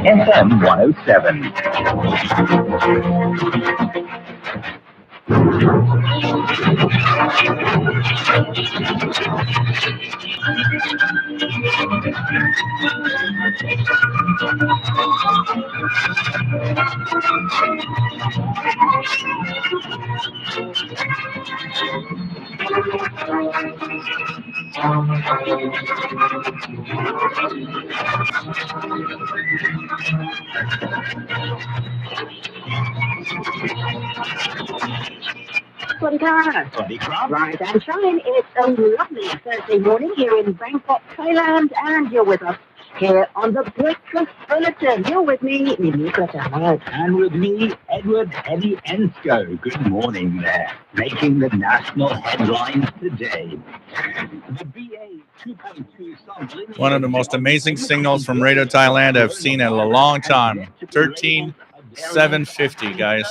FM 107. Rise and shine. It's a lovely Thursday morning here in Bangkok, Thailand, and you're with us here on the Breakfast Bulletin. You're with me, And with me, Edward Eddie Ensko. Good morning there. Making the national headlines today. The BA 2.2 one of the most amazing signals from Radio Thailand I've seen in a long time. 13750, guys.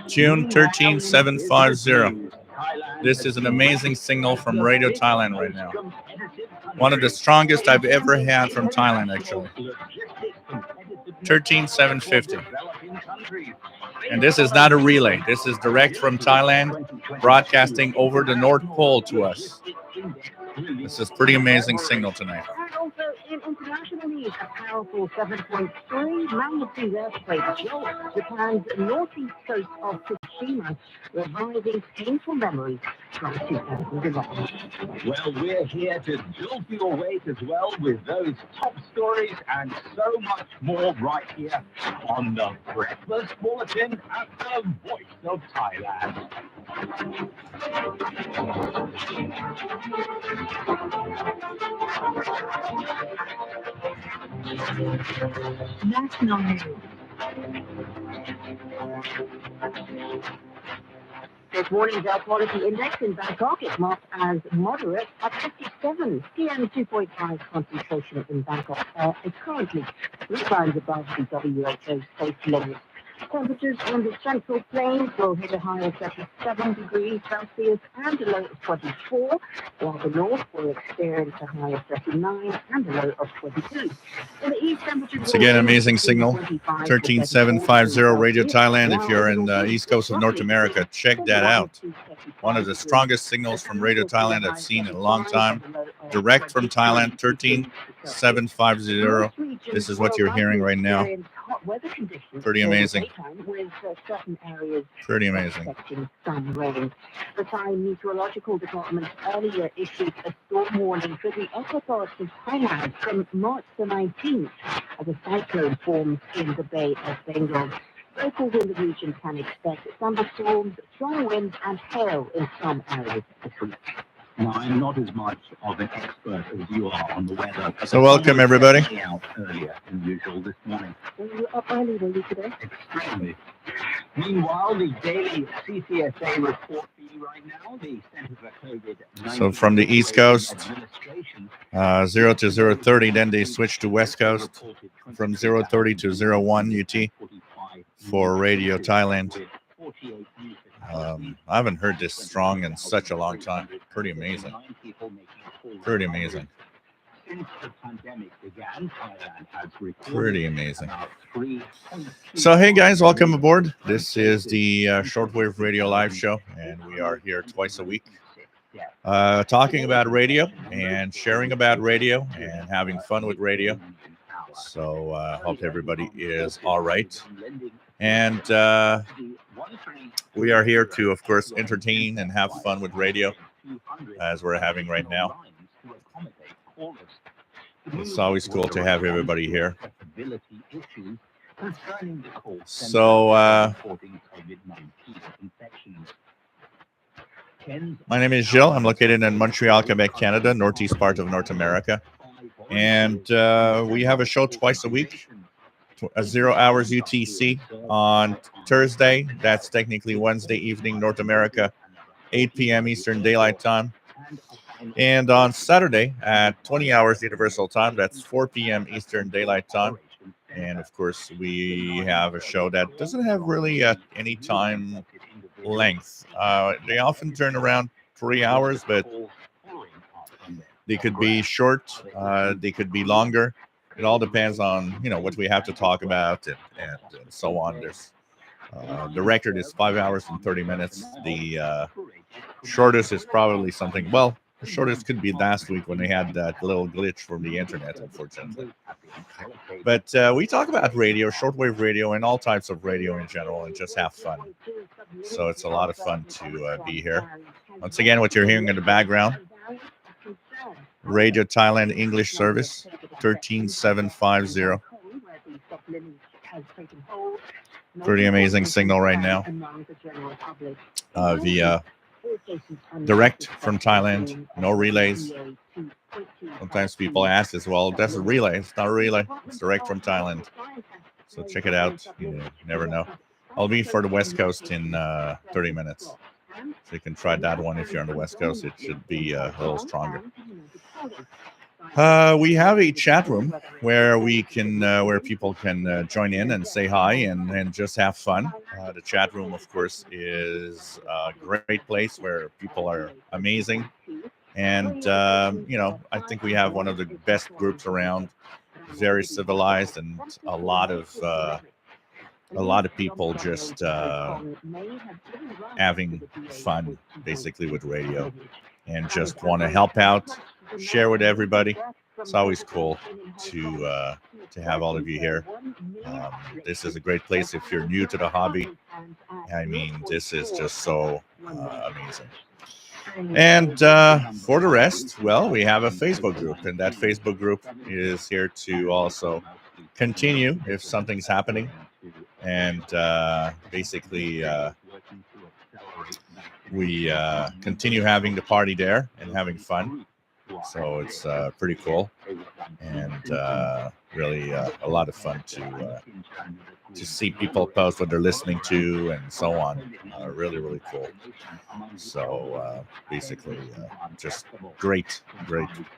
June 13750. This is an amazing signal from Radio Thailand right now. One of the strongest I've ever had from Thailand, actually. 13750. And this is not a relay. This is direct from Thailand, broadcasting over the North Pole to us. This is pretty amazing signal tonight. And also in international news, a powerful 7.3 magnitude earthquake jolts Japan's northeast coast of Fukushima, reviving painful memories from 2011. Well, we're here to jolt you awake as well with those top stories and so much more right here on the Breakfast Bulletin at the Voice of Thailand. National news. This morning's air quality index in Bangkok is marked as moderate at 57. PM 2.5 concentration in Bangkok air is currently 3 times above the WHO's safe limit. Temperatures on the central plains will hit a high of 37 degrees Celsius and a low of 24, while the north will experience a high of 39 and a low of 22. In the east, temperatures Once again, amazing signal. 13750 Radio Thailand. If you're in the east coast of North America, check that out. One of the strongest signals from Radio Thailand I've seen in a long time. Direct from Thailand, 13750. This is what you're hearing right now. Pretty amazing. Pretty amazing. The Thai Meteorological Department earlier issued a storm warning for the upper parts of Thailand from March the 19th as a cyclone forms in the Bay of Bengal. Locals in the region can expect thunderstorms, strong winds, and hail in some areas this week. Now, I'm not as much of an expert as you are on the weather. So welcome, everybody. Out earlier than usual this morning. Were you up early, were you, today? Extremely. Meanwhile, the daily CCSA report for you right now, the Center for COVID-19. So from the East Coast, 0 to 0:30, then they switched to West Coast from 0:30 to 01 UT for Radio Thailand. I haven't heard this strong in such a long time. Pretty amazing. Pretty amazing. Pretty amazing. So, hey guys, welcome aboard. This is the Shortwave Radio Live Show, and we are here twice a week talking about radio and sharing about radio and having fun with radio. So, hope everybody is all right. And we are here to, of course, entertain and have fun with radio, as we're having right now. It's always cool to have everybody here. So, my name is Gilles. I'm located in Montreal, Quebec, Canada, northeast part of North America. And we have a show twice a week. 0 hours UTC on Thursday. That's technically Wednesday evening, North America, 8 p.m. Eastern Daylight Time. And on Saturday at 20 hours Universal Time, that's 4 p.m. Eastern Daylight Time. And of course, we have a show that doesn't have really any time length. They often turn around 3 hours, but they could be short, they could be longer. it all depends on what we have to talk about and so on. There's the record is 5 hours and 30 minutes. The shortest is probably something. Well, the shortest could be last week when they had that little glitch from the internet, unfortunately. But we talk about radio, shortwave radio, and all types of radio in general, and just have fun. So it's a lot of fun to be here. Once again, what you're hearing in the background, Radio Thailand English service 13750. Pretty amazing signal right now via direct from Thailand, no relays. Sometimes people ask as well, that's a relay. It's not a relay, it's direct from Thailand. So check it out. You never know. I'll be for the West Coast in 30 minutes. So you can try that one if you're on the West Coast. It should be a little stronger. We have a chat room where where people can join in and say hi and just have fun. The chat room, of course, is a great place where people are amazing. And, I think we have one of the best groups around, very civilized, and a lot of people just having fun, basically, with radio and just want to help out, share with everybody. It's always cool to have all of you here. This is a great place if you're new to the hobby. I mean, this is just so amazing. And for the rest, well, we have a Facebook group, and that Facebook group is here to also continue if something's happening. And basically, we continue having the party there and having fun. So it's pretty cool and really a lot of fun to see people post what they're listening to and so on. Really, really cool. So basically, just great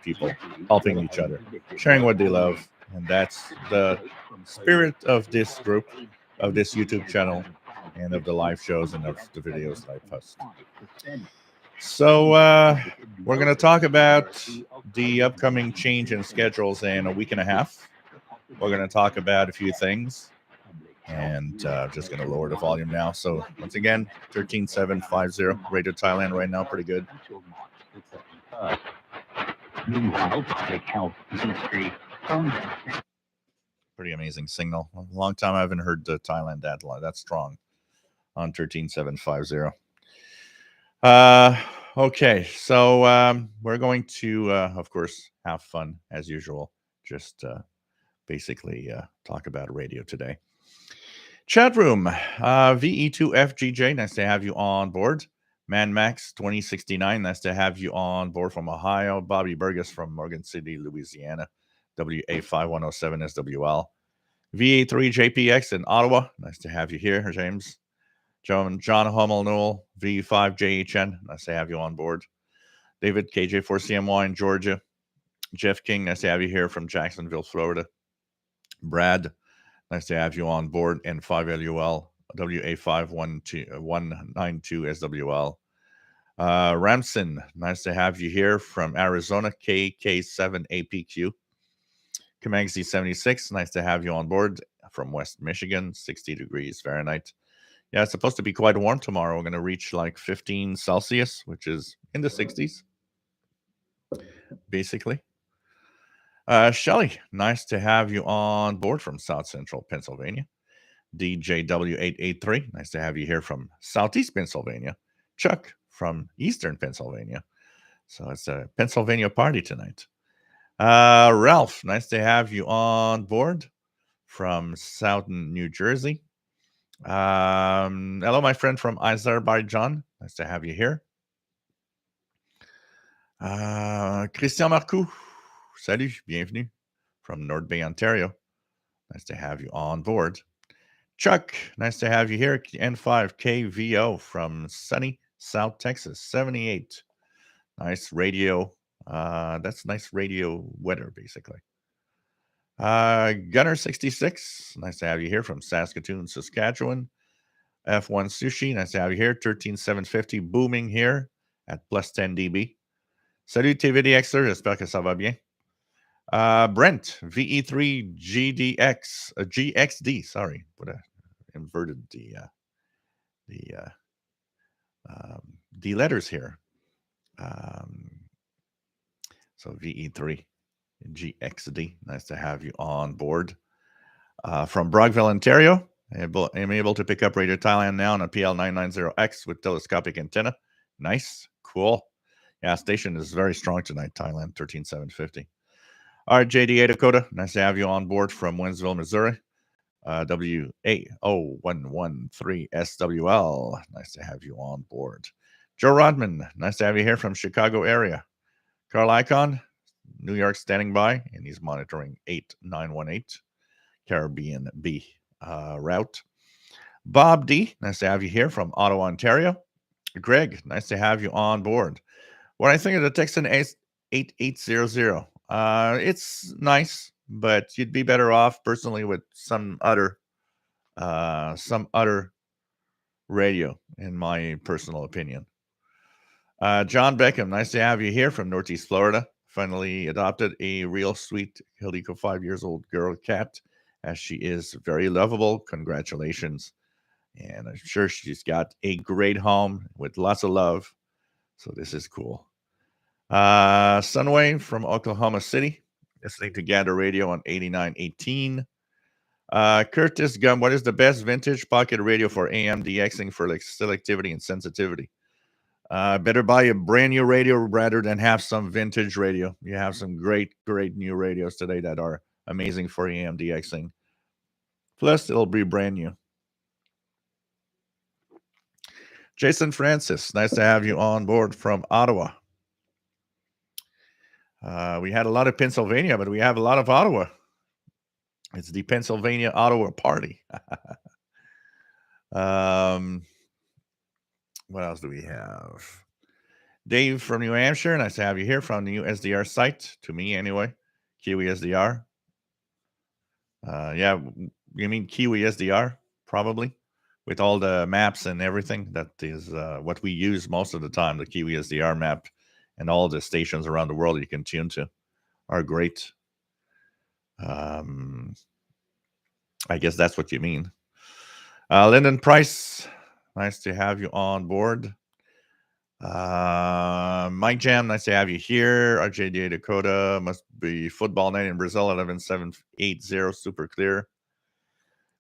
people helping each other, sharing what they love. And that's the spirit of this group, of this YouTube channel, and of the live shows and of the videos that I post. So we're going to talk about the upcoming change in schedules in a week and a half. We're going to talk about a few things. And I'm just going to lower the volume now. So once again, 13750, Radio Thailand right now, pretty good. Pretty amazing signal. A long time I haven't heard Thailand that strong on 13750. Okay, so we're going to, of course, have fun as usual. Just basically talk about radio today. Chat room, VE2FGJ, nice to have you on board. ManMax 2069, nice to have you on board from Ohio. Bobby Burgess from Morgan City, Louisiana, WA5107SWL. VA3JPX in Ottawa, nice to have you here, James. John Hummel Newell, V5JHN, nice to have you on board. David, KJ4CMY in Georgia. Jeff King, nice to have you here from Jacksonville, Florida. Brad, nice to have you on board. N5LUL, WA5192SWL. Ramson, nice to have you here from Arizona, KK7APQ. Kamangzi 76, nice to have you on board from West Michigan, 60 degrees Fahrenheit. Yeah, it's supposed to be quite warm tomorrow. We're going to reach like 15 Celsius, which is in the 60s, basically. Shelly, nice to have you on board from South Central Pennsylvania. DJW883, nice to have you here from Southeast Pennsylvania. Chuck from Eastern Pennsylvania. So it's a Pennsylvania party tonight. Ralph, nice to have you on board from Southern New Jersey. Hello, my friend from Azerbaijan. Nice to have you here. Christian Marcoux, salut, bienvenue from North Bay, Ontario. Nice to have you on board. Chuck, nice to have you here. N5KVO from sunny South Texas, 78. Nice radio. That's nice radio weather, basically. Gunner 66, nice to have you here from Saskatoon, Saskatchewan. F1 Sushi, nice to have you here. 13750 booming here at plus 10 dB. Salut TV DXer, j'espère que ça va bien. Brent, VE3 GDX, GXD, sorry, but I inverted the letters here. So VE3 GXD, nice to have you on board. From Brockville, Ontario, I'm able to pick up Radio Thailand now on a PL990X with telescopic antenna. Nice, cool. Yeah, station is very strong tonight, Thailand 13750. All right, JD8 Dakota, nice to have you on board from Winsville, Missouri. WA0113SWL, nice to have you on board. Joe Rodman, nice to have you here from Chicago area. Carl Icon, New York standing by, and he's monitoring 8918 Caribbean B route. Bob D, nice to have you here from Ottawa, Ontario. Greg, nice to have you on board. What I think of the Texan 8800, it's nice, but you'd be better off personally with some other radio, in my personal opinion. John Beckham, nice to have you here from Northeast Florida. Finally adopted a real sweet Helico 5 years old girl cat, as she is very lovable. Congratulations. And I'm sure she's got a great home with lots of love. So this is cool. Sunway from Oklahoma City, listening to Gander Radio on 8918. Curtis Gum, what is the best vintage pocket radio for AM DXing for selectivity and sensitivity? Better buy a brand new radio rather than have some vintage radio. You have some great new radios today that are amazing for AM DXing. Plus, it'll be brand new. Jason Francis, nice to have you on board from Ottawa. We had a lot of Pennsylvania, but we have a lot of Ottawa. It's the Pennsylvania-Ottawa party. What else do we have? Dave from New Hampshire, nice to have you here from the new SDR site, to me anyway. Kiwi SDR. Yeah, you mean Kiwi SDR, probably, with all the maps and everything. That is what we use most of the time, the Kiwi SDR map, and all the stations around the world you can tune to are great. I guess that's what you mean. Lyndon Price, nice to have you on board. Mike Jam, nice to have you here. RJD Dakota, must be football night in Brazil, 11780, super clear.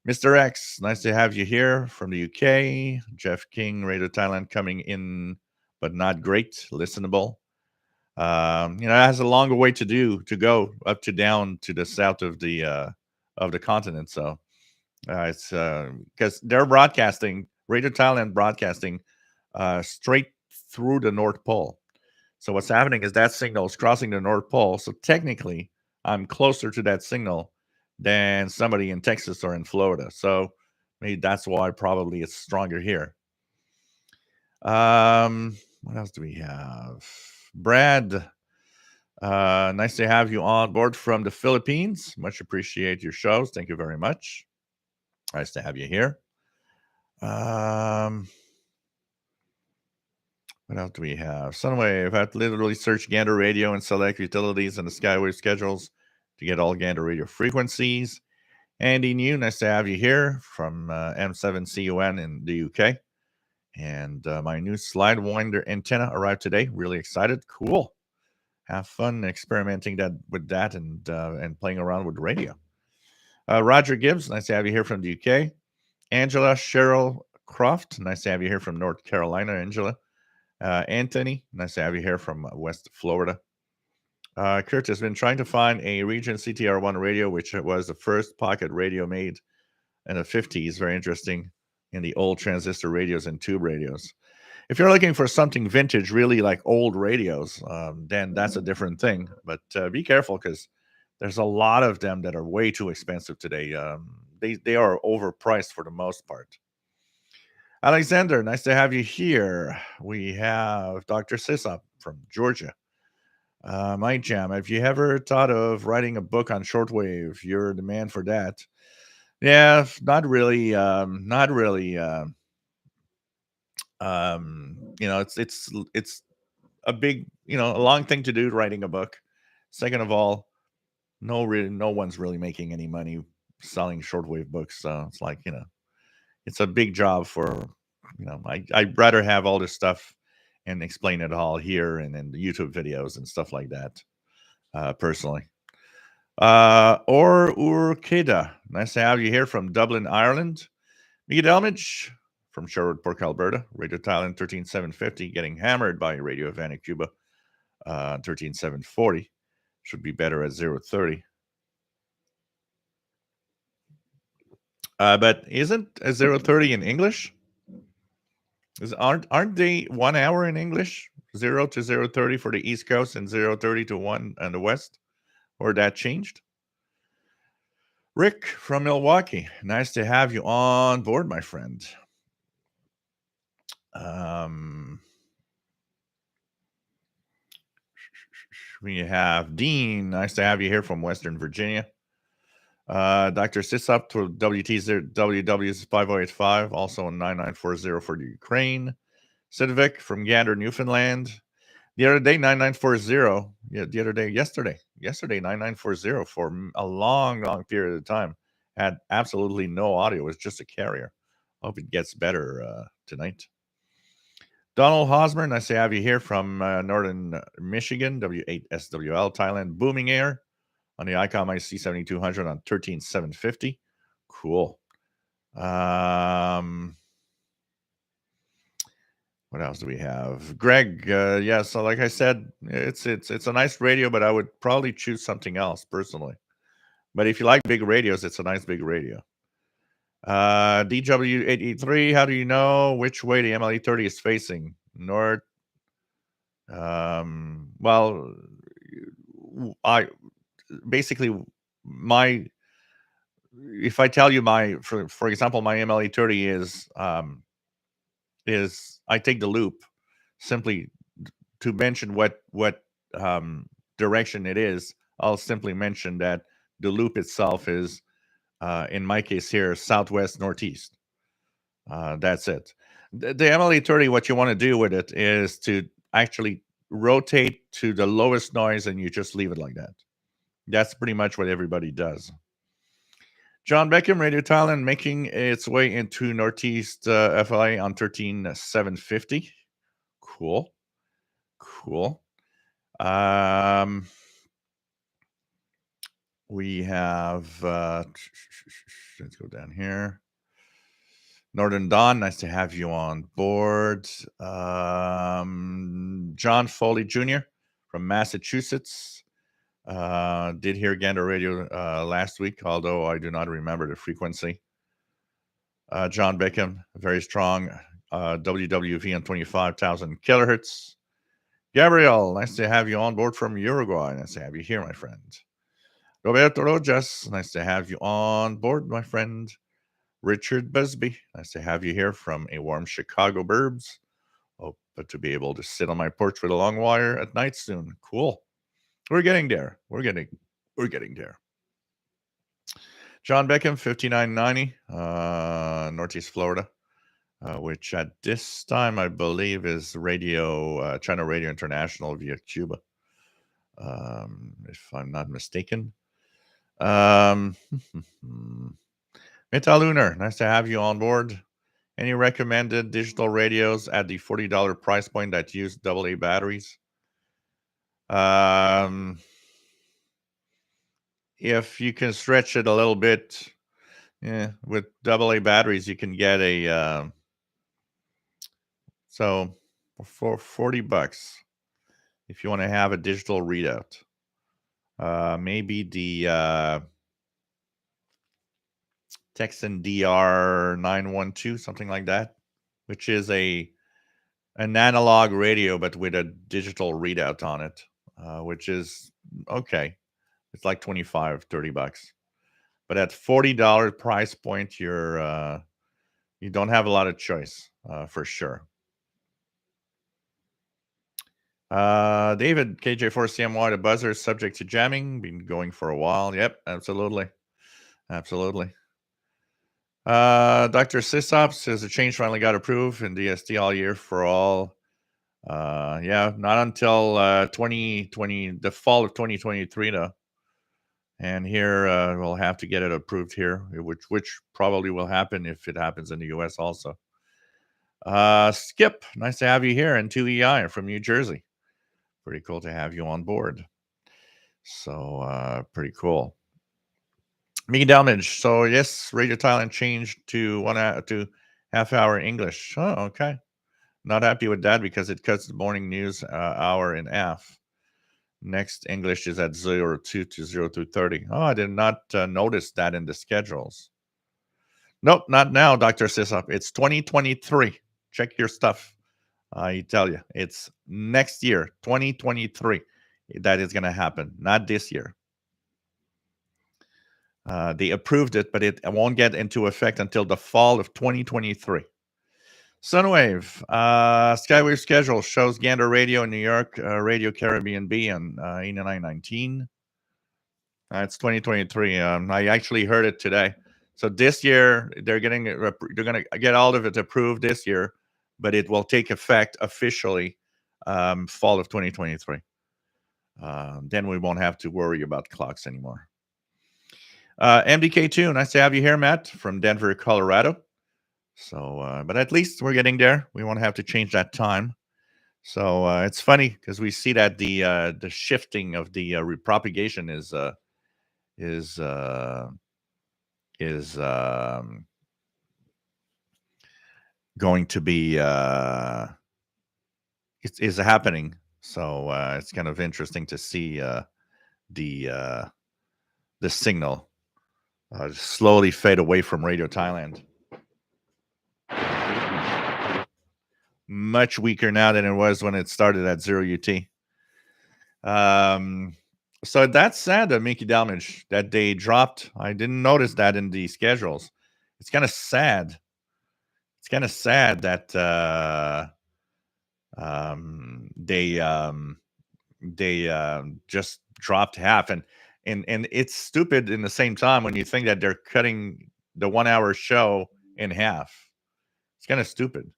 Mr. X, nice to have you here from the UK. Jeff King, Radio Thailand, coming in, but not great, listenable. It has a longer way to go up to down to the south of the continent. So it's because they're broadcasting, Radio Thailand broadcasting straight through the North Pole. So what's happening is that signal is crossing the North Pole. So technically, I'm closer to that signal than somebody in Texas or in Florida. So maybe that's why probably it's stronger here. What else do we have? Brad, nice to have you on board from the Philippines. Much appreciate your shows. Thank you very much. Nice to have you here. What else do we have? Sunwave, I've literally searched Gander Radio and select utilities and the Skywave schedules to get all Gander Radio frequencies. Andy New, nice to have you here from M7CUN in the UK. And my new slide winder antenna arrived today. Really excited. Cool. Have fun experimenting with that and playing around with radio. Roger Gibbs, nice to have you here from the UK. Angela Cheryl Croft, nice to have you here from North Carolina, Angela. Anthony, nice to have you here from West Florida. Kurt has been trying to find a Region CTR1 radio, which was the first pocket radio made in the 50s. Very interesting, in the old transistor radios and tube radios. If you're looking for something vintage, really like old radios, then that's a different thing. But be careful, because there's a lot of them that are way too expensive today. They are overpriced for the most part. Alexander, nice to have you here. We have Dr. Sisop from Georgia. Mike Jam, have you ever thought of writing a book on shortwave? You're the man for that. Yeah, not really. Not really. It's a big, a long thing to do, writing a book. Second of all, no one's really making any money selling shortwave books. So it's like, it's a big job for, I'd rather have all this stuff and explain it all here and in the YouTube videos and stuff like that, personally. Or Urkeda, nice to have you here from Dublin, Ireland. Miguel Delmage from Sherwood Park, Alberta. Radio Thailand 13750, getting hammered by Radio Havana, Cuba, 13740. Should be better at 030. But isn't a 030 in English? Aren't they 1 hour in English? 0 to 030 for the East Coast and 030 to 1 on the West? Or that changed? Rick from Milwaukee, nice to have you on board, my friend. We have Dean, nice to have you here from Western Virginia. Dr. Sisop to WTW's 5085, also 9940 for the Ukraine. Sidvik from Gander, Newfoundland. The other day, 9940. Yeah, yesterday, 9940 for a long period of time. Had absolutely no audio. It was just a carrier. Hope it gets better tonight. Donald Hosmer, nice to have you here from northern Michigan, W8SWL, Thailand, booming air on the ICOM IC7200 on 13750. Cool. What else do we have? Greg, yeah, so like I said, it's a nice radio, but I would probably choose something else personally. But if you like big radios, it's a nice big radio. DW883, how do you know which way the MLE30 is facing? North. Well, I basically if I tell you for example, my MLE30 is I take the loop simply to mention what direction it is. I'll simply mention that the loop itself is, in my case here, southwest northeast. That's it. The MLE30, what you want to do with it is to actually rotate to the lowest noise, and you just leave it like that. That's pretty much what everybody does. John Beckham, Radio Thailand, making its way into Northeast FLA on 13750. Cool. We have, let's go down here. Northern Dawn, nice to have you on board. John Foley Jr. from Massachusetts. Did hear Gander Radio last week, although I do not remember the frequency. John Beckham, very strong WWV on 25,000 kilohertz. Gabriel, nice to have you on board from Uruguay. Nice to have you here, my friend. Roberto Rojas, nice to have you on board, my friend. Richard Busby, nice to have you here from a warm Chicago burbs. Hope to be able to sit on my porch with a long wire at night soon. Cool. We're getting there. We're getting there. John Beckham, 5990, Northeast Florida, which at this time I believe is China Radio International via Cuba, if I'm not mistaken. Metalunar, nice to have you on board. Any recommended digital radios at the $40 price point that use AA batteries? If you can stretch it a little bit, with AA batteries, you can get so for $40, if you want to have a digital readout, maybe the Texan DR912, something like that, which is an analog radio but with a digital readout on it, which is okay. It's like $25-$30, but at $40 price point, you don't have a lot of choice, for sure. David, KJ4CMY, the buzzer is subject to jamming, been going for a while. Yep, absolutely. Dr. Sisop says the change finally got approved in DST all year for all. Not until 2020, the fall of 2023 though. And here we'll have to get it approved here, which probably will happen if it happens in the US also. Skip, nice to have you here, and 2EI from New Jersey. Pretty cool to have you on board. So pretty cool. Mickey Dalmage. So yes, Radio Thailand changed to to half-hour English. Oh, okay. Not happy with that because it cuts the morning news hour in half. Next English is at 02 to 02:30. Oh, I did not notice that in the schedules. Nope, not now, Dr. Sisop. It's 2023. Check your stuff. I tell you, it's next year, 2023, that is going to happen, not this year. They approved it, but it won't get into effect until the fall of 2023. Sunwave, Skywave schedule shows Gander Radio in New York, Radio Caribbean B on 8919. It's 2023. I actually heard it today. So this year they're going to get all of it approved this year, but it will take effect officially fall of 2023. Then we won't have to worry about clocks anymore. MDK2, nice to have you here, Matt, from Denver, Colorado. So, but at least we're getting there. We won't have to change that time. So it's funny because we see that the shifting of the propagation is going to be is happening. So it's kind of interesting to see the signal slowly fade away from Radio Thailand. Much weaker now than it was when it started at 0 UT. So that's sad, Mickey Dalmage, that they dropped. I didn't notice that in the schedules. It's kind of sad. It's kind of sad that they just dropped half, and it's stupid in the same time when you think that they're cutting the 1 hour show in half. It's kind of stupid.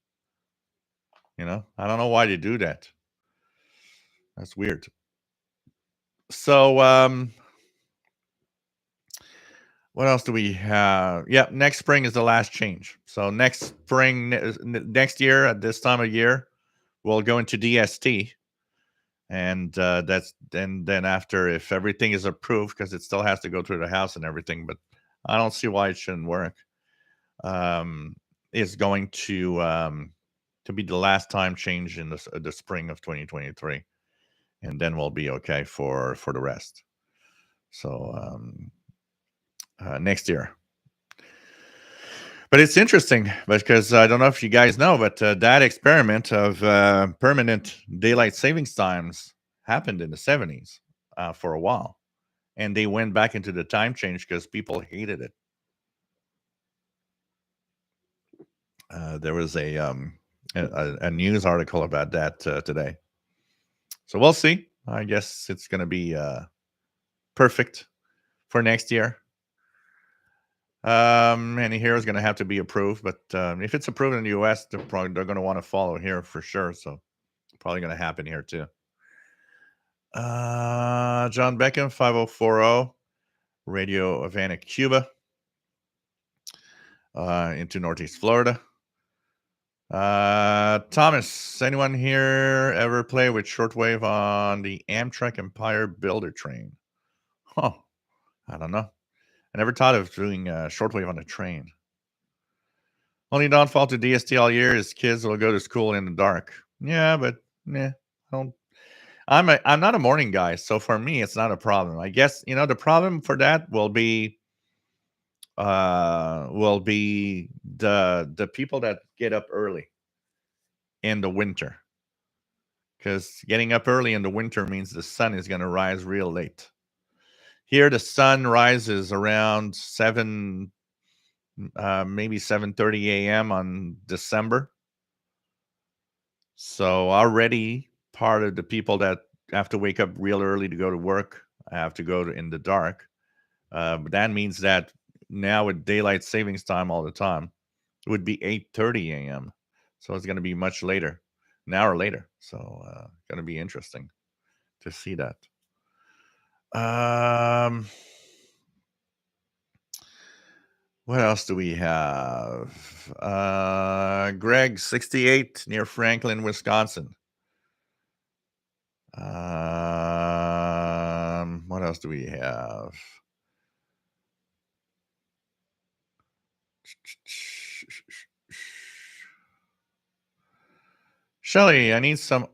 You know, I don't know why they do that. That's weird. So, what else do we have? Yeah, next spring is the last change. So next spring, next year at this time of year, we'll go into DST, and that's then after, if everything is approved, because it still has to go through the House and everything, but I don't see why it shouldn't work. Is going to be the last time change in the spring of 2023, and then we'll be okay for the rest. So next year. But it's interesting because I don't know if you guys know, but that experiment of permanent daylight savings times happened in the 70s for a while, and they went back into the time change because people hated it. There was a news article about that today. So we'll see. I guess it's going to be perfect for next year. And here is going to have to be approved, but if it's approved in the US, they're going to want to follow here for sure. So probably going to happen here too. John Beckham, 5040, Radio Havana, Cuba, into Northeast Florida. Thomas, anyone here ever play with shortwave on the Amtrak Empire Builder train? Huh. I don't know. I never thought of doing shortwave on a train. Only downfall to DST all year is kids will go to school in the dark. Yeah, but I don't. I'm not a morning guy, so for me it's not a problem. I guess the problem for that will be the people that get up early in the winter, because getting up early in the winter means the sun is going to rise real late. Here the sun rises around 7, maybe 7:30 a.m. on December. So already part of the people that have to wake up real early to go to work have to go in the dark. But that means that now with daylight savings time all the time, it would be 8:30 a.m. So it's going to be much later, an hour later. So going to be interesting to see that. What else do we have? Greg, 68, near Franklin, Wisconsin. What else do we have? Shelly, I need some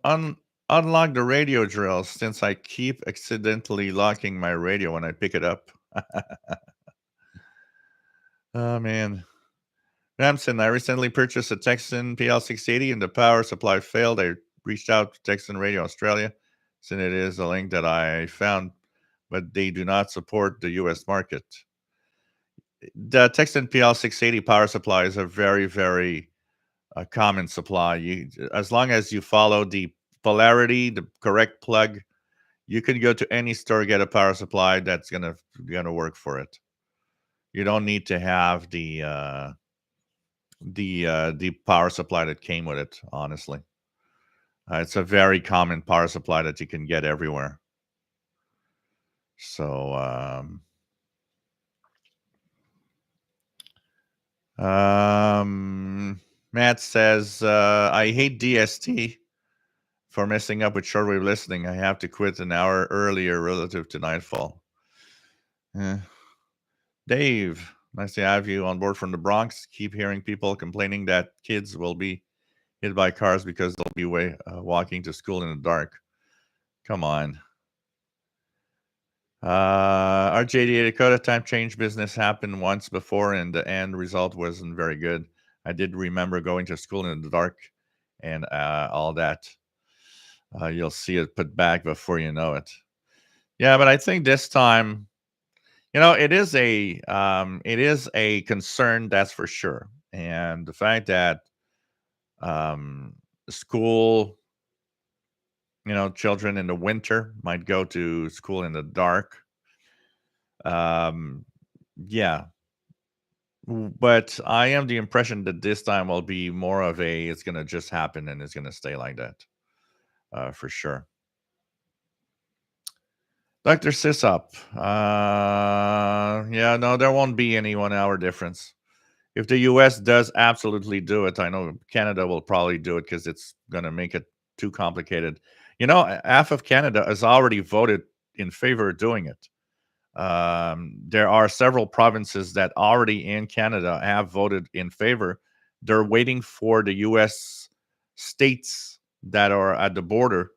unlock the radio drills since I keep accidentally locking my radio when I pick it up. Oh, man. Ramson, I recently purchased a Texan PL680 and the power supply failed. I reached out to Texan Radio Australia, since it is a link that I found, but they do not support the US market. The Texan PL680 power supply is a very, very common supply. As long as you follow the polarity, the correct plug, you can go to any store, get a power supply that's gonna work for it. You don't need to have the power supply that came with it. Honestly, it's a very common power supply that you can get everywhere. So Matt says I hate DST for messing up with shortwave listening. I have to quit an hour earlier relative to nightfall. Dave, nice to have you on board from the Bronx. Keep hearing people complaining that kids will be hit by cars because they'll be walking to school in the dark. Come on. RJD Dakota time change business happened once before, and the end result wasn't very good. I did remember going to school in the dark and all that. You'll see it put back before you know it. Yeah, but I think this time, it is a concern, that's for sure. And the fact that school, children in the winter might go to school in the dark. Yeah. But I am the impression that this time will be more of it's going to just happen and it's going to stay like that, for sure. Dr. Sisop, yeah, no, there won't be any 1 hour difference. If the US does absolutely do it, I know Canada will probably do it because it's going to make it too complicated. Half of Canada has already voted in favor of doing it. There are several provinces that already in Canada have voted in favor. They're waiting for the US states that are at the border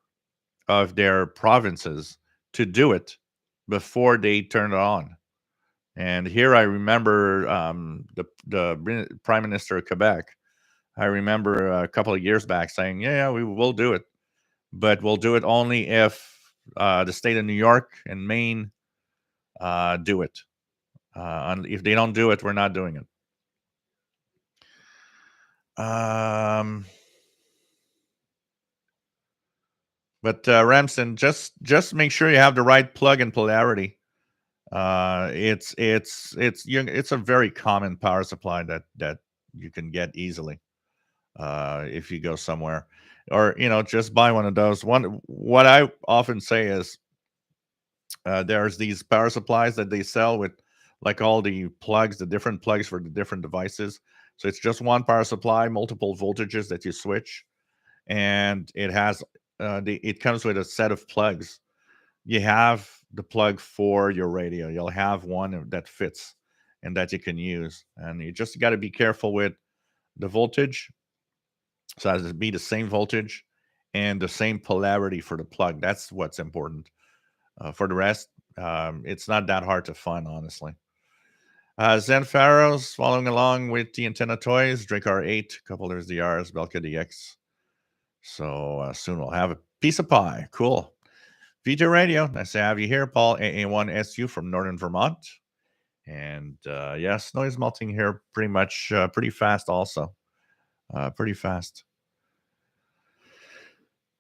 of their provinces to do it before they turn it on. And here I remember the Prime Minister of Quebec. I remember a couple of years back saying, yeah, we will do it, but we'll do it only if the state of New York and Maine do it. And if they don't do it, we're not doing it. But Ramson, just make sure you have the right plug and polarity. It's a very common power supply that you can get easily if you go somewhere, or just buy one of those. What I often say is there's these power supplies that they sell with like all the plugs, the different plugs for the different devices. So it's just one power supply, multiple voltages that you switch, and it has it comes with a set of plugs. You have the plug for your radio. You'll have one that fits and that you can use, and you just got to be careful with the voltage. So it has to be the same voltage and the same polarity for the plug. That's what's important. For the rest, it's not that hard to find, honestly. Zen Pharaohs following along with the antenna toys, Drake R8, couplers DRs, Belka DX. So soon we'll have a piece of pie. Cool. VJ Radio, nice to have you here. Paul AA1SU from Northern Vermont. And snow is melting here pretty much pretty fast also. Pretty fast.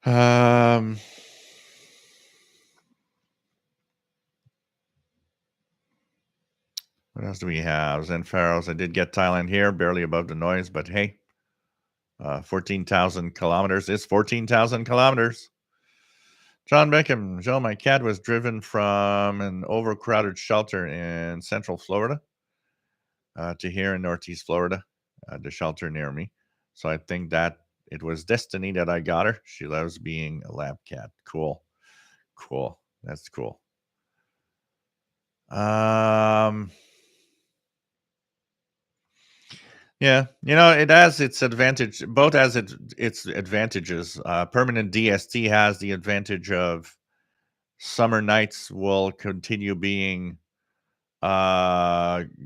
What else do we have? Zen Pharaohs. I did get Thailand here, barely above the noise, but hey, 14,000 kilometers is 14,000 kilometers. John Beckham, Joe, my cat was driven from an overcrowded shelter in Central Florida. to here in Northeast Florida, the shelter near me. So I think that it was destiny that I got her. She loves being a lab cat. Cool. Cool. That's cool. Yeah, it has its advantage. Both has its advantages. Permanent DST has the advantage of summer nights will continue being later,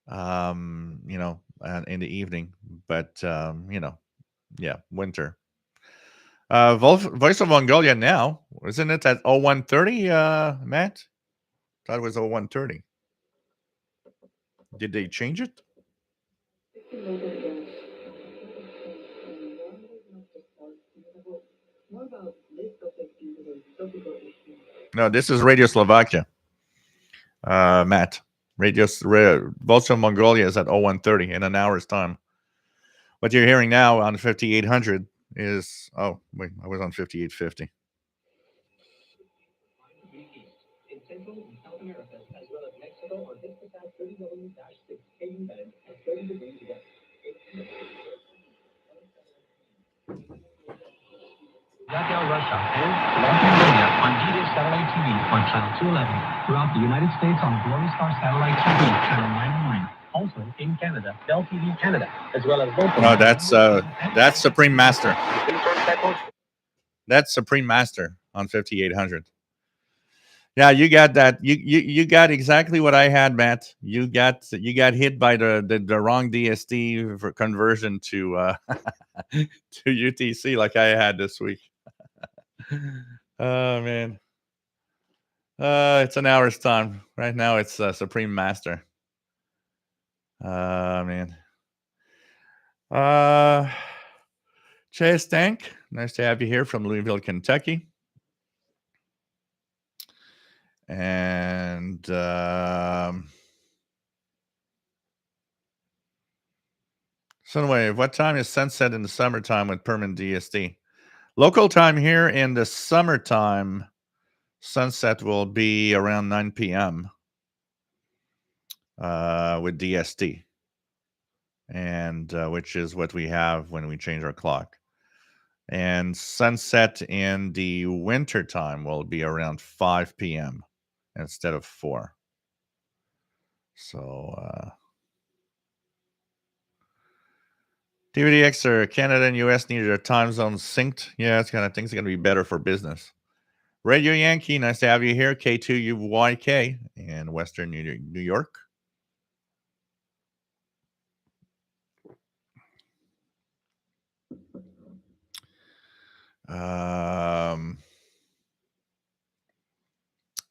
in the evening. But yeah, winter. Voice of Mongolia now, isn't it at 0130, Matt? Thought it was 0130. Did they change it? No, this is Radio Slovakia, Matt. Voice of Mongolia is at 0130 in an hour's time. What you're hearing now on 5800 is, oh, wait, I was on 5850. In Central and South America, as well as Mexico, are just past 30W-6 KU band at 30 degrees west. Yakel Russia and North Mongolia on DX Satellite TV on Channel 211. Throughout the United States on Glory Star Satellite TV, Channel 909. Also in Canada, Bell TV Canada, as well as both. No, that's Supreme Master. That's Supreme Master on 5800. Yeah, you got that. You got exactly what I had, Matt. You got hit by the wrong DST for conversion to to UTC like I had this week. Oh man. It's an hour's time. Right now it's Supreme Master. Man. Chase Tank, nice to have you here from Louisville, Kentucky. And Sunwave, what time is sunset in the summertime with permanent DST? Local time here in the summertime, sunset will be around 9 p.m. With DST, and which is what we have when we change our clock. And sunset in the winter time will be around 5 p.m. instead of 4. So DVDX Canada and US needed their time zones synced. Yeah, it's kind of things are going to be better for business. Radio Yankee, nice to have you here. K2UYK in Western New York.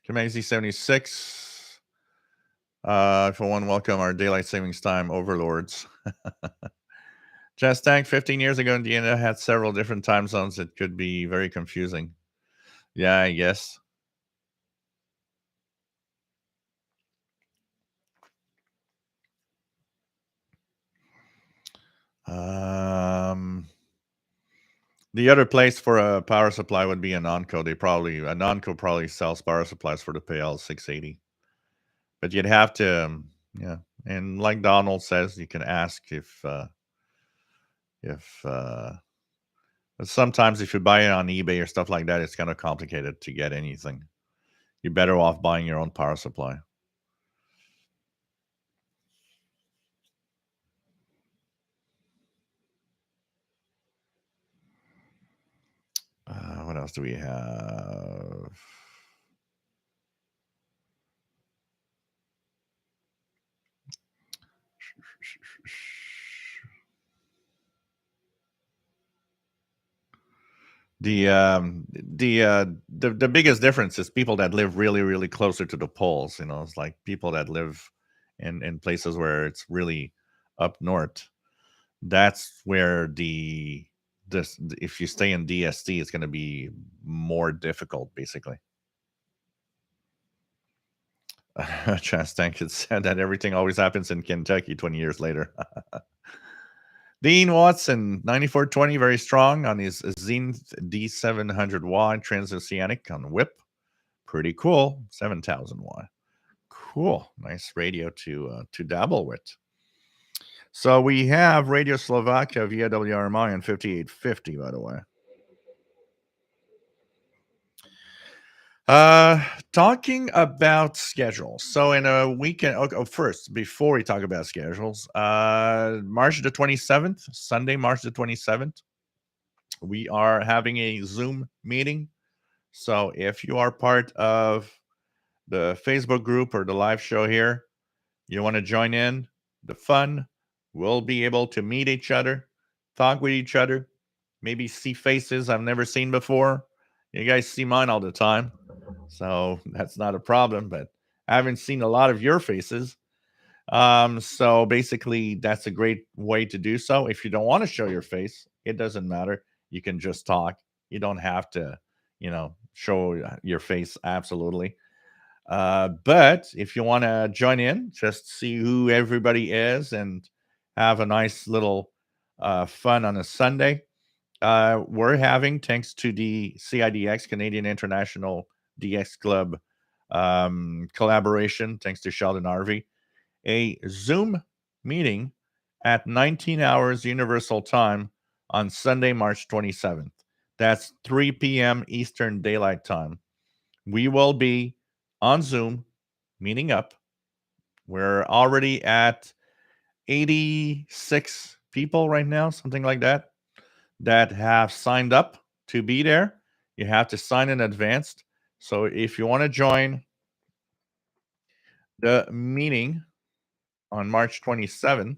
Command 76. For one, welcome our daylight savings time overlords. Just Tank, 15 years ago, Indiana had several different time zones. It could be very confusing. Yeah, I guess. The other place for a power supply would be Anonco. Anonco probably sells power supplies for the PL 680. But you'd have to, yeah. And like Donald says, you can ask if but sometimes if you buy it on eBay or stuff like that, it's kind of complicated to get anything. You're better off buying your own power supply. What else do we have? The biggest difference is people that live really, really closer to the poles. It's like people that live in places where it's really up north. That's where if you stay in DST, it's going to be more difficult, basically. Chance Tank had said that everything always happens in Kentucky 20 years later. Dean Watson, 9420, very strong on his Zenith D700 wide transoceanic on whip. Pretty cool. 7,000 watt. Cool. Nice radio to dabble with. So we have Radio Slovakia via WRMI on 5850, by the way. Talking about schedules. So in a weekend, first, before we talk about schedules, March the 27th, Sunday, March the 27th, we are having a Zoom meeting. So if you are part of the Facebook group or the live show here, you want to join in the fun, we'll be able to meet each other, talk with each other, maybe see faces I've never seen before. You guys see mine all the time, so that's not a problem, but I haven't seen a lot of your faces. So basically, that's a great way to do so. If you don't want to show your face, it doesn't matter. You can just talk. You don't have to, show your face absolutely. But if you want to join in, just see who everybody is and have a nice little fun on a Sunday. We're having, thanks to the CIDX, Canadian International DX Club collaboration, thanks to Sheldon Harvey, a Zoom meeting at 19 hours Universal Time on Sunday, March 27th. That's 3 p.m. Eastern Daylight Time. We will be on Zoom meeting up. We're already at 86 people right now, something like that have signed up to be there. You have to sign in advance. So if you want to join the meeting on March 27th,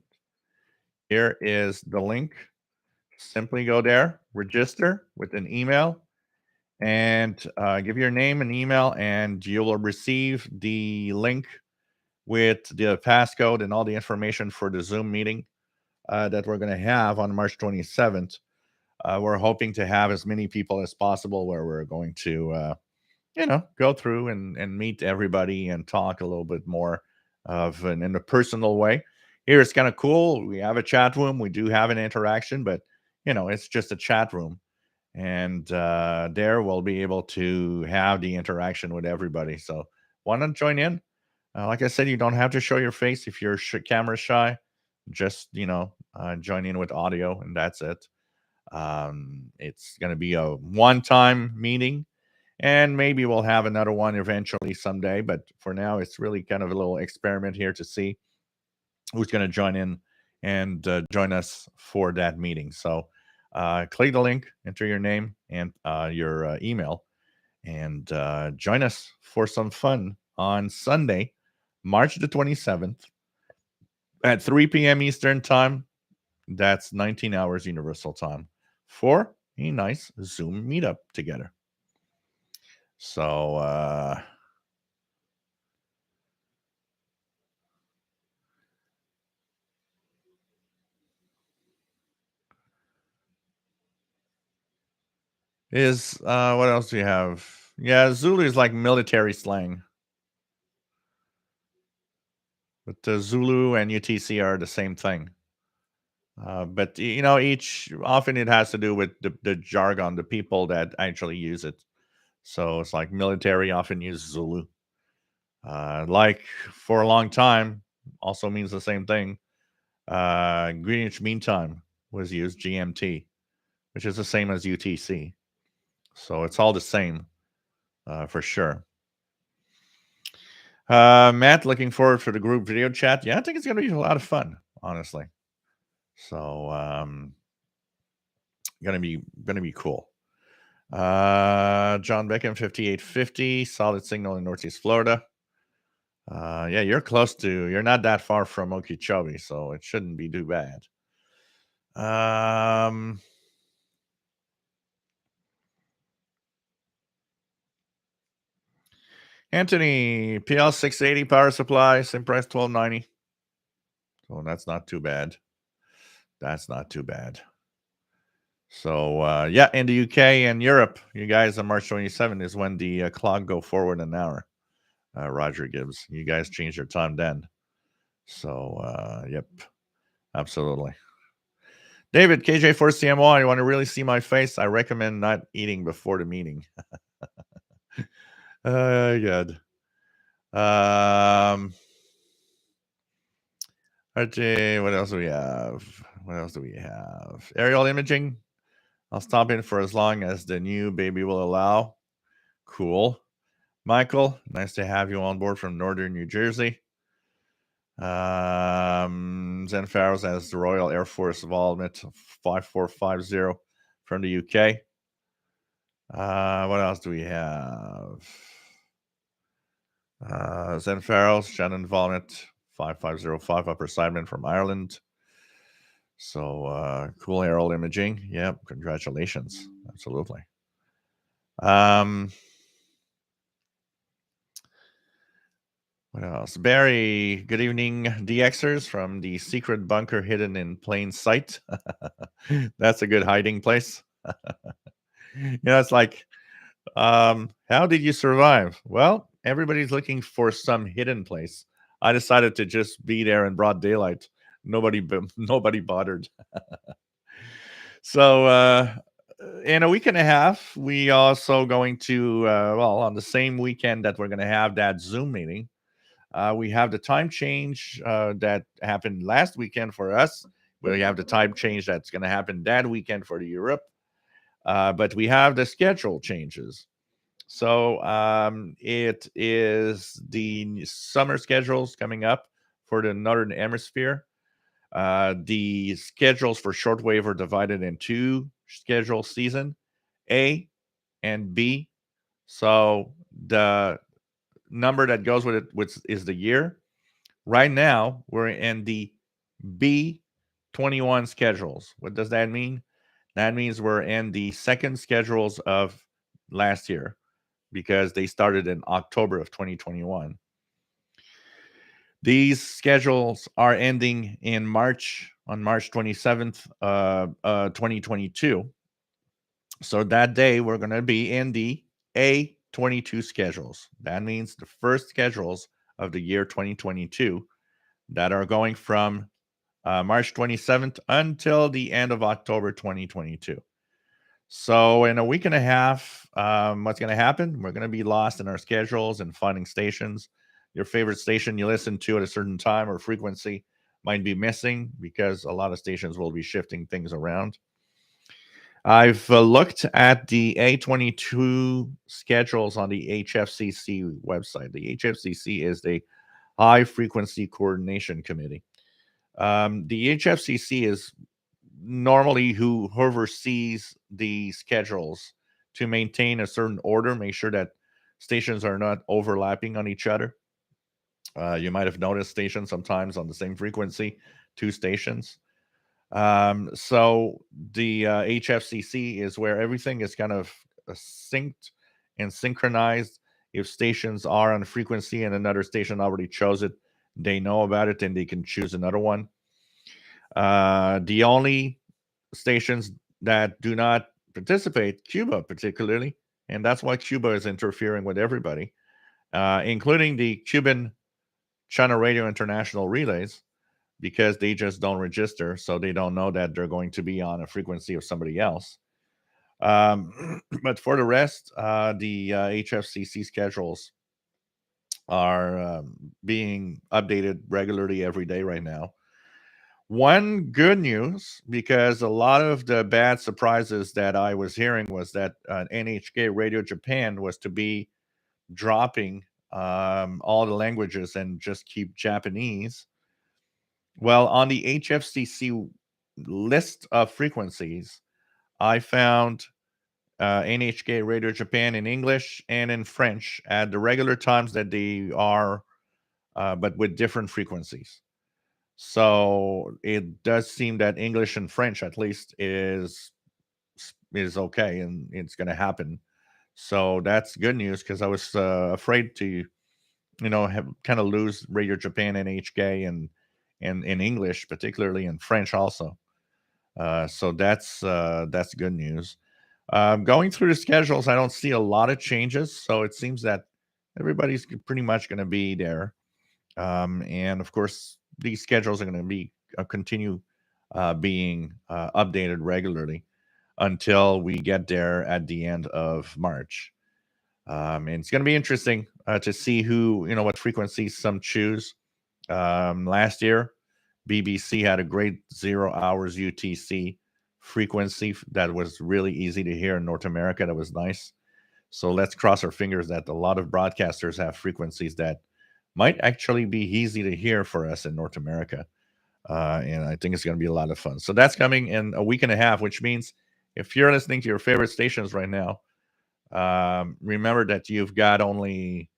here is the link. Simply go there, register with an email, and give your name and email, and you will receive the link with the passcode and all the information for the Zoom meeting that we're going to have on March 27th. We're hoping to have as many people as possible, where we're going to, go through and meet everybody and talk a little bit more in a personal way. Here it's kind of cool. We have a chat room. We do have an interaction, but it's just a chat room, and there we'll be able to have the interaction with everybody. So why not join in? Like I said, you don't have to show your face if you're camera shy. Just join in with audio, and that's it. It's going to be a one-time meeting, and maybe we'll have another one eventually someday. But for now, it's really kind of a little experiment here to see who's going to join in and join us for that meeting. So click the link, enter your name and your email, and join us for some fun on Sunday, March the 27th at 3 p.m. Eastern Time. That's 19 hours Universal Time for a nice Zoom meetup together. So what else do you have? Yeah, Zulu is like military slang. But the Zulu and UTC are the same thing. But often it has to do with the jargon, the people that actually use it. So it's like military often use Zulu. Like for a long time, also means the same thing. Greenwich Mean Time was used, GMT, which is the same as UTC. So it's all the same, for sure. Matt, looking forward for the group video chat. Yeah, I think it's going to be a lot of fun, honestly. So gonna be cool. John Beckham, 5850, solid signal in Northeast Florida. Yeah, you're not that far from Okeechobee, so it shouldn't be too bad. Anthony, PL 680 power supply, same price, $12.90. So that's not too bad. So yeah, in the UK and Europe, you guys on March 27th is when the clock go forward an hour. Roger Gibbs, you guys change your time then. So yep, absolutely. David, KJ4CMY, you want to really see my face? I recommend not eating before the meeting. Good. Okay, what else do we have? What else do we have? Aerial imaging. I'll stop in for as long as the new baby will allow. Cool. Michael, nice to have you on board from northern New Jersey. Zen Farrows has the Royal Air Force involvement 5450 from the UK. What else do we have? Zen Farrows, Shannon involvement 5505 Upper Sideman from Ireland. So cool aerial imaging. Yep, congratulations. Absolutely. What else? Barry, good evening, DXers from the secret bunker hidden in plain sight. That's a good hiding place. It's like, how did you survive? Well, everybody's looking for some hidden place. I decided to just be there in broad daylight. Nobody bothered. So in a week and a half, we also going to, on the same weekend that we're going to have that Zoom meeting, we have the time change that happened last weekend for us. We have the time change that's going to happen that weekend for the Europe. But we have the schedule changes. So it is the summer schedules coming up for the Northern Hemisphere. The schedules for shortwave are divided in two schedule season, A and B. So the number that goes with it is the year. Right now, we're in the B21 schedules. What does that mean? That means we're in the second schedules of last year because they started in October of 2021. These schedules are ending in March, on March 27th, 2022. So that day, we're going to be in the A22 schedules. That means the first schedules of the year 2022 that are going from March 27th until the end of October 2022. So in a week and a half, what's going to happen? We're going to be lost in our schedules and finding stations. Your favorite station you listen to at a certain time or frequency might be missing because a lot of stations will be shifting things around. I've looked at the A22 schedules on the HFCC website. The HFCC is the High Frequency Coordination Committee. The HFCC is normally whoever sees the schedules to maintain a certain order, make sure that stations are not overlapping on each other. You might have noticed stations sometimes on the same frequency, two stations. So the HFCC is where everything is kind of synced and synchronized. If stations are on a frequency and another station already chose it, they know about it and they can choose another one. The only stations that do not participate, Cuba particularly, and that's why Cuba is interfering with everybody, including the Cuban China Radio International relays, because they just don't register, so they don't know that they're going to be on a frequency of somebody else. But for the rest, the HFCC schedules are being updated regularly every day right now. One good news, because a lot of the bad surprises that I was hearing was that NHK Radio Japan was to be dropping all the languages and just keep Japanese. Well, on the HFCC list of frequencies, I found NHK Radio Japan in English and in French at the regular times that they are, but with different frequencies. So it does seem that English and French, at least, is okay, and it's going to happen. So that's good news, because I was afraid to, have kind of lose Radio Japan and HK and in English, particularly in French also. So that's good news. Going through the schedules, I don't see a lot of changes. So it seems that everybody's pretty much going to be there. And of course, these schedules are going to be continue being updated regularly until we get there at the end of March. And it's going to be interesting to see what frequencies some choose. Last year, BBC had a great 0 hours UTC frequency that was really easy to hear in North America. That was nice. So let's cross our fingers that a lot of broadcasters have frequencies that might actually be easy to hear for us in North America. And I think it's going to be a lot of fun. So that's coming in a week and a half, which means if you're listening to your favorite stations right now, remember that you've got only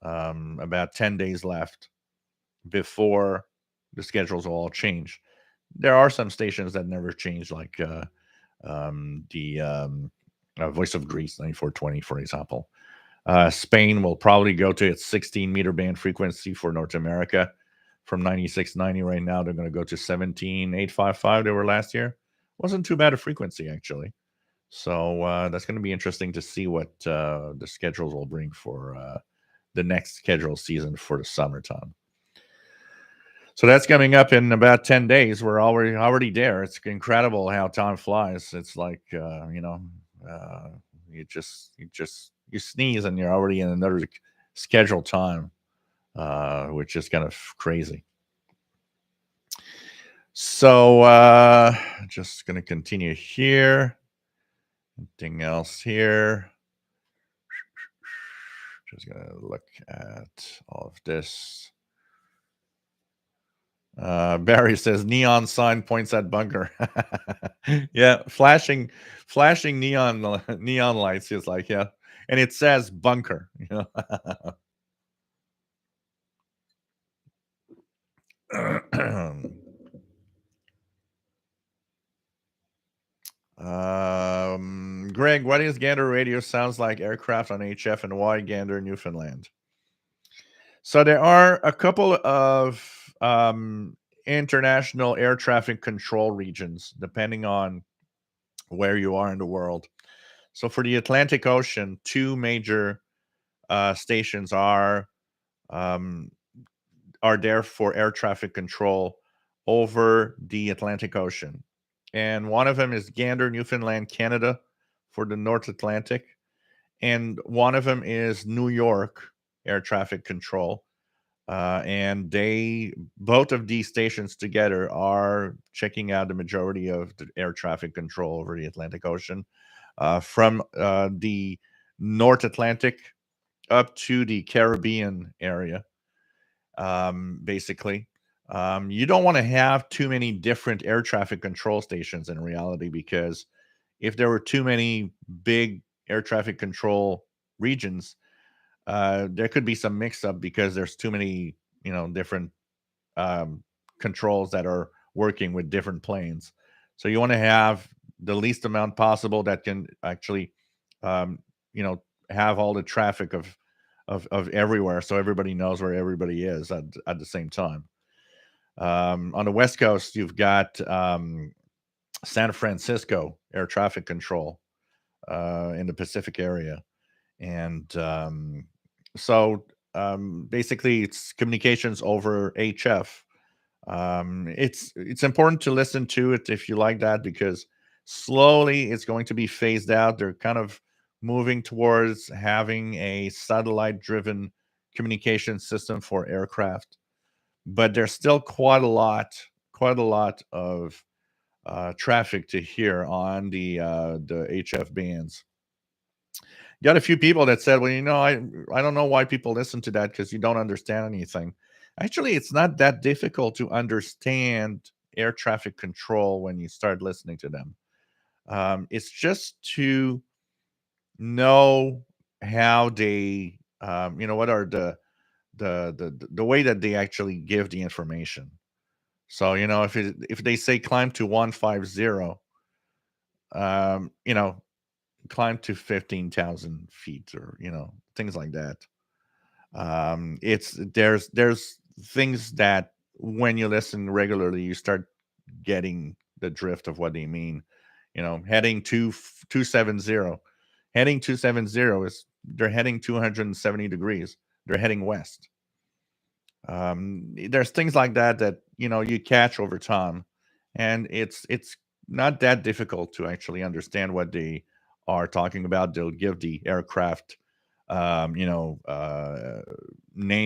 about 10 days left before the schedules will all change. There are some stations that never change, like the Voice of Greece 9420, for example. Spain will probably go to its 16 meter band frequency for North America from 9690 right now. They're going to go to 17855. They were last year. Wasn't too bad a frequency, actually. So that's going to be interesting to see what the schedules will bring for the next schedule season for the summertime. So that's coming up in about 10 days. We're already there. It's incredible how time flies. It's like you sneeze and you're already in another scheduled time, which is kind of crazy. So just going to continue here. Anything else here? Just going to look at all of this. Barry says neon sign points at bunker. Yeah, flashing neon lights is like, yeah, and it says bunker. Greg, what is Gander radio sounds like aircraft on HF, and why Gander, Newfoundland? So there are a couple of international air traffic control regions, depending on where you are in the world. So for the Atlantic Ocean, two major stations are there for air traffic control over the Atlantic Ocean. And one of them is Gander, Newfoundland, Canada, for the North Atlantic. And one of them is New York Air Traffic Control. And both of these stations together are checking out the majority of the air traffic control over the Atlantic Ocean, from the North Atlantic up to the Caribbean area. Basically, you don't want to have too many different air traffic control stations in reality, because if there were too many big air traffic control regions, there could be some mix-up because there's too many, different controls that are working with different planes. So you want to have the least amount possible that can actually, have all the traffic of everywhere, so everybody knows where everybody is at the same time. On the West Coast, you've got San Francisco air traffic control in the Pacific area. And basically it's communications over HF. It's important to listen to it if you like that, because slowly it's going to be phased out. They're kind of moving towards having a satellite driven communication system for aircraft, but there's still quite a lot of traffic to hear on the HF bands. Got a few people that said, well, I don't know why people listen to that, because you don't understand anything. Actually, it's not that difficult to understand air traffic control when you start listening to them. It's just to know how they, what are the way that they actually give the information. So, if they say climb to 150, climb to 15,000 feet, or things like that. There's things that when you listen regularly, you start getting the drift of what they mean. Heading 270, heading 270 is they're heading 270 degrees. They're heading west. There's things like that you catch over time, and it's not that difficult to actually understand what they are talking about. They'll give the aircraft name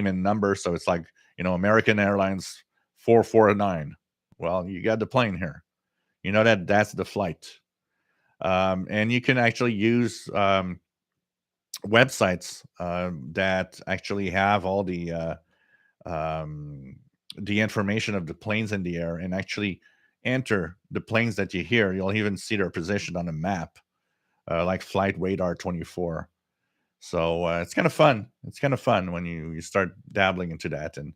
and number. So it's like, American Airlines 449. Well, you got the plane here. That's the flight. And you can actually use websites that actually have all the information of the planes in the air, and actually enter the planes that you hear. You'll even see their position on a map, like Flight Radar 24. So it's kind of fun. It's kind of fun when you start dabbling into that. And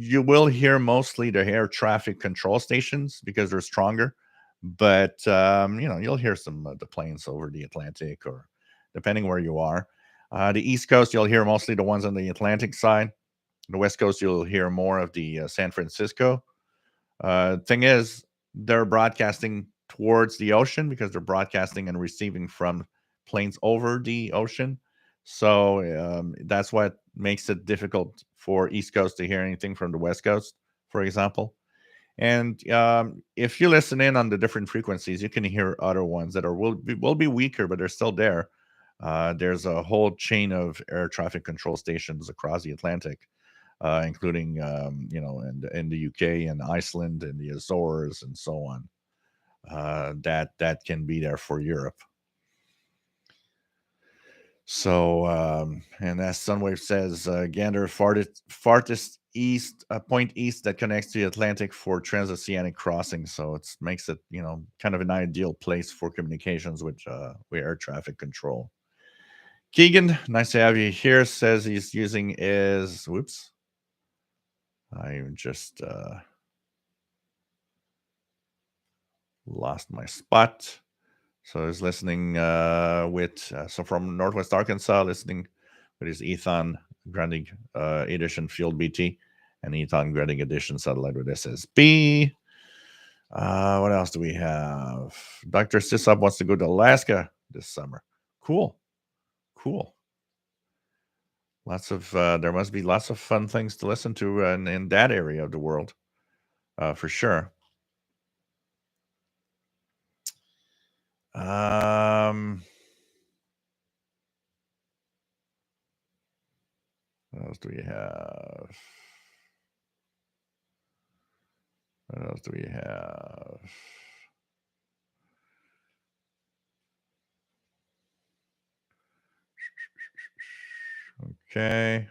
you will hear mostly the air traffic control stations because they're stronger. But, you'll hear some of the planes over the Atlantic, or depending where you are. The East Coast, you'll hear mostly the ones on the Atlantic side. The West Coast, you'll hear more of the San Francisco. Thing is, they're broadcasting towards the ocean because they're broadcasting and receiving from planes over the ocean. So that's what makes it difficult for East Coast to hear anything from the West Coast, for example. And if you listen in on the different frequencies, you can hear other ones that will be weaker, but they're still there. There's a whole chain of air traffic control stations across the Atlantic, including in the UK and Iceland and the Azores and so on. That can be there for Europe. So, and as Sunwave says, Gander farthest east point east that connects to the Atlantic for transoceanic crossing. So it makes it kind of an ideal place for communications with air traffic control. Keegan, nice to have you here. Says he's using his. Whoops. I just lost my spot. So he's listening so from Northwest Arkansas, listening with his Ethan Grandig Edition Field BT and Ethan Grandig Edition satellite with SSB. What else do we have? Dr. Sisop wants to go to Alaska this summer. Cool. There must be lots of fun things to listen to in that area of the world, for sure. What else do we have? Okay.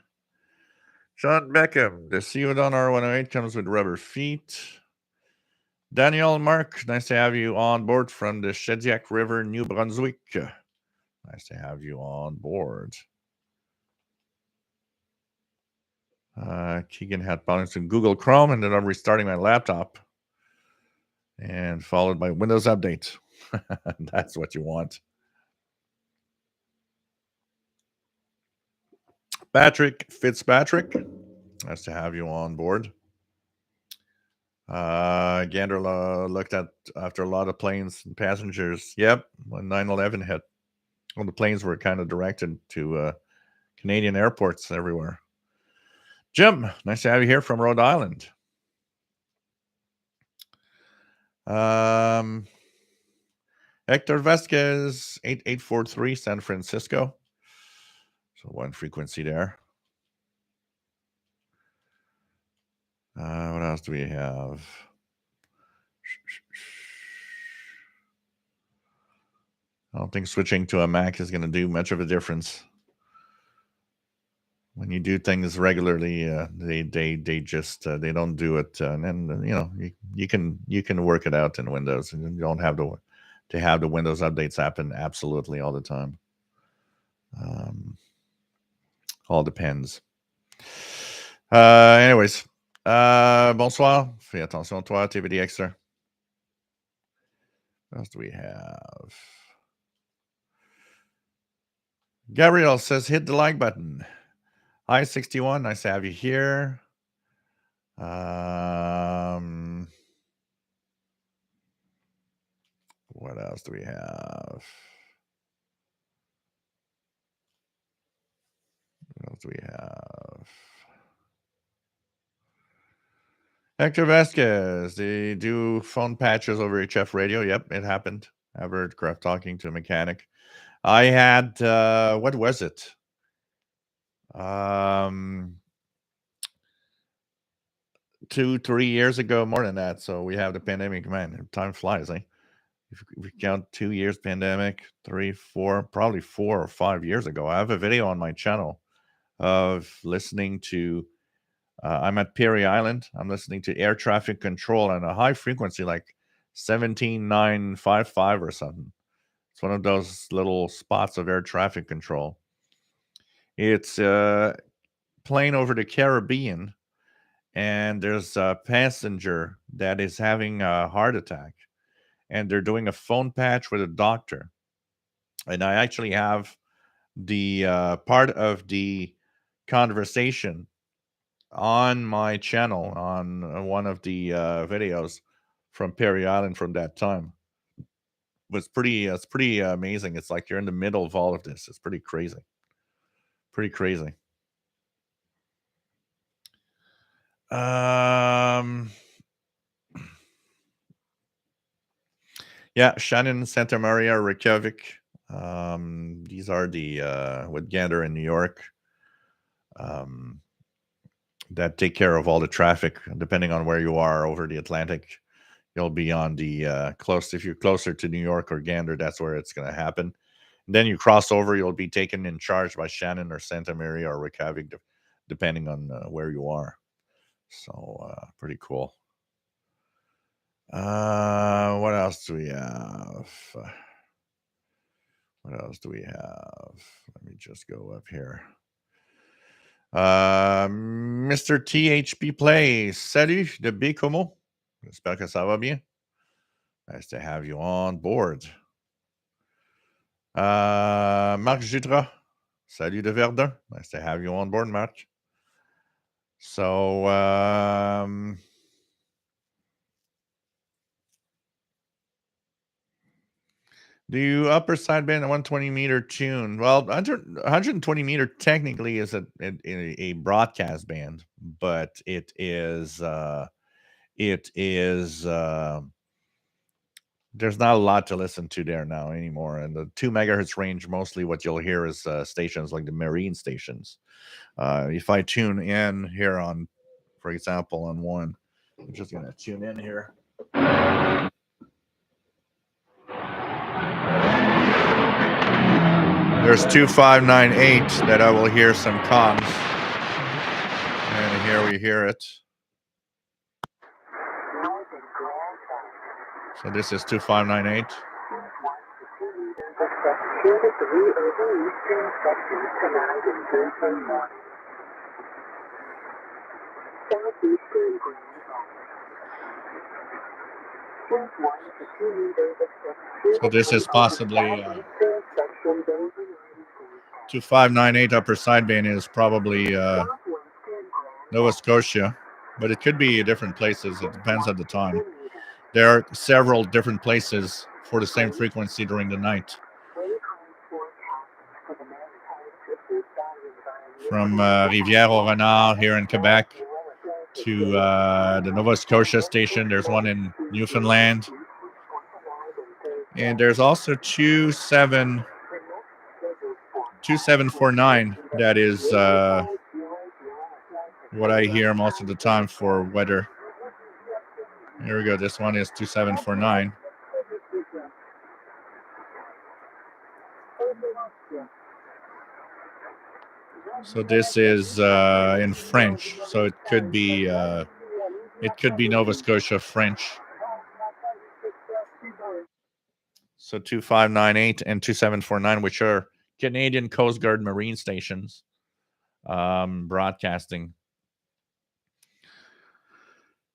John Beckham, the Ciudad R108 comes with rubber feet. Daniel Mark, nice to have you on board from the Shediac River, New Brunswick. Nice to have you on board. Keegan had problems in Google Chrome, and then I'm restarting my laptop, and followed by Windows Update. That's what you want. Patrick Fitzpatrick, nice to have you on board. Gander looked at after a lot of planes and passengers. Yep, when 9/11 hit, well, the planes were kind of directed to Canadian airports everywhere. Jim, nice to have you here from Rhode Island. Hector Vasquez, 8843, San Francisco. So one frequency there. What else do we have? I don't think switching to a Mac is going to do much of a difference. When you do things regularly, they just they don't do it, and then you can work it out in Windows, and you don't have to have the Windows updates happen absolutely all the time. All depends. Anyways, bonsoir. Fais attention à toi, TVDXer. What else do we have? Gabriel says, hit the like button. Hi, 61. Nice to have you here. What else do we have? Hector Vasquez, they do phone patches over HF radio. Yep, it happened. I've heard Kraft talking to a mechanic. I had what was it? 2-3 years ago, more than that. So we have the pandemic. Man, time flies, eh? If we count 2 years pandemic, 3, 4, probably 4 or 5 years ago. I have a video on my channel of listening to. I'm at Perry Island. I'm listening to air traffic control on a high frequency, like 17955 or something. It's one of those little spots of air traffic control. It's plane over the Caribbean, and there's a passenger that is having a heart attack, and they're doing a phone patch with a doctor. And I actually have the part of the conversation on my channel on one of the videos from Perry Island from that time. It's pretty amazing. It's like you're in the middle of all of this. It's pretty crazy. Pretty crazy. Yeah, Shannon, Santa Maria, Reykjavik. These are the with Gander in New York. That take care of all the traffic. Depending on where you are over the Atlantic, you'll be on the close. If you're closer to New York or Gander, that's where it's going to happen. And then you cross over, you'll be taken in charge by Shannon or Santa Maria or Reykjavik, depending on where you are. So pretty cool. What else do we have? What else do we have? Let me just go up here. Mr. THP Play, salut de Bécomo. J'espère que ça va bien. Nice to have you on board. Marc Jutra, salut de Verdun. Nice to have you on board, Marc. So, do you upper sideband a 120 meter tune? Well, 120 meter technically is a broadcast band, but it is there's not a lot to listen to there now anymore. And the 2 megahertz range, mostly what you'll hear is stations like the marine stations. If I tune in here on, for example, on one, I'm just gonna tune in here. There's 2598 that I will hear some comms. And here we hear it. So this is 2598. So this is possibly 2598 upper sideband is probably Nova Scotia, but it could be different places. It depends on the time. There are several different places for the same frequency during the night. From Rivière-au-Renard here in Quebec to the Nova Scotia station. There's one in Newfoundland. And there's also 2749 that is what I hear most of the time for weather. Here we go. This one is 2749. So this is in French. So it could be Nova Scotia French. So 2598 and 2749, which are Canadian Coast Guard Marine stations broadcasting.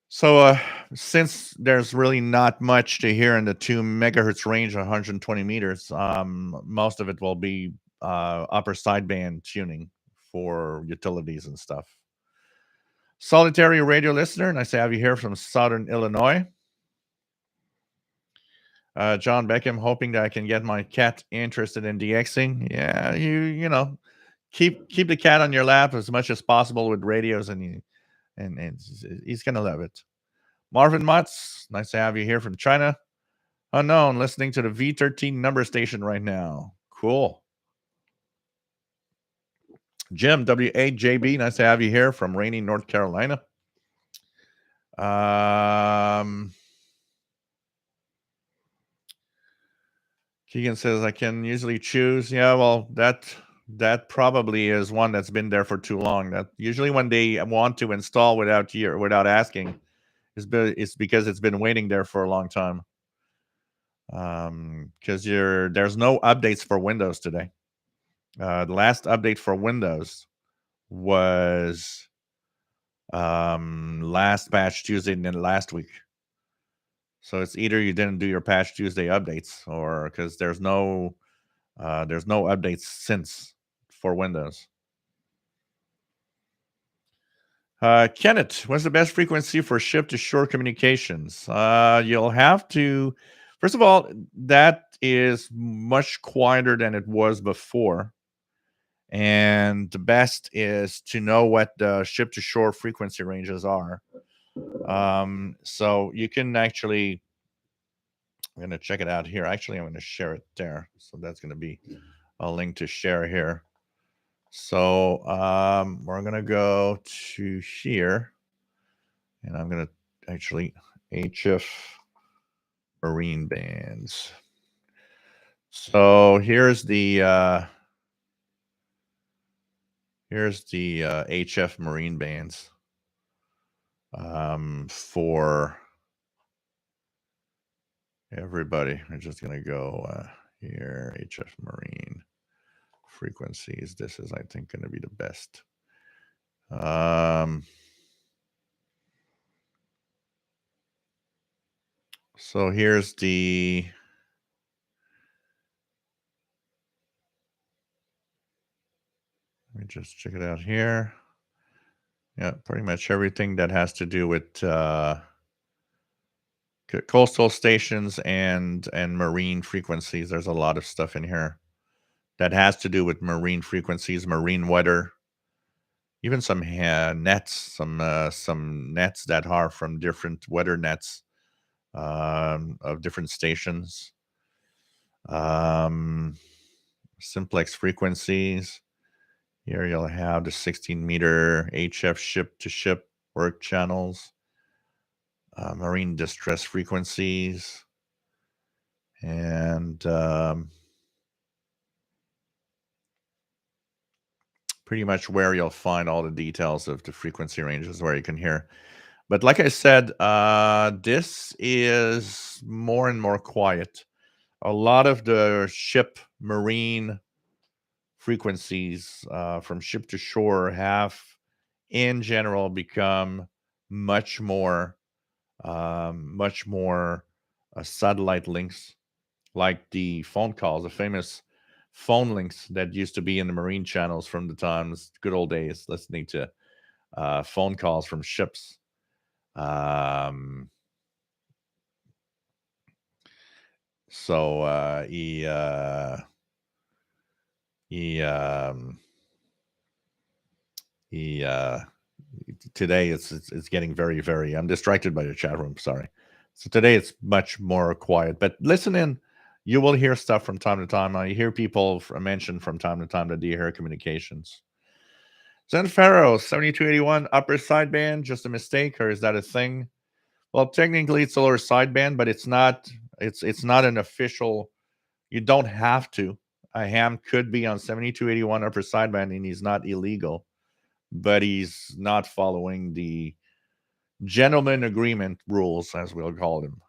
So since there's really not much to hear in the 2 megahertz range, 120 meters, most of it will be upper sideband tuning for utilities and stuff. Solitary radio listener, nice to have you here from Southern Illinois. John Beckham, hoping that I can get my cat interested in DXing. Yeah, you know, keep the cat on your lap as much as possible with radios, and he's gonna love it. Marvin Mutz, nice to have you here from China. Unknown, listening to the V13 number station right now. Cool. Jim, WAJB, nice to have you here from rainy North Carolina. Keegan says, I can usually choose. Yeah, well, that probably is one that's been there for too long. That usually when they want to install without asking, it's because it's been waiting there for a long time. Because there's no updates for Windows today. The last update for Windows was last Patch Tuesday and then last week. So it's either you didn't do your Patch Tuesday updates, or because there's no updates since for Windows. Kenneth, what's the best frequency for ship-to-shore communications? You'll have to, first of all, that is much quieter than it was before. And the best is to know what the ship-to-shore frequency ranges are. So you can actually, I'm going to check it out here. Actually, I'm going to share it there. So that's going to be a link to share here. So we're going to go to here. And I'm going to actually HF marine bands. So here's the HF marine bands for everybody. I'm just going to go here, HF marine frequencies. This is, I think, going to be the best. So here's the let me just check it out here. Yeah, pretty much everything that has to do with coastal stations and marine frequencies. There's a lot of stuff in here that has to do with marine frequencies, marine weather, even some nets, some nets that are from different weather nets of different stations. Simplex frequencies. Here you'll have the 16-meter HF ship-to-ship work channels, marine distress frequencies, and pretty much where you'll find all the details of the frequency ranges where you can hear. But like I said, this is more and more quiet. A lot of the ship marine frequencies from ship to shore have, in general, become much more satellite links, like the phone calls, the famous phone links that used to be in the marine channels from the times, good old days, listening to phone calls from ships. Today it's getting very, very, I'm distracted by the chat room, sorry. So today it's much more quiet, but listen in. You will hear stuff from time to time. I hear people mention from time to time that they hear communications. Zen Pharaoh, 7281 upper sideband, just a mistake, or is that a thing? Well, technically it's a lower sideband, but it's not an official, you don't have to. A ham could be on 7281 upper sideband and he's not illegal, but he's not following the gentleman agreement rules, as we'll call them.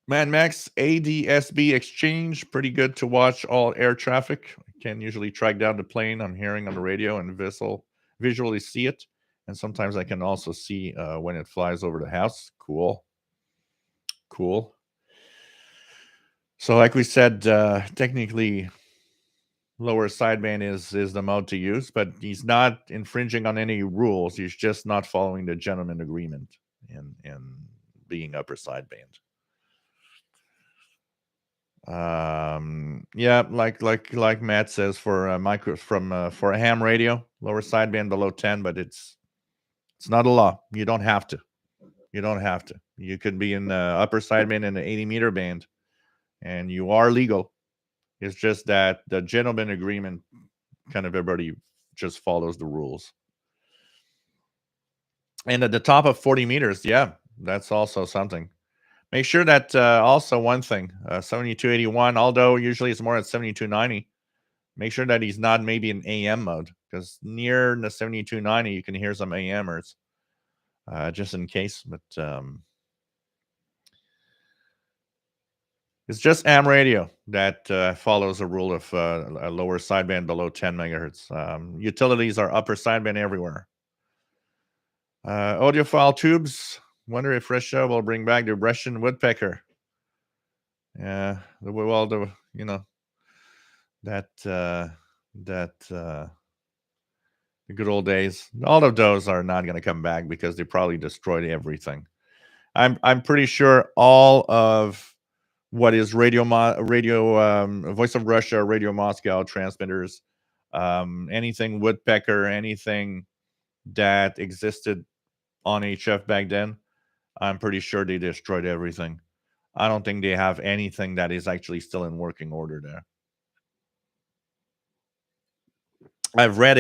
Man Max ADSB exchange, pretty good to watch all air traffic. I can usually track down the plane I'm hearing on the radio and visually see it. And sometimes I can also see when it flies over the house. Cool. So like we said, technically lower sideband is the mode to use, but he's not infringing on any rules. He's just not following the gentleman agreement in being upper sideband. Yeah, like Matt says, for a for a ham radio, lower sideband below 10, but it's not a law. You don't have to. You could be in the upper sideband in the 80-meter band, and you are legal. It's just that the gentleman agreement, kind of everybody just follows the rules. And at the top of 40 meters, yeah, that's also something. Make sure that also one thing, 7281, although usually it's more at 7290, make sure that he's not maybe in AM mode, because near the 7290, you can hear some AMers, just in case. But it's just AM radio that follows a rule of a lower sideband below 10 megahertz. Utilities are upper sideband everywhere. Audiophile tubes. Wonder if Russia will bring back the Russian woodpecker. Yeah, well, the the good old days. All of those are not going to come back because they probably destroyed everything. I'm pretty sure all of what is radio Voice of Russia, Radio Moscow transmitters, anything woodpecker, anything that existed on HF back then, I'm pretty sure they destroyed everything. I don't think they have anything that is actually still in working order there. I've read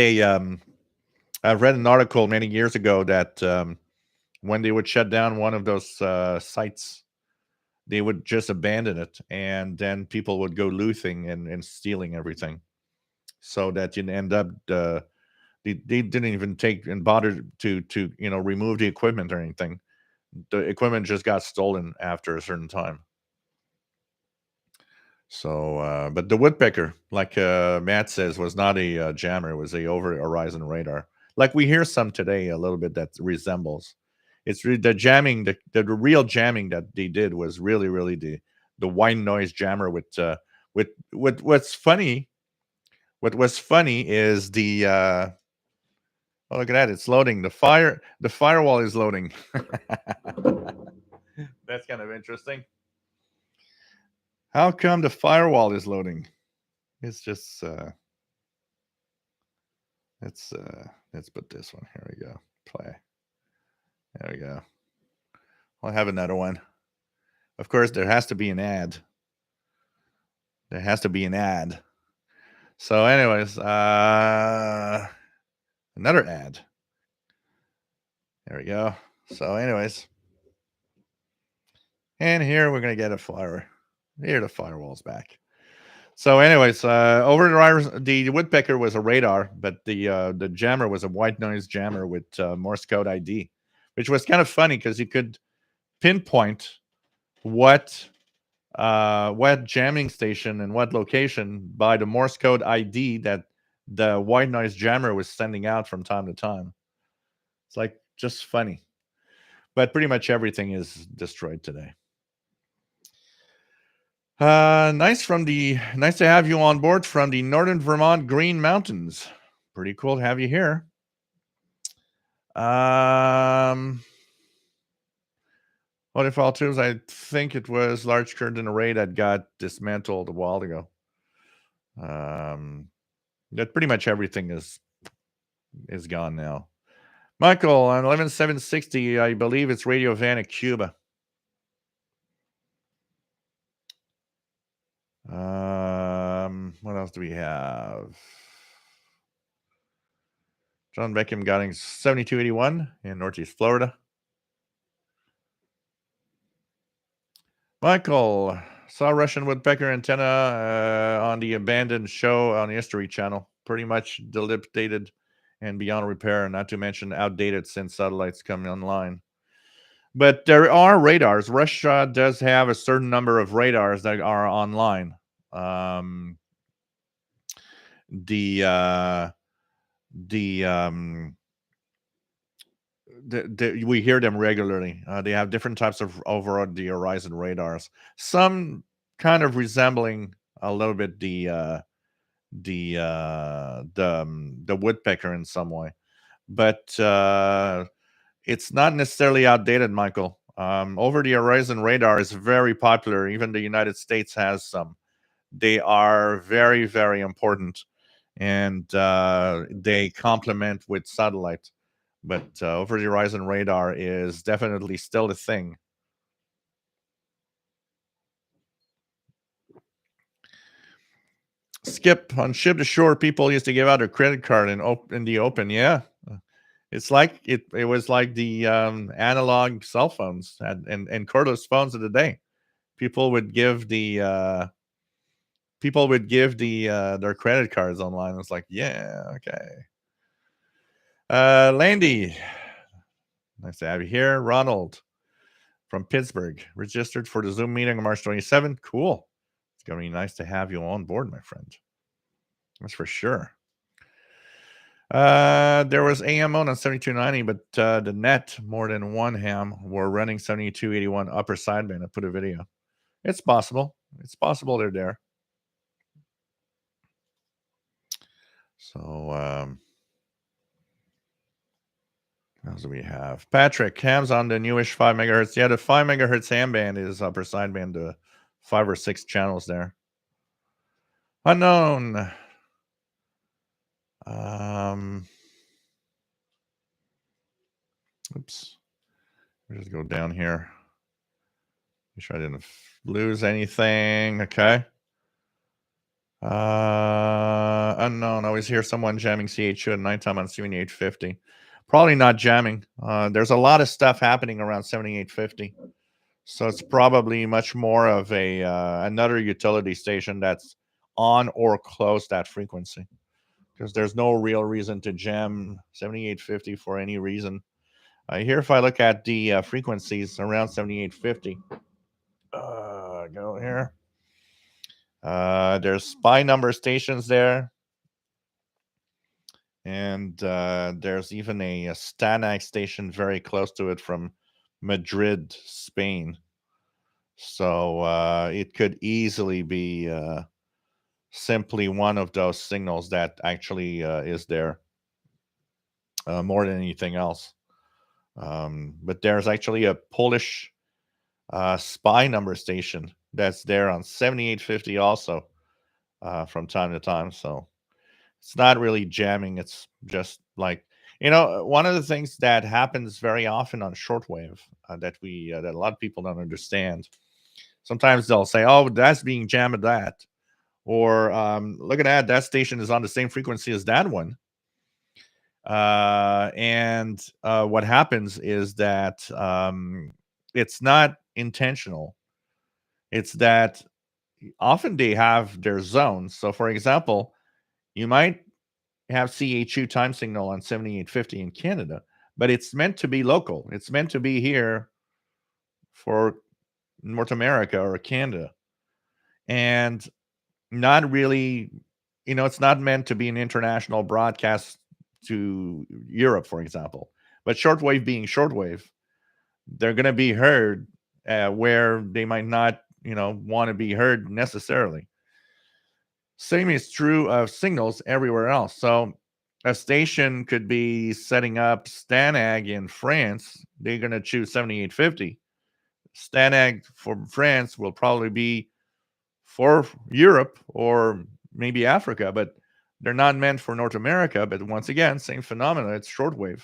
an article many years ago that when they would shut down one of those sites, they would just abandon it, and then people would go looting and stealing everything, so that you'd end up they didn't even take and bother to remove the equipment or anything. The equipment just got stolen after a certain time. So, but the woodpecker, like Matt says, was not a jammer; it was a over horizon radar. Like we hear some today, a little bit that resembles. It's the jamming, the real jamming that they did was really the white noise jammer with what's funny. What was funny is the oh, look at that, it's loading. The firewall is loading. That's kind of interesting. How come the firewall is loading? It's just let's put this one. Here we go. Play. There we go. I'll have another one. Of course, there has to be an ad. There has to be an ad. So, anyways, another ad. There we go. So, anyways, and here we're gonna get a flyer. Here, the firewall's back. So, anyways, over the woodpecker was a radar, but the jammer was a white noise jammer with Morse code ID, which was kind of funny because you could pinpoint what jamming station and what location by the Morse code ID that the white noise jammer was sending out from time to time. It's like just funny, but pretty much everything is destroyed today. Nice to have you on board from the Northern Vermont Green Mountains. Pretty cool to have you here. Audiophile tubes, I think it was large current array that got dismantled a while ago. That pretty much everything is gone now. Michael, on 11760, I believe it's Radio Van at Cuba. What else do we have? John Beckham got 7281 in Northeast Florida. Michael, saw Russian woodpecker antenna on the abandoned show on the History Channel. Pretty much dilapidated and beyond repair, not to mention outdated since satellites come online. But there are radars. Russia does have a certain number of radars that are online. We hear them regularly. They have different types of over the horizon radars. Some kind of resembling a little bit the woodpecker in some way, but it's not necessarily outdated, Michael. Over the horizon radar is very popular. Even the United States has some. They are very, very important, and they complement with satellite. But over the horizon radar is definitely still a thing. Skip, on ship to shore, people used to give out their credit card in the open. Yeah, it's like it was like the analog cell phones and cordless phones of the day. People would give their credit cards online. It's like, yeah, okay. Landy, nice to have you here. Ronald from Pittsburgh, registered for the Zoom meeting on March 27th. Cool. It's going to be nice to have you on board, my friend. That's for sure. There was AM on 7290, but the net more than one ham were running 7281 upper sideband. I put a video. It's possible. It's possible they're there. So, what else do we have? Patrick, hams on the newish 5 megahertz. Yeah, the 5 megahertz ham band is upper sideband to 5 or 6 channels there. Unknown. Oops. Let me just go down here. Make sure I didn't lose anything. Okay. Unknown. I always hear someone jamming CH2 at nighttime on 7850. Probably not jamming. There's a lot of stuff happening around 7850. So it's probably much more of a another utility station that's on or close that frequency. Because there's no real reason to jam 7850 for any reason. Here, if I look at the frequencies around 7850, go here. There's spy number stations there. And there's even a Stanag station very close to it from Madrid, Spain. So it could easily be simply one of those signals that actually is there more than anything else. But there's actually a Polish spy number station that's there on 7850 also from time to time. So it's not really jamming. It's just like, one of the things that happens very often on shortwave that a lot of people don't understand. Sometimes they'll say, "Oh, that's being jammed at that," or "Look at that station is on the same frequency as that one." And what happens is that it's not intentional. It's that often they have their zones. So, for example, you might have CH2 time signal on 7850 in Canada, but it's meant to be local. It's meant to be here for North America or Canada, and not really, it's not meant to be an international broadcast to Europe, for example. But shortwave being shortwave, they're going to be heard where they might not, want to be heard necessarily. Same is true of signals everywhere else. So a station could be setting up Stanag in France. They're going to choose 7850. Stanag for France will probably be for Europe or maybe Africa, but they're not meant for North America. But once again, same phenomena. It's shortwave.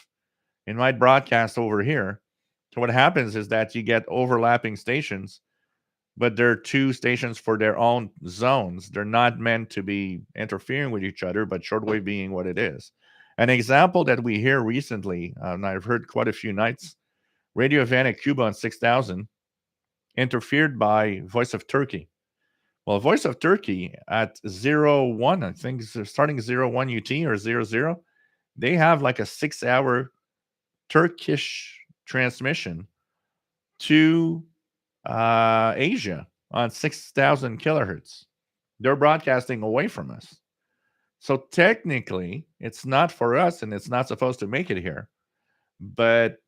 It might broadcast over here. So what happens is that you get overlapping stations, but they're two stations for their own zones. They're not meant to be interfering with each other, but shortwave being what it is. An example that we hear recently, and I've heard quite a few nights, Radio Havana Cuba on 6000 interfered by Voice of Turkey. Well, Voice of Turkey at 01, I think starting 01 UT or 00, they have like a 6-hour Turkish transmission to Asia on 6,000 kilohertz. They're broadcasting away from us. So technically, it's not for us and it's not supposed to make it here. But,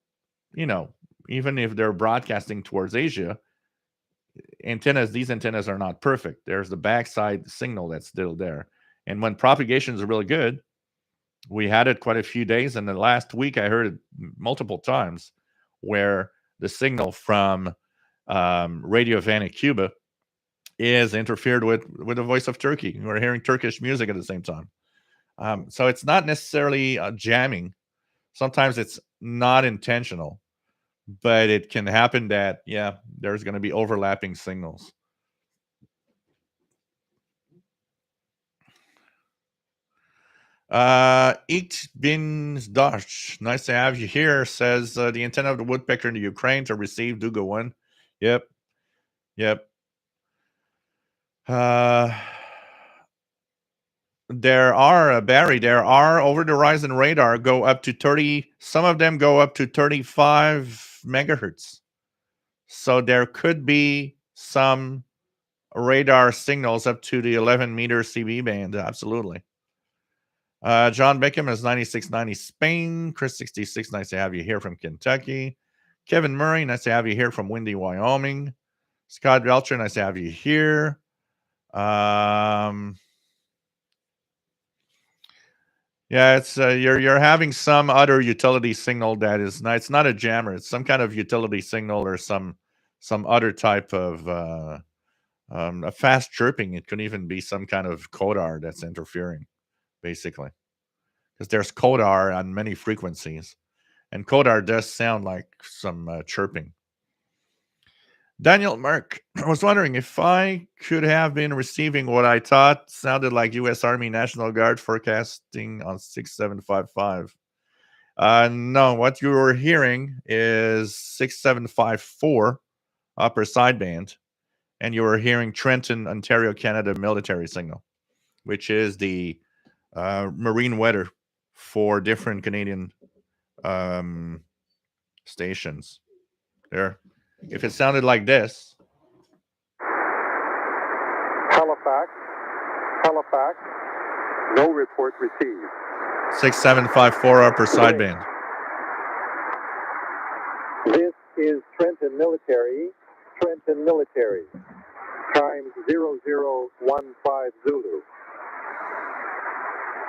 even if they're broadcasting towards Asia, these antennas are not perfect. There's the backside signal that's still there. And when propagation is really good, we had it quite a few days. And the last week, I heard it multiple times where the signal from Radio Havana, Cuba, is interfered with the Voice of Turkey. We're hearing Turkish music at the same time. So it's not necessarily jamming. Sometimes it's not intentional, but it can happen that, there's going to be overlapping signals. Eat Bins Dosh. Nice to have you here. Says the antenna of the woodpecker in the Ukraine to receive Duga 1. Yep. There are, Barry, there are over the horizon radar go up to 30. Some of them go up to 35 megahertz. So there could be some radar signals up to the 11-meter CB band. Absolutely. John Beckham is 9690 Spain. Chris 66, nice to have you here from Kentucky. Kevin Murray, nice to have you here from windy Wyoming. Scott Belcher, nice to have you here. Yeah, it's you're having some other utility signal that is not. It's not a jammer. It's some kind of utility signal or some other type of a fast chirping. It could even be some kind of codar that's interfering, basically, because there's codar on many frequencies, and codar does sound like some chirping. Daniel Merck, I was wondering if I could have been receiving what I thought sounded like U.S. Army National Guard forecasting on 6755. No, what you were hearing is 6754 upper sideband, and you were hearing Trenton, Ontario, Canada military signal, which is the marine weather for different Canadian stations. There, if it sounded like this. Halifax, no report received. 6754 upper sideband. This is Trenton Military, times 0015 Zulu.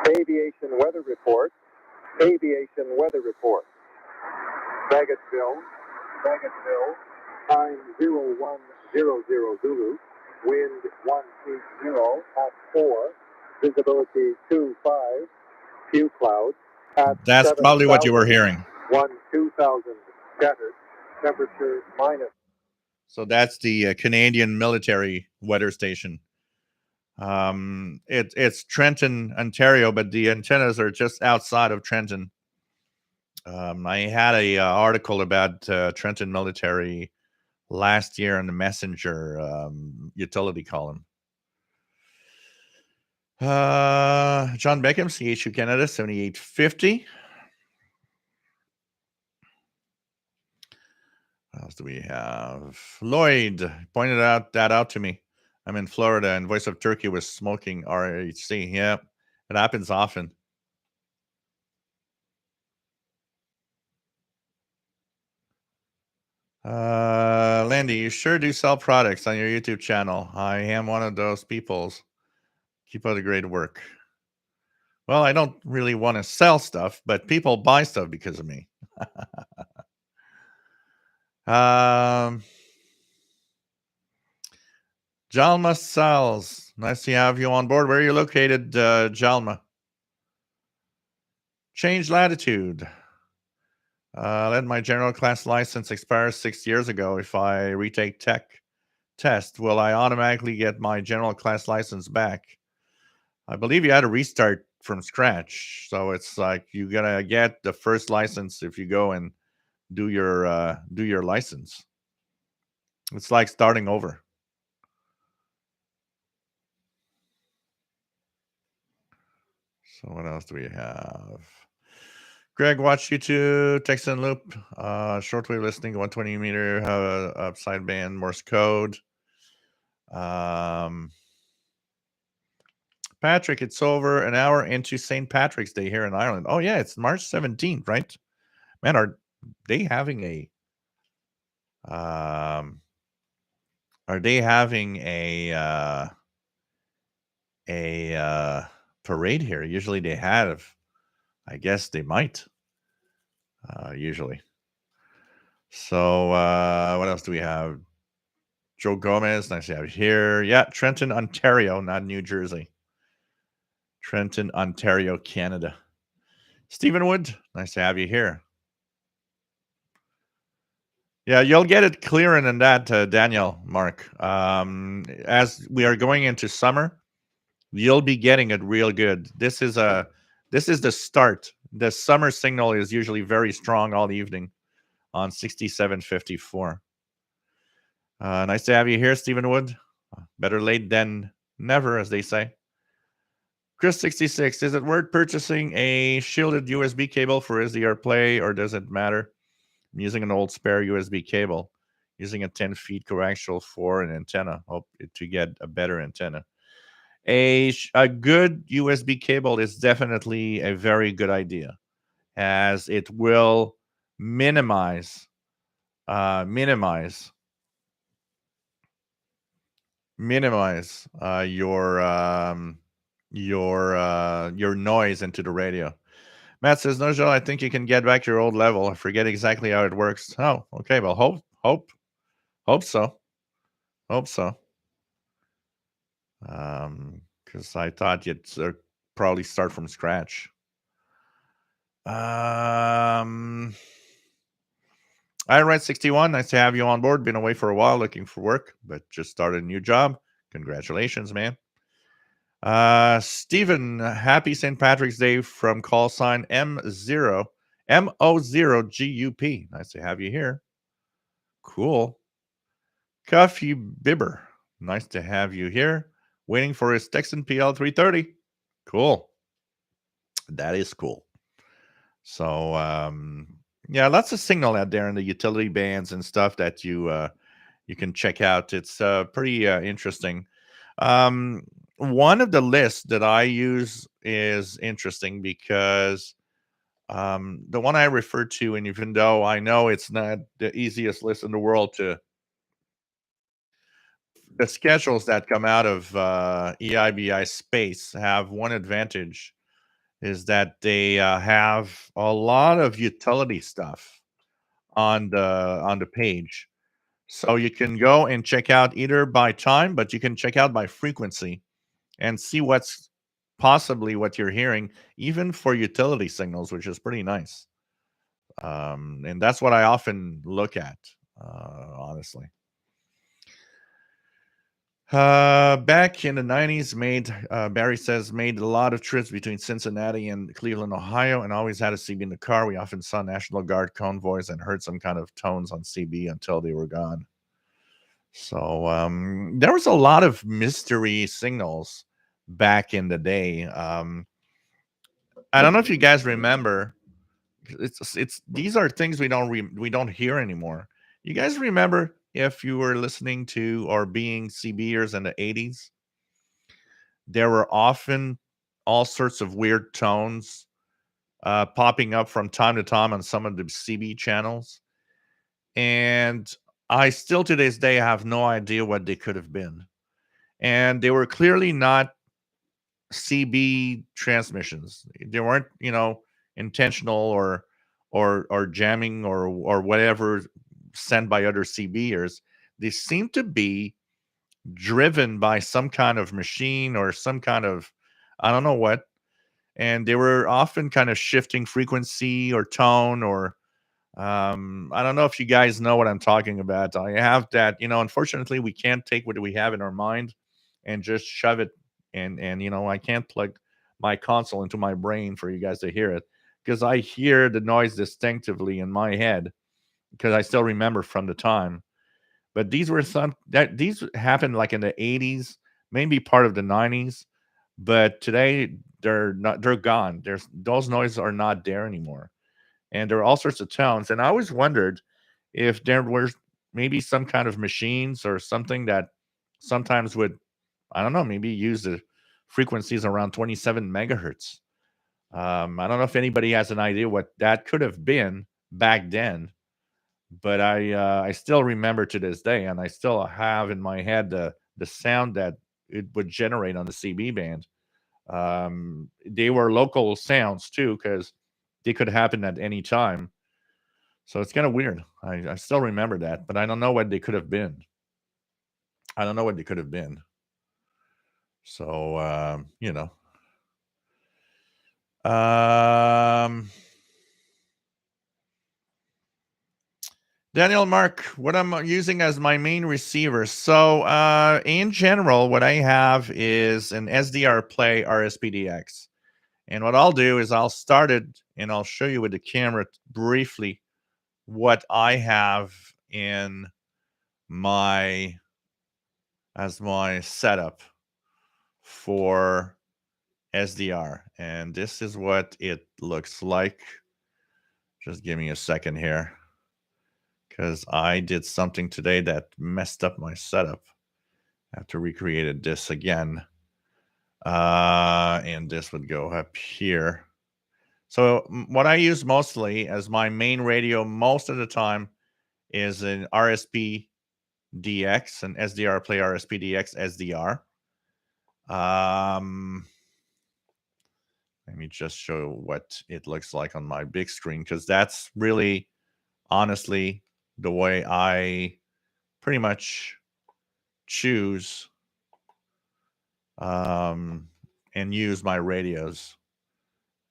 Aviation weather report. Bagotville, times 0100 Zulu. Wind 130 at 4, visibility 25, few clouds at That's probably what you were hearing. 2000 scattered, temperature minus. So that's the Canadian military weather station. It's Trenton, Ontario, but the antennas are just outside of Trenton. I had a article about Trenton military last year in the Messenger utility column. John Beckham, CHU Canada, 7850. What else do we have? Lloyd pointed that out to me. I'm in Florida, and Voice of Turkey was smoking RHC. Yeah, it happens often. Landy, you sure do sell products on your YouTube channel. I am one of those peoples. Keep up the great work. Well, I don't really want to sell stuff, but people buy stuff because of me. Jalma Sals, nice to have you on board. Where are you located, Jalma? Change latitude. Let my general class license expire 6 years ago. If I retake tech test, will I automatically get my general class license back? I believe you had to restart from scratch. So it's like you gotta get the first license if you go and do your license. It's like starting over. So what else do we have? Greg, watch YouTube, text and loop, shortwave listening, 120 meter upside band, Morse code. Patrick, it's over an hour into St. Patrick's Day here in Ireland. Oh yeah, it's March 17th, right? Man, are they having a parade here? Usually they have. I guess they might. Usually. So what else do we have? Joe Gomez, nice to have you here. Yeah, Trenton, Ontario, not New Jersey. Trenton, Ontario, Canada. Stephen Wood, nice to have you here. Yeah, you'll get it clearer than that, Daniel, Mark. As we are going into summer, you'll be getting it real good. This is a This is the start. The summer signal is usually very strong all evening on 6754. Nice to have you here, Stephen Wood. Better late than never, as they say. Chris66, is it worth purchasing a shielded USB cable for SDR Play, or does it matter? I'm using an old spare USB cable, using a 10 feet coaxial for an antenna. Hope to get a better antenna. A good USB cable is definitely a very good idea, as it will minimize your noise into the radio. Matt says, no, Joe, I think you can get back your old level. I forget exactly how it works. Oh, okay. Well, hope so. Hope so. Because I thought you'd probably start from scratch. Iron Red 61, nice to have you on board. Been away for a while looking for work, but just started a new job. Congratulations, man. Stephen, happy St. Patrick's Day from call sign MO0GUP. Nice to have you here. Cool. Coffee Bibber, nice to have you here. Waiting for his Texan PL 330. Cool. That is cool. So, yeah, lots of signal out there in the utility bands and stuff that you can check out. It's pretty interesting. One of the lists that I use is interesting because the one I refer to, and even though I know it's not the easiest list in the world the schedules that come out of EIBI space have one advantage, is that they have a lot of utility stuff on the page. So you can go and check out either by time, but you can check out by frequency and see what's possibly what you're hearing, even for utility signals, which is pretty nice. And that's what I often look at, honestly. Back in the 90s, Barry says, made a lot of trips between Cincinnati and Cleveland, Ohio, and always had a CB in the car. We often saw National Guard convoys and heard some kind of tones on CB until they were gone. So there was a lot of mystery signals back in the day. I don't know if you guys remember. It's these are things we don't hear anymore. You guys remember if you were listening to or being CBers in the 80s? There were often all sorts of weird tones popping up from time to time on some of the CB channels. And I still to this day have no idea what they could have been. And they were clearly not CB transmissions. They weren't, intentional or jamming or whatever sent by other CBers. They seem to be driven by some kind of machine or some kind of, I don't know what. And they were often kind of shifting frequency or tone or I don't know if you guys know what I'm talking about. I have that, unfortunately we can't take what we have in our mind and just shove it and I can't plug my console into my brain for you guys to hear it, because I hear the noise distinctively in my head because I still remember from the time. But these happened like in the 80s, maybe part of the 90s, but today they're gone. Those noises are not there anymore. And there are all sorts of tones. And I always wondered if there were maybe some kind of machines or something that sometimes would, I don't know, maybe use the frequencies around 27 megahertz. I don't know if anybody has an idea what that could have been back then, but I still remember to this day, and I still have in my head the sound that it would generate on the CB band. They were local sounds too, because they could happen at any time. So it's kind of weird. I still remember that, but I don't know what they could have been. So, Daniel Mark, what I'm using as my main receiver. So in general, what I have is an SDR Play RSPDX. And what I'll do is I'll start it and I'll show you with the camera briefly what I have in my setup for SDR. And this is what it looks like. Just give me a second here, because I did something today that messed up my setup. I have to recreate this again. And this would go up here. So what I use mostly as my main radio most of the time is an RSP DX, an SDR Play RSP DX SDR. Let me just show what it looks like on my big screen, because that's really, honestly, the way I pretty much choose and use my radios.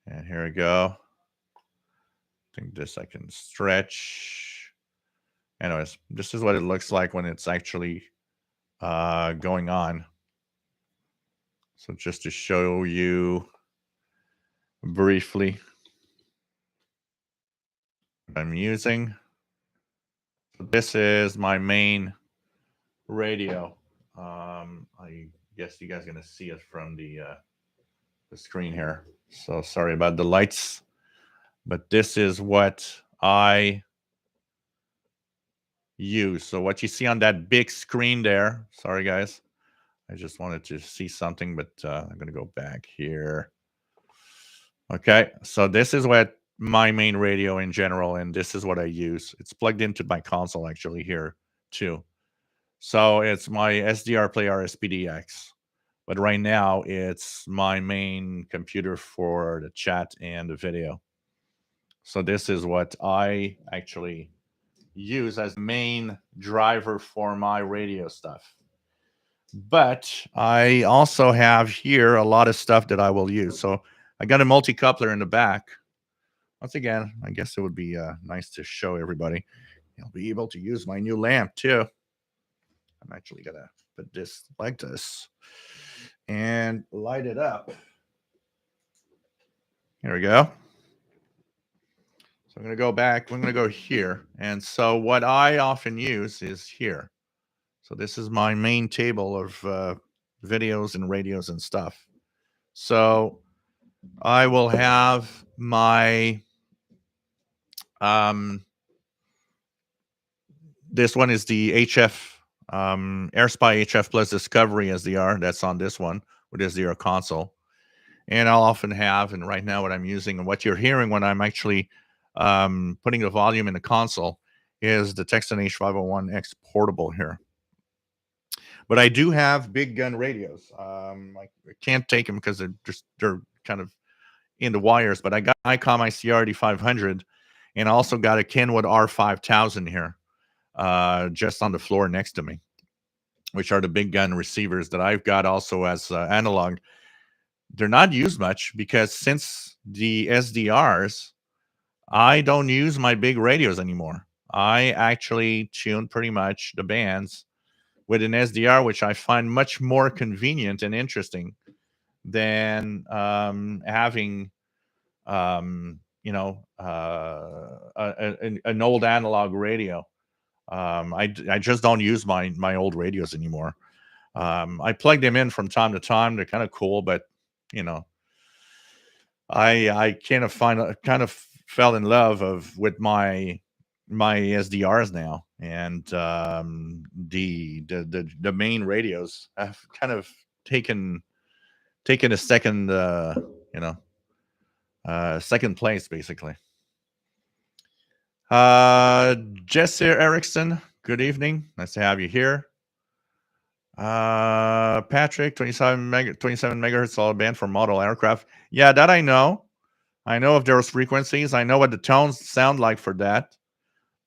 And here we go. I think this I can stretch. Anyways, this is what it looks like when it's actually going on. So just to show you briefly what I'm using. This is my main radio. I guess you guys are going to see it from the screen here. So sorry about the lights, but this is what I use. So what you see on that big screen there, sorry guys, I just wanted to see something, but I'm going to go back here. Okay, so this is what my main radio in general, and this is what I use. It's plugged into my console actually here too. So it's my SDR Play RSPDX. But right now, it's my main computer for the chat and the video. So this is what I actually use as main driver for my radio stuff. But I also have here a lot of stuff that I will use. So I got a multi-coupler in the back. Once again, I guess it would be nice to show everybody. I'll be able to use my new lamp too. I'm actually going to put this like this and light it up. Here we go. So I'm going to go back. I'm going to go here. And so what I often use is here. So this is my main table of videos and radios and stuff. So I will have my this one is the HF AirSpy HF Plus Discovery SDR. That's on this one with SDR console. And I'll often have, and right now what I'm using and what you're hearing when I'm actually putting the volume in the console is the Texan H501X portable here. But I do have big gun radios. I can't take them because they're kind of in the wires. But I got ICOM ICRD 500, and I also got a Kenwood R5000 here, just on the floor next to me, which are the big gun receivers that I've got also as analog. They're not used much because since the SDRs, I don't use my big radios anymore. I actually tune pretty much the bands with an SDR, which I find much more convenient and interesting than having, an old analog radio. I just don't use my old radios anymore. I plug them in from time to time. They're kind of cool, but I kind of fell in love with my SDRs now, and the main radios have kind of taken a second second place basically. Jesse Erickson, good evening. Nice to have you here. Patrick, 27 megahertz solid band for model aircraft. Yeah, that I know. I know of those frequencies. I know what the tones sound like for that.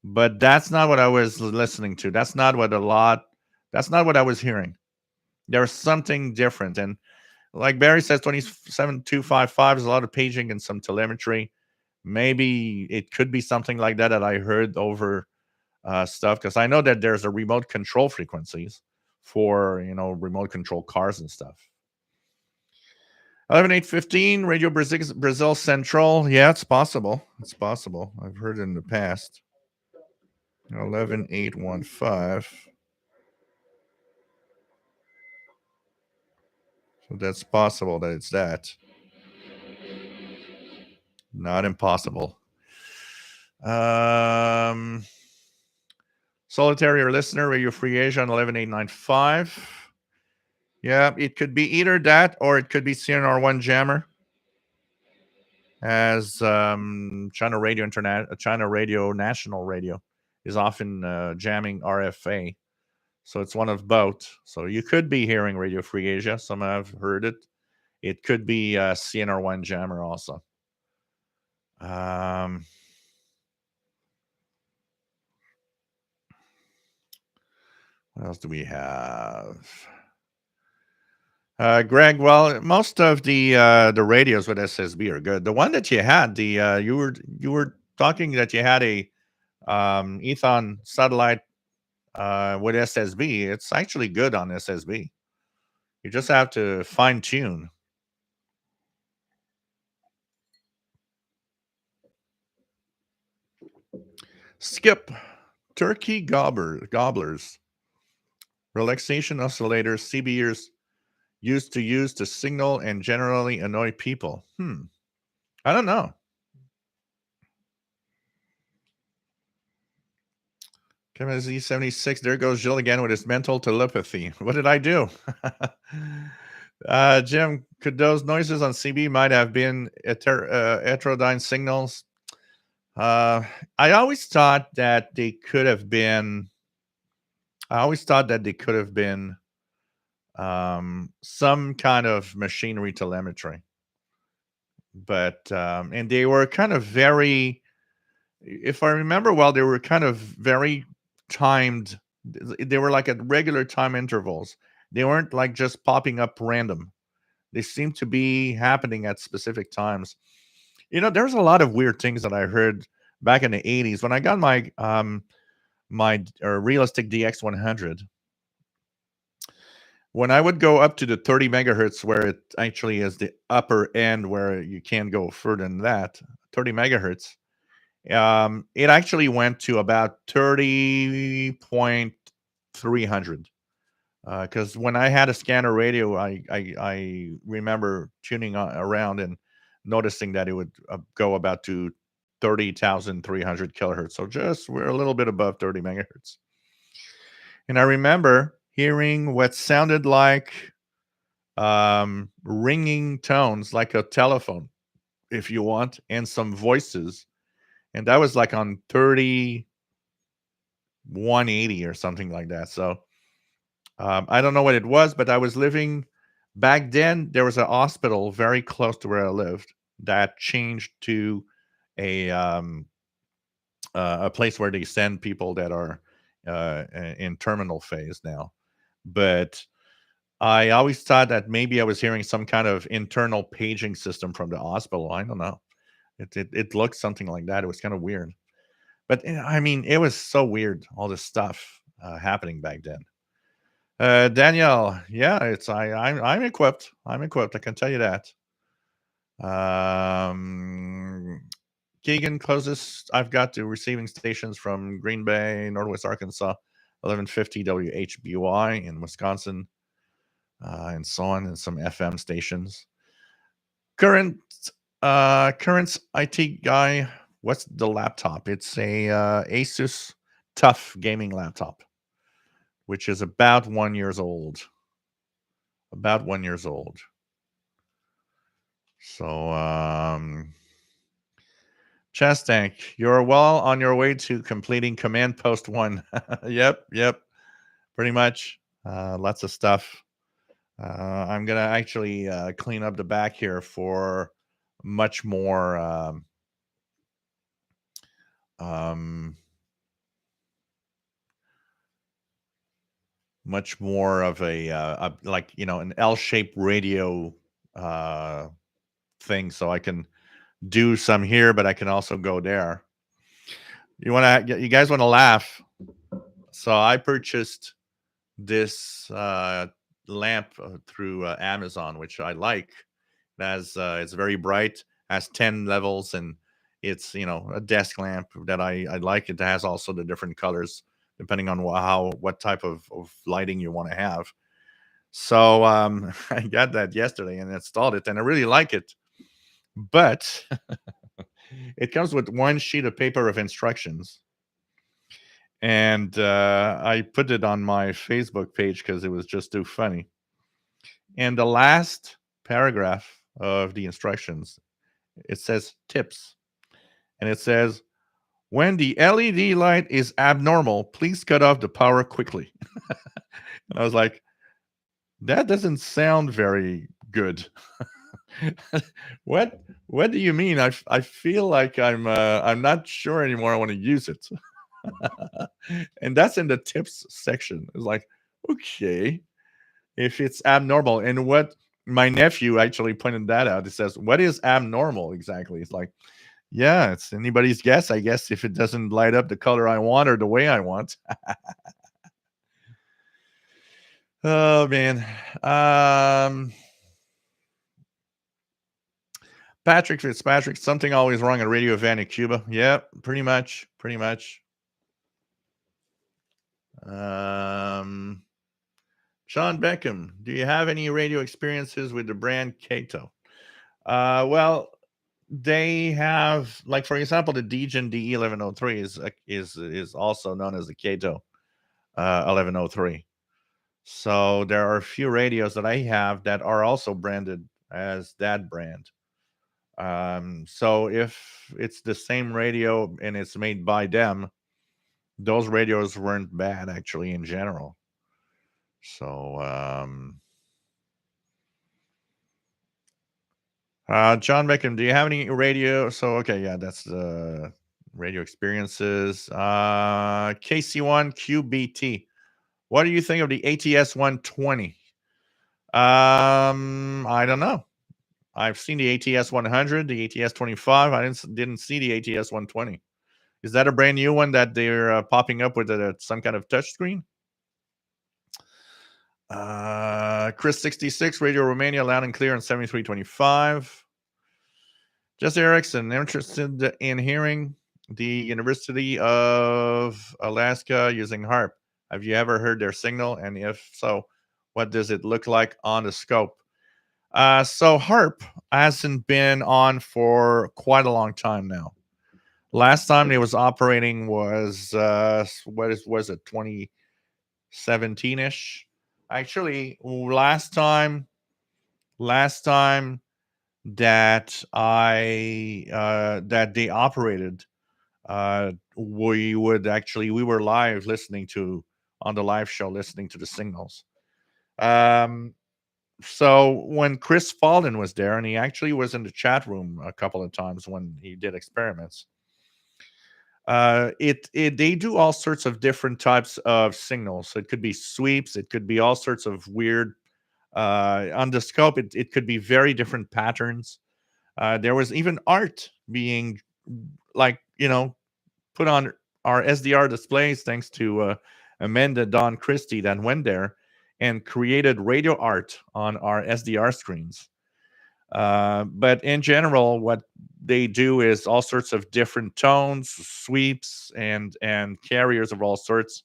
But that's not what I was listening to. That's not what I was hearing. There's something different. And like Barry says, 27255 is a lot of paging and some telemetry. Maybe it could be something like that I heard over stuff, because I know that there's a remote control frequencies for remote control cars and stuff. 11815 Radio Brazil Central. Yeah, it's possible. It's possible. I've heard it in the past. 11815. So that's possible that it's that. Not impossible. Solitary or listener, Radio Free Asia on 11895. Yeah, it could be either that or it could be CNR1 Jammer, as China Radio China Radio National Radio is often jamming RFA. So it's one of both. So you could be hearing Radio Free Asia. Some have heard it. It could be CNR1 Jammer also. What else do we have? Greg, well, most of the radios with SSB are good. The one that you had, you were talking that you had a Ethon satellite with SSB. It's actually good on SSB. You just have to fine tune. Skip turkey gobblers, relaxation oscillators, CBers used to use to signal and generally annoy people. I don't know. Kevin Z76, there goes Jill again with his mental telepathy. What did I do? Jim, could those noises on CB might have been heterodyne signals? I always thought that they could have been. Some kind of machinery telemetry, but and they were kind of very. If I remember well, they were kind of very timed. They were like at regular time intervals. They weren't like just popping up random. They seemed to be happening at specific times. There's a lot of weird things that I heard back in the 80s when I got my realistic DX100. When I would go up to the 30 megahertz, where it actually is the upper end where you can't go further than that, 30 megahertz, it actually went to about 30.300. Because when I had a scanner radio, I remember tuning around and noticing that it would go about to 30,300 kilohertz. So we're a little bit above 30 megahertz. And I remember hearing what sounded like ringing tones, like a telephone, if you want, and some voices. And that was like on 3180 or something like that. So I don't know what it was, but I was living back then. There was a hospital very close to where I lived that changed to a place where they send people that are in terminal phase now. But I always thought that maybe I was hearing some kind of internal paging system from the hospital. I don't know. It looked something like that. It was kind of weird. But I mean, it was so weird, all this stuff happening back then. Danielle, yeah, I'm equipped. I'm equipped. I can tell you that. Keegan, closest I've got to receiving stations from Green Bay, Northwest Arkansas, 1150 WHBY in Wisconsin, and so on, and some FM stations. Current's IT guy. What's the laptop? It's a Asus TUF gaming laptop, which is about 1 year old. About 1 year old. So, Chastank, you're well on your way to completing Command Post 1. Yep. Pretty much. Lots of stuff. I'm going to actually clean up the back here for much more much more of a like, an L-shaped radio thing, so I can do some here, but I can also go there. You guys want to laugh? So I purchased this lamp through Amazon, which I like. It's very bright, has 10 levels, and it's a desk lamp that I like. It has also the different colors depending on what type of lighting you want to have. So I got that yesterday and installed it, and I really like it. But it comes with one sheet of paper of instructions, and I put it on my Facebook page because it was just too funny. And the last paragraph of the instructions, it says tips, and it says, when the LED light is abnormal, please cut off the power quickly. And I was like, that doesn't sound very good. What do you mean? I feel like I'm not sure anymore I want to use it. And that's in the tips section. It's like, okay, if it's abnormal. And what my nephew actually pointed that out. It says, what is abnormal exactly? It's like, yeah, it's anybody's guess, I guess, if it doesn't light up the color I want or the way I want. Oh man. Patrick Fitzpatrick, something always wrong at radio van in Cuba. Yeah, pretty much. Sean Beckham, do you have any radio experiences with the brand Kato? Well, they have, like, for example, the DXing DE1103 is also known as the Kato 1103. So there are a few radios that I have that are also branded as that brand. So if it's the same radio and it's made by them, those radios weren't bad actually in general. So John Beckham, do you have any radio? So okay, yeah, that's the radio experiences. KC1 QBT. What do you think of the ATS 120? I don't know. I've seen the ATS 100, the ATS 25. I didn't see the ATS 120. Is that a brand new one that they're popping up with some kind of touchscreen? Chris 66, Radio Romania, loud and clear on 7325. Jesse Erickson, interested in hearing the University of Alaska using HAARP. Have you ever heard their signal? And if so, what does it look like on the scope? So HAARP hasn't been on for quite a long time now. Last time it was operating was was it 2017-ish? Actually, last time that that they operated, we were live on the live show listening to the signals. So when Chris Falden was there, and he actually was in the chat room a couple of times when he did experiments, they do all sorts of different types of signals. So it could be sweeps, it could be all sorts of weird on the scope. It could be very different patterns. There was even art being put on our SDR displays thanks to Amanda Don Christie that went there and created radio art on our SDR screens. But in general, what they do is all sorts of different tones, sweeps, and carriers of all sorts.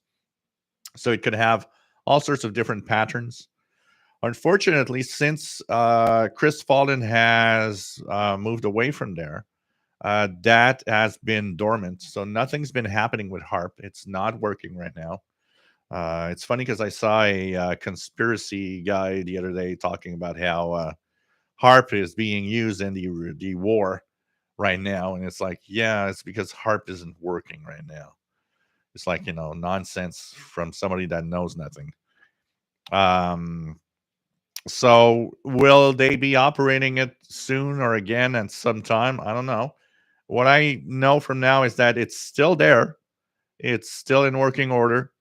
So it could have all sorts of different patterns. Unfortunately, since Chris Falden has moved away from there, that has been dormant. So nothing's been happening with HAARP. It's not working right now. It's funny because I saw a conspiracy guy the other day talking about how HAARP is being used in the war right now, and it's like, yeah, it's because HAARP isn't working right now. It's like, nonsense from somebody that knows nothing. So will they be operating it soon or again at some time? I don't know. What I know from now is that it's still there. It's still in working order.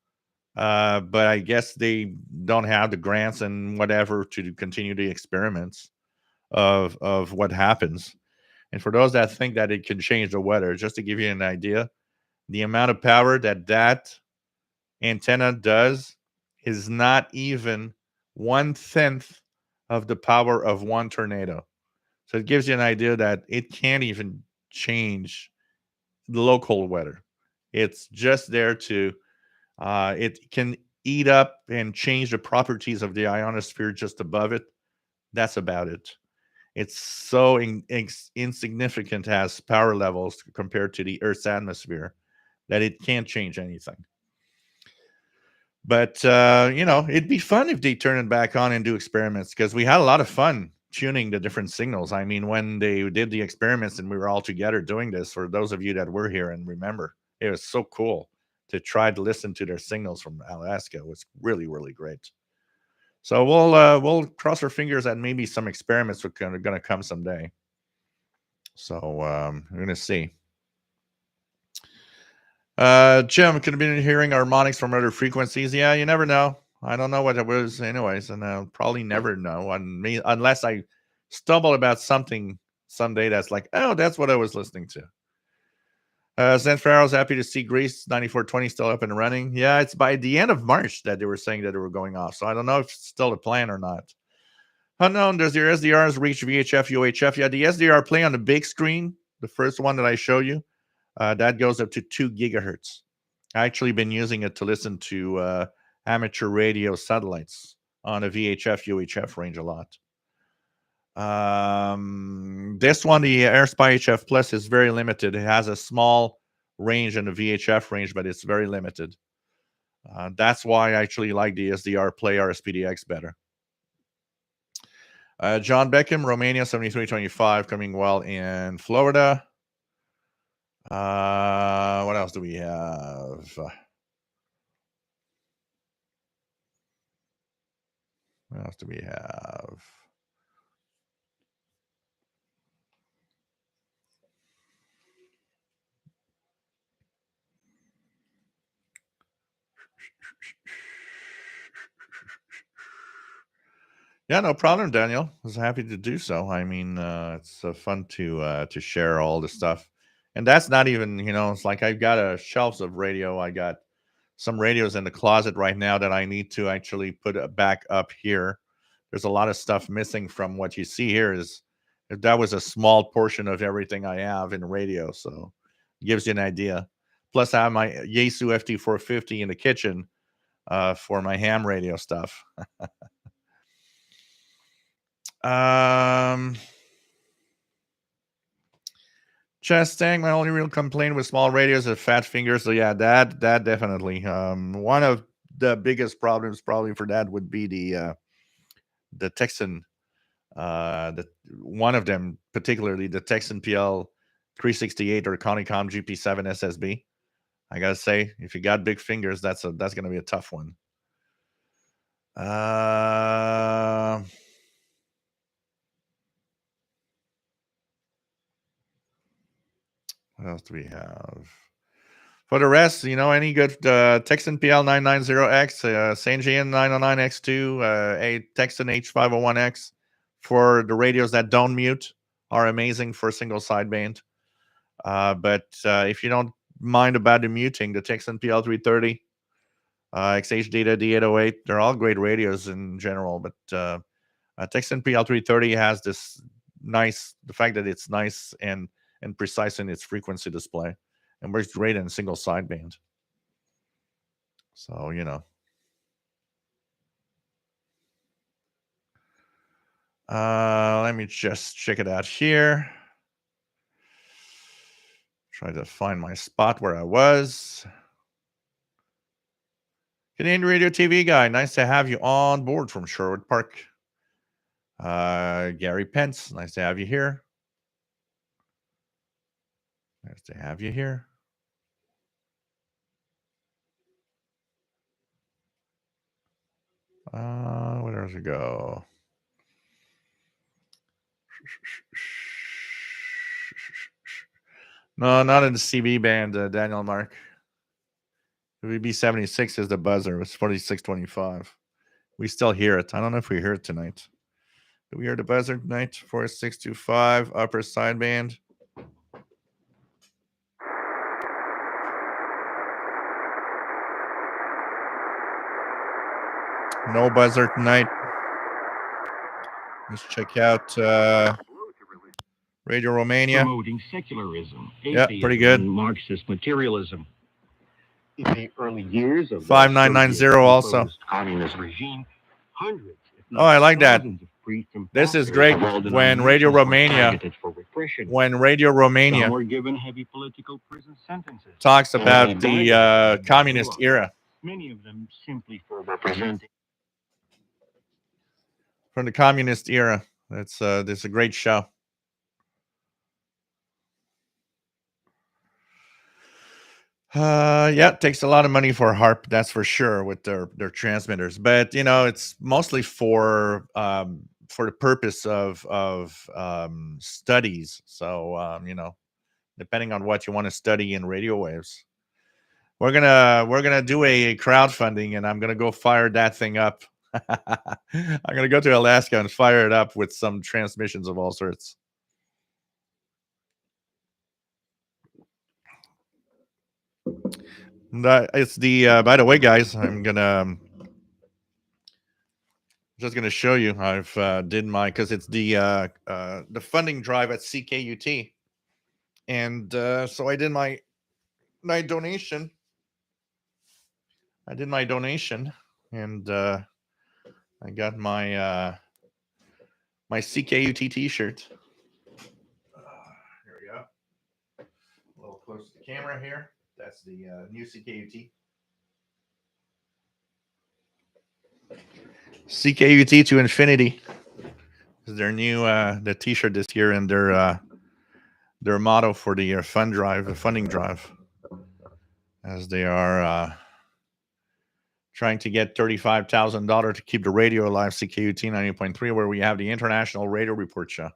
But I guess they don't have the grants and whatever to continue the experiments of what happens. And for those that think that it can change the weather, just to give you an idea, the amount of power that antenna does is not even 1/10 of the power of one tornado. So it gives you an idea that it can't even change the local weather. It's just there to, it can eat up and change the properties of the ionosphere just above it. That's about it. It's so insignificant as power levels compared to the Earth's atmosphere that it can't change anything. But, it'd be fun if they turn it back on and do experiments, because we had a lot of fun tuning the different signals. I mean, when they did the experiments and we were all together doing this, for those of you that were here and remember, it was so cool to try to listen to their signals from Alaska. It was really, really great. So we'll cross our fingers that maybe some experiments are going to come someday. So we're going to see. Jim, could have been hearing harmonics from other frequencies. Yeah, you never know. I don't know what it was anyways, and I'll probably never know unless I stumble about something someday that's like, oh, that's what I was listening to. Zen Farrell's happy to see Greece 9420 still up and running. Yeah, it's by the end of March that they were saying that they were going off. So I don't know if it's still a plan or not. Unknown, does your SDRs reach VHF, UHF? Yeah, the SDR play on the big screen, the first one that I show you. That goes up to 2 gigahertz. I actually been using it to listen to amateur radio satellites on a VHF, UHF range a lot. This one, the AirSpy HF Plus, is very limited. It has a small range in the VHF range, but it's very limited. That's why I actually like the SDR Play RSPDX better. John Beckham, Romania, 7325, coming well in Florida. What else do we have? What else do we have? Yeah, no problem, Daniel. I was happy to do so. I mean, it's fun to share all the stuff. And that's not even, it's like I've got a shelves of radio. I got some radios in the closet right now that I need to actually put back up here. There's a lot of stuff missing from what you see here. That was a small portion of everything I have in radio, so it gives you an idea. Plus, I have my Yaesu FT450 in the kitchen for my ham radio stuff. Chestang, my only real complaint with small radios is fat fingers. So yeah, that definitely. One of the biggest problems probably for that would be the Texan. One of them, particularly the Texan PL 368 or Conicom GP7 SSB. I gotta say, if you got big fingers, that's gonna be a tough one. What else do we have? For the rest, any good Texan PL990X, St. Jean 909X2, a Texan H501X for the radios that don't mute are amazing for single sideband. But if you don't mind about the muting, the Texan PL330, XH Data D808, they're all great radios in general. But Texan PL330 has this the fact that it's nice and precise in its frequency display, and works great in single sideband. So, let me just check it out here. Try to find my spot where I was. Canadian Radio TV guy, nice to have you on board from Sherwood Park. Gary Pence, nice to have you here. Nice to have you here. Where does it go? No, not in the CB band, Daniel Mark. The VB76 is the buzzer. It's 4625. We still hear it. I don't know if we hear it tonight. Do we hear the buzzer tonight? 4625, upper sideband. No buzzer tonight. Let's check out Radio Romania. Promoting secularism, Yeah, pretty good. and Marxist materialism. In the early years of 5990 also. communist regime, hundreds, if Oh, I like that. thousands of priests and This is pastors great. of all When Radio denominations were Romania, targeted for repression. Some were given heavy political prison sentences. talks about the communist era. Many of them simply for representing. From the communist era. It's a great show. Yeah, it takes a lot of money for HAARP, that's for sure, with their transmitters. But you know, it's mostly for the purpose of studies. So you know, depending on what you want to study in radio waves, we're gonna do a crowdfunding, and I'm gonna go fire that thing up. I'm gonna go to Alaska and fire it up with some transmissions of all sorts. It's the by the way, guys, I'm just gonna show you. I've did my, because it's the funding drive at CKUT, and so I did my donation. I did my donation, and I got my my CKUT T-shirt. Here we go. A little close to the camera here. That's the new CKUT. CKUT to infinity is their new the T-shirt this year, and their motto for the funding drive, as they are trying to get $35,000 to keep the radio alive. CKUT 90.3, where we have the International Radio Report show.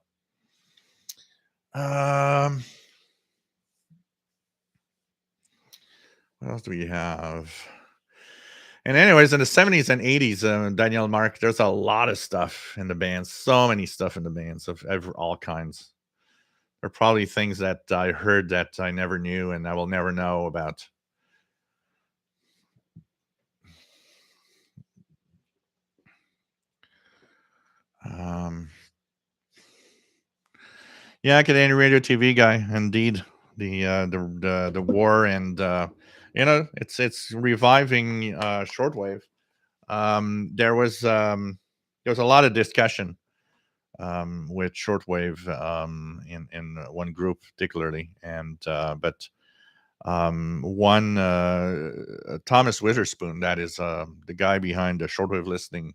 What else do we have? And anyways, in the 70s and 80s, Danielle Mark, there's a lot of stuff in the bands. So many stuff in the bands of all kinds. There are probably things that I heard that I never knew and I will never know about. Yeah, Canadian radio TV guy, indeed. The war, and you know, it's reviving shortwave. There was a lot of discussion with shortwave in one group particularly, and but one Thomas Witherspoon, that is the guy behind the shortwave listening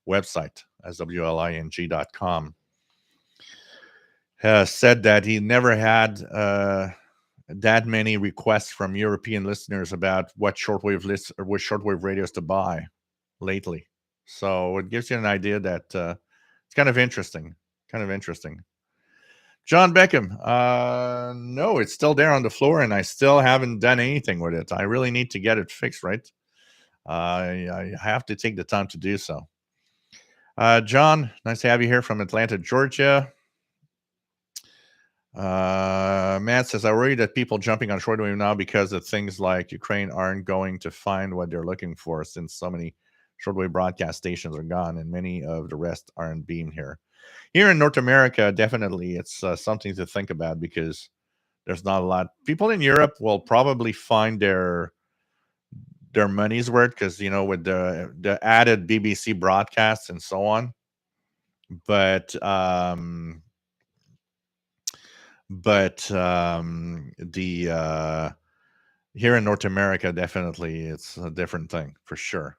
website, swling.com, said that he never had that many requests from European listeners about what shortwave radios to buy lately. So it gives you an idea that it's kind of interesting. John Beckham, no, it's still there on the floor, and I still haven't done anything with it. I really need to get it fixed, right? I have to take the time to do so. John, nice to have you here from Atlanta, Georgia. Matt says, I worry that people jumping on shortwave now because of things like Ukraine aren't going to find what they're looking for, since so many shortwave broadcast stations are gone and many of the rest aren't beamed here. Here in North America, definitely it's something to think about, because there's not a lot. People in Europe will probably find their money's worth, because, you know, with the added BBC broadcasts and so on. But the here in North America, definitely it's a different thing for sure.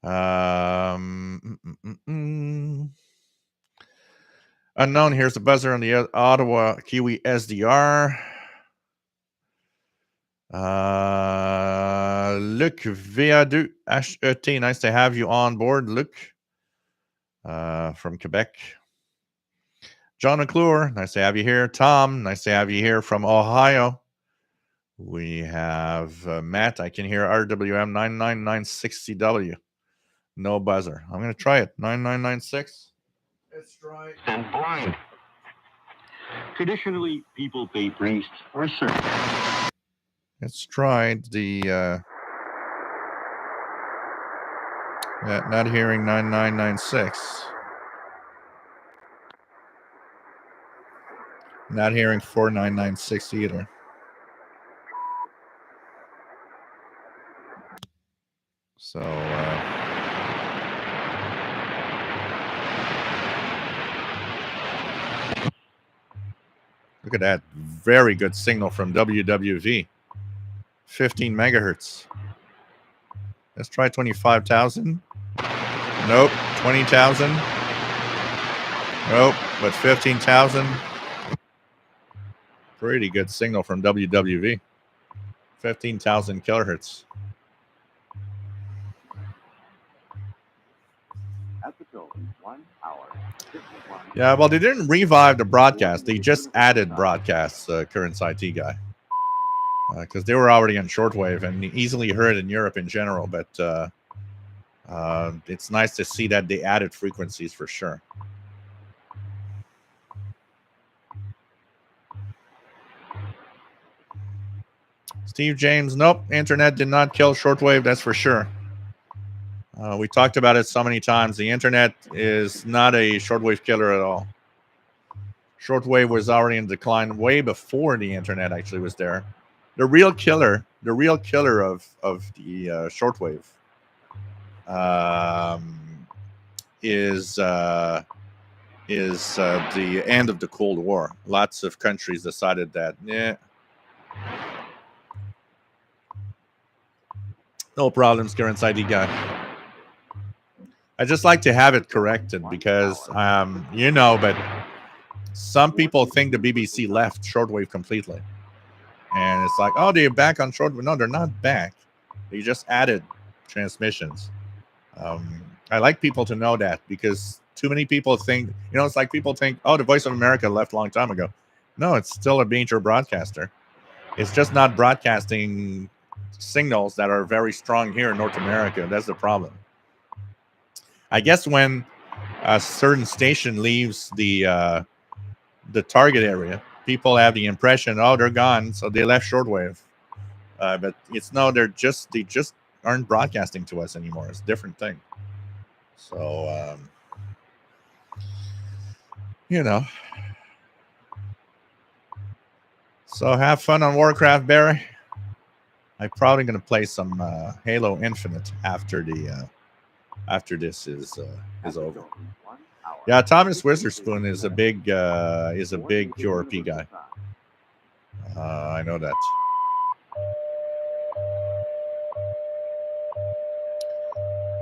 Unknown, here's the buzzer on the Ottawa Kiwi SDR. Luc Viadu HET, nice to have you on board, Luc, from Quebec. John McClure, nice to have you here. Tom, nice to have you here from Ohio. We have Matt, I can hear RWM 99960W. No buzzer. I'm going to try it. 9996. Let's try it. And blind. Traditionally, people pay priests or servants. Let's try the not hearing 9996. Not hearing 4996 either. So look at that. Very good signal from WWV. 15 megahertz. Let's try 25,000. Nope. 20,000. Nope. But 15,000. Pretty good signal from WWV. 15,000 kilohertz. Yeah, well, they didn't revive the broadcast. They just added broadcasts, Current IT guy. Because they were already on shortwave and easily heard in Europe in general. But it's nice to see that they added frequencies for sure. Steve James, nope, internet did not kill shortwave, that's for sure. We talked about it so many times. The internet is not a shortwave killer at all. Shortwave was already in decline way before the internet actually was there. The real killer of the shortwave is the end of the Cold War. Lots of countries decided that, no problems, Current ID guy. I just like to have it corrected because, but some people think the BBC left shortwave completely. And it's like, oh, they're back on shortwave. No, they're not back. They just added transmissions. I like people to know that because too many people think, it's like people think, oh, the Voice of America left a long time ago. No, it's still a major broadcaster. It's just not broadcasting signals that are very strong here in North America. That's the problem. I guess when a certain station leaves the target area, people have the impression, oh, they're gone, so they left shortwave. But it's no, they just aren't broadcasting to us anymore. It's a different thing. So So have fun on Warcraft, Barry. I'm probably going to play some Halo Infinite after this is over. Yeah, Thomas Witherspoon is a big QRP guy. I know that.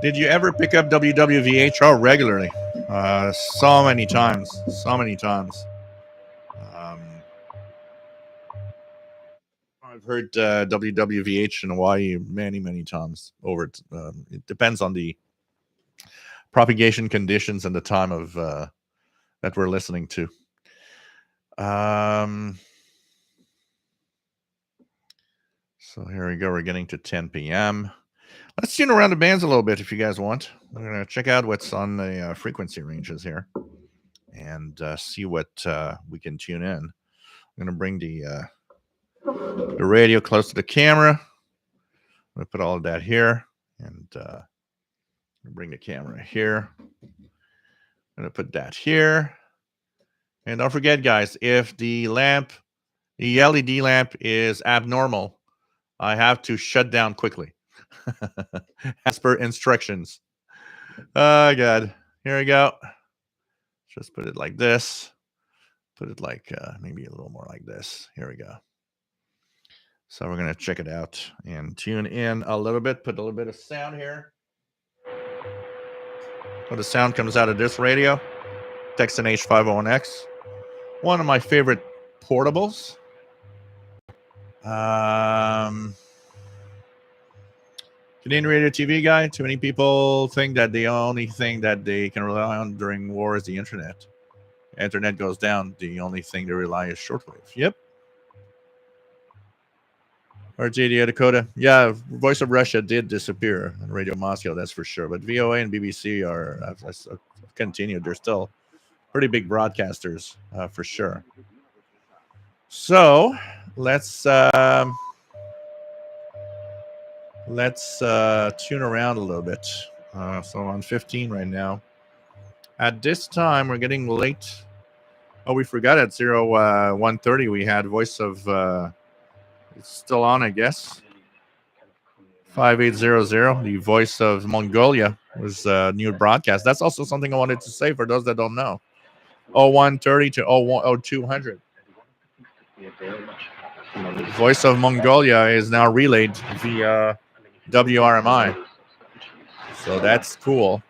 Did you ever pick up WWVHR regularly? So many times. I've heard WWVH in Hawaii many times over. It depends on the propagation conditions and the time of that we're listening to. So here we go. We're getting to 10 p.m. Let's tune around the bands a little bit if you guys want. We're going to check out what's on the frequency ranges here and see what we can tune in. I'm going to bring the radio close to the camera. I'm going to put all of that here and bring the camera here. I'm going to put that here. And don't forget, guys, if the LED lamp is abnormal, I have to shut down quickly. As per instructions. Oh, God. Here we go. Just put it like this. Put it like maybe a little more like this. Here we go. So we're going to check it out and tune in a little bit. Put a little bit of sound here. So the sound comes out of this radio. Texan H501X. One of my favorite portables. Canadian Radio TV guy. Too many people think that the only thing that they can rely on during war is the internet. Internet goes down. The only thing they rely is shortwave. Yep. RJD Dakota. Yeah, Voice of Russia did disappear on Radio Moscow, that's for sure. But VOA and BBC are continued. They're still pretty big broadcasters for sure. So let's tune around a little bit. So on 15 right now. At this time, we're getting late Oh, we forgot at 130 we had voice of it's still on, I guess. 5800, the voice of Mongolia was new broadcast. That's also something I wanted to say for those that don't know. 0130 to 0200. Voice of Mongolia is now relayed via WRMI. So that's cool.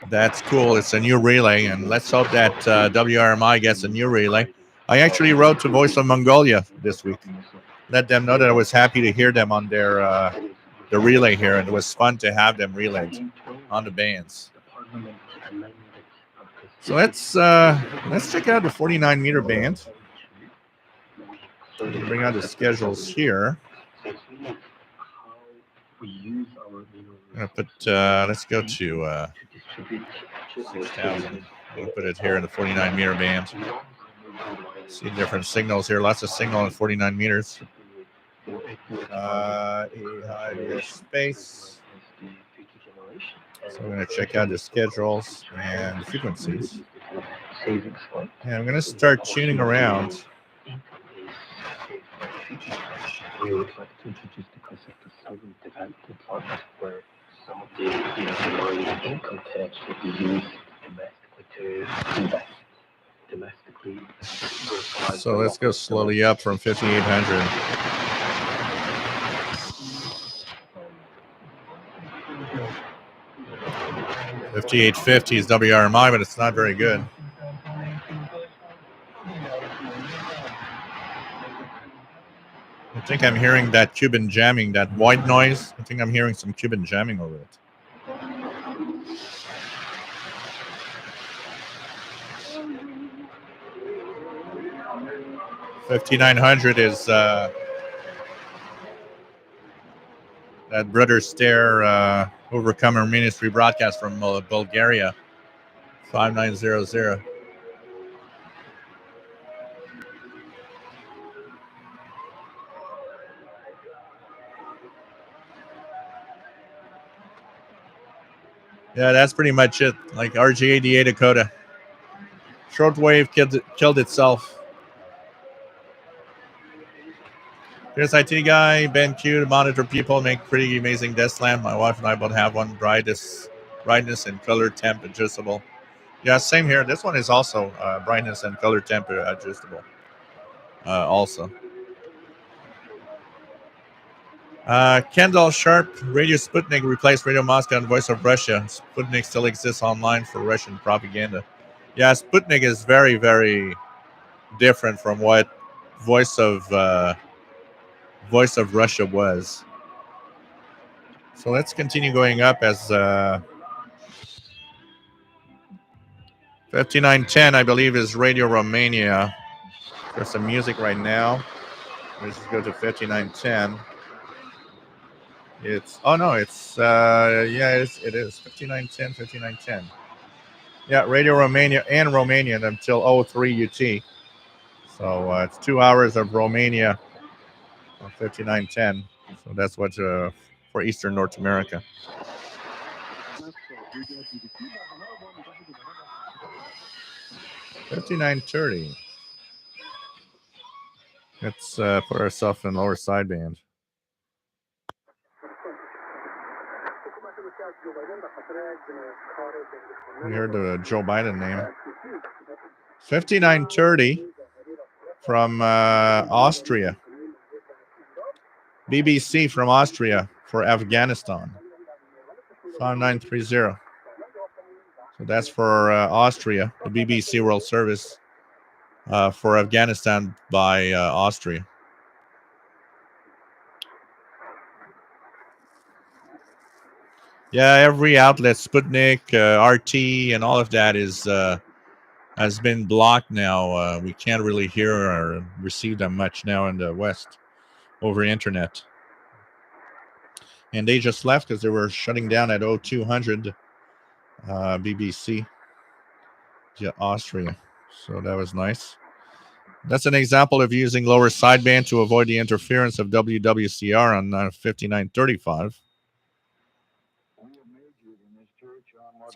That's cool. It's a new relay, and let's hope that WRMI gets a new relay. I actually wrote to Voice of Mongolia this week. Let them know that I was happy to hear them on their the relay here, and it was fun to have them relayed on the bands. So let's check out the 49-meter band. Bring out the schedules here. I'm gonna put let's go to 6,000. We'll put it here in the 49-meter band. See different signals here. Lots of signal in 49 meters. Space. So I'm going to check out the schedules and frequencies. And I'm going to start tuning around. We would like to introduce the concept of solving development projects where some of the income tax would be used domestically to invest domestically. So let's go slowly up from 5,800. 5850 is WRMI, but it's not very good. I think I'm hearing that Cuban jamming, that white noise. I think I'm hearing some Cuban jamming over it. $5,900 is that Brother Stare Overcomer Ministry broadcast from Bulgaria. 5900. Yeah, that's pretty much it. Like RG88 Dakota. Shortwave killed itself. Here's IT guy, Ben Q, to monitor people, make pretty amazing desk lamp. My wife and I both have one, brightness and color temp adjustable. Yeah, same here. This one is also brightness and color temp adjustable. Also. Kendall Sharp, Radio Sputnik replaced Radio Moscow and Voice of Russia. Sputnik still exists online for Russian propaganda. Yeah, Sputnik is very, very different from what Voice of Russia was. So let's continue going up as 5910, I believe, is Radio Romania. There's some music right now. Let's go to 5910. It is 5910. Yeah, Radio Romania and Romanian until 03 UT. So it's 2 hours of Romania on 5910. So that's what for Eastern North America. $59.30. Let's put ourselves in lower sideband. We heard the Joe Biden name. 5930 from Austria. BBC from Austria for Afghanistan. 5930. So that's for Austria, the BBC World Service for Afghanistan by Austria. Yeah, every outlet, Sputnik, RT, and all of that has been blocked now. We can't really hear or receive them much now in the West over internet. And they just left because they were shutting down at 0200 BBC, yeah, Austria. So that was nice. That's an example of using lower sideband to avoid the interference of WWCR on 5935.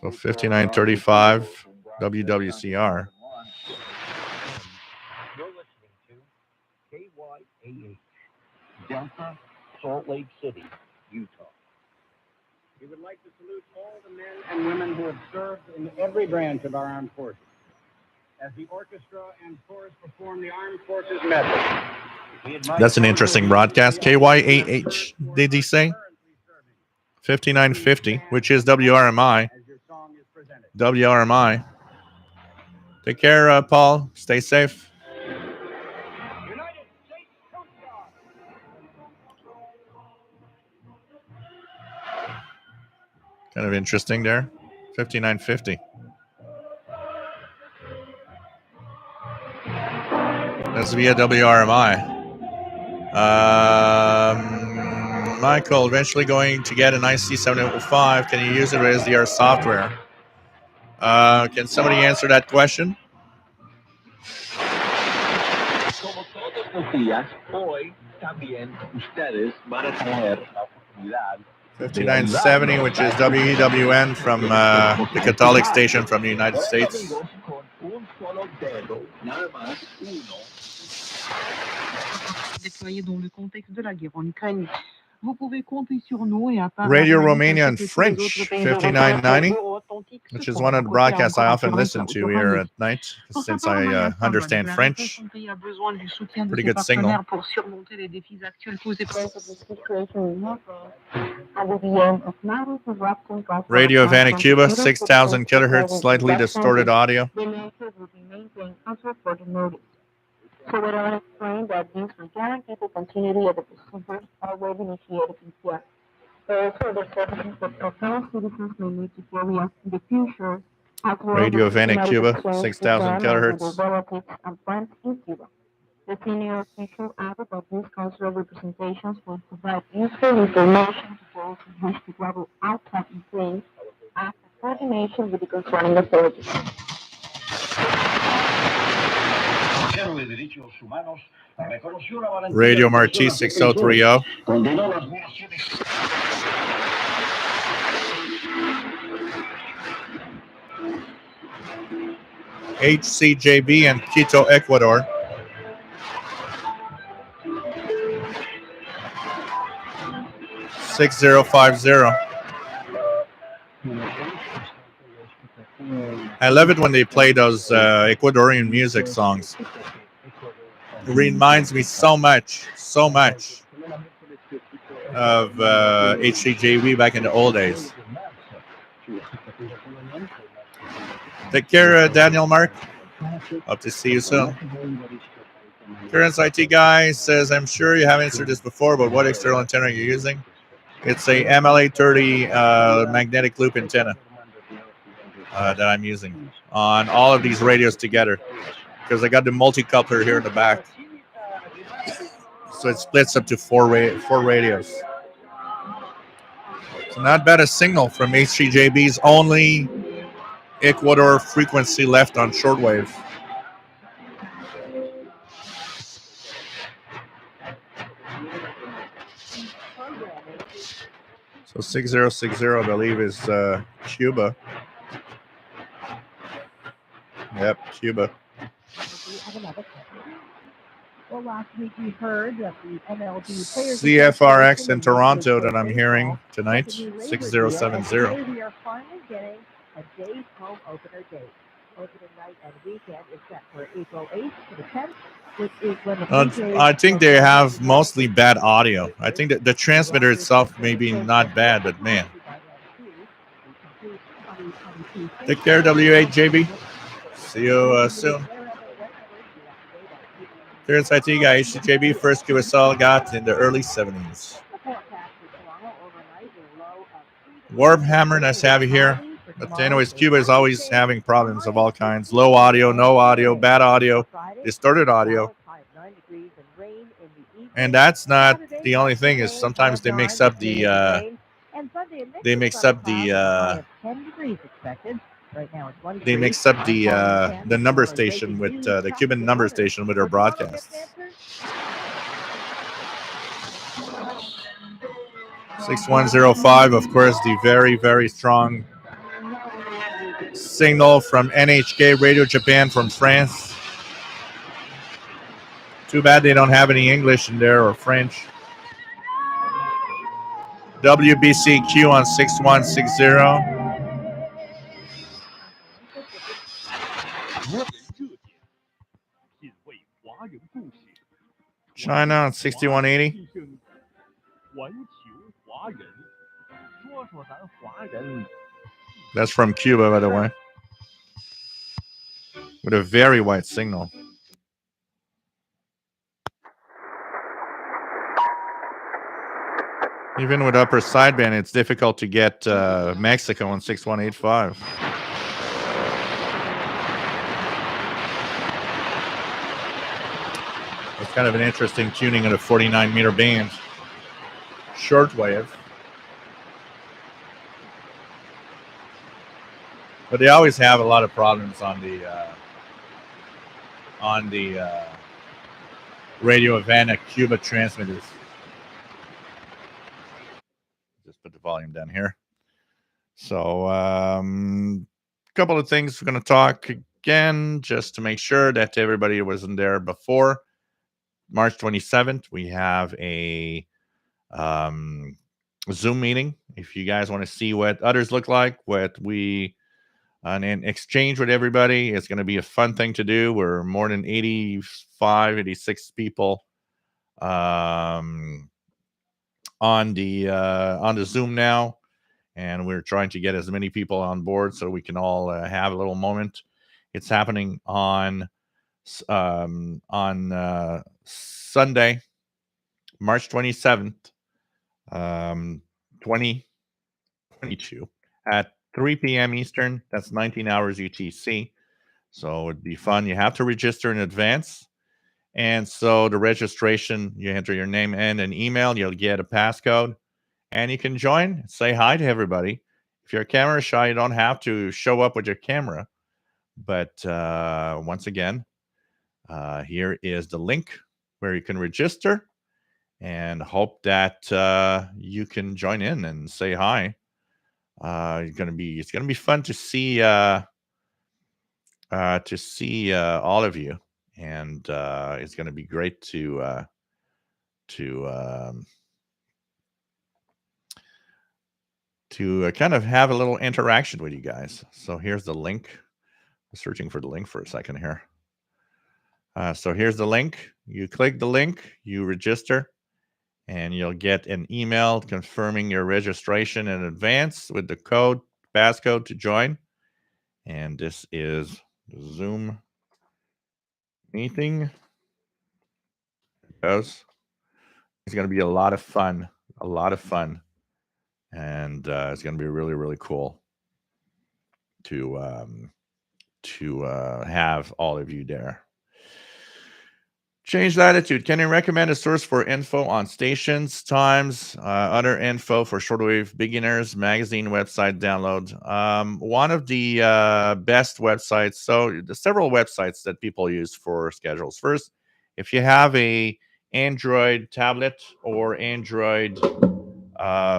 So 5935. WWCR. You're listening to KYAH, Delta, Salt Lake City, Utah. We would like to salute all the men and women who have served in every branch of our armed forces. As the orchestra and chorus perform the armed forces medley. That's an interesting broadcast. KYAH, did he say? 5950, which is WRMI. WRMI. Take care, Paul. Stay safe. Kind of interesting there. 5950. That's via WRMI. Michael, eventually going to get an IC705. Can you use it with SDR software? Can somebody answer that question? Como todos los días, hoy también ustedes van a tener la oportunidad 5970, which is WEWN from the Catholic station from the United States. Déployés dans le contexte de la guerre en Ukraine. Vous pouvez compter sur nous et à part Radio Romania in French, 5990, which is one of the broadcasts I often listen to here at night, since I understand French. Pretty good signal. Radio Havana, Cuba, 6,000 kilohertz, slightly distorted audio. So we don't explain that this will guarantee the continuity of the procedures already initiated in Kiev. Also, the services that professional citizens may need to carry out in the future, as well Radio as Havana, Cuba, exchange 6,000 with kilohertz. relatives and friends in Cuba. The senior official added that these consular representations will provide useful information to those who wish to travel outside Ukraine after coordination with the concerning authorities. Radio Marti 6030. HCJB in Quito, Ecuador. $6050. I love it when they play those Ecuadorian music songs. It reminds me so much of HCJB back in the old days. Take care, Daniel Mark. Hope to see you soon. Current IT guy says, I'm sure you have answered this before, but what external antenna are you using? It's a MLA30 magnetic loop antenna that I'm using on all of these radios together, because I got the multi-coupler here in the back. So it splits up to four radios. So not bad a signal from HCJB's only Ecuador frequency left on shortwave. So 6060, I believe, is Cuba. Yep, Cuba. Well, last week we heard that the MLB players CFRX in Toronto that I'm hearing tonight, 6070. We are finally getting a day's home opener date. Opening night and weekend is set for April 8th to the 10th, which is when the I think they have mostly bad audio. I think that the transmitter itself may be not bad, but man. Take care, W8JB. See you soon. Here's IT guy, HCJB, first QSL got in the early 70s. Warhammer, nice to have you here. But anyways, Cuba is always having problems of all kinds. Low audio, no audio, bad audio, distorted audio. And that's not the only thing, is sometimes they mix up the number station with the Cuban number station with their broadcasts. 6105, of course, the very, very strong signal from NHK Radio Japan from France. Too bad they don't have any English in there or French. WBCQ on 6160. China on 6180. That's from Cuba, by the way. With a very wide signal. Even with upper sideband, it's difficult to get Mexico on 6185. It's kind of an interesting tuning in a 49-meter band. Shortwave. But they always have a lot of problems on the Radio Havana Cuba transmitters. Just put the volume down here. So a couple of things we're going to talk again, just to make sure that everybody wasn't there before. March 27th, we have a Zoom meeting. If you guys want to see what others look like, what we and exchange with everybody, it's going to be a fun thing to do. We're more than 85, 86 people on the Zoom now, and we're trying to get as many people on board so we can all have a little moment. It's happening on Sunday, March 27th, 2022 at 3 p.m. Eastern. That's 19 hours UTC. So it'd be fun. You have to register in advance. And so the registration, you enter your name and an email. You'll get a passcode. And you can join. Say hi to everybody. If you're camera shy, you don't have to show up with your camera. But once again, here is the link where you can register. And hope that you can join in and say hi. It's gonna be fun to see all of you, and it's gonna be great to kind of have a little interaction with you guys. So here's the link. I'm searching for the link for a second here. So here's the link. You click the link, you register, and you'll get an email confirming your registration in advance with the passcode to join. And this is Zoom meeting. It's going to be a lot of fun, and it's going to be really, really cool to have all of you there. Change latitude. Can you recommend a source for info on stations, times, other info for shortwave beginners, magazine website download? One of the best websites. So there's several websites that people use for schedules. First, if you have a Android tablet or Android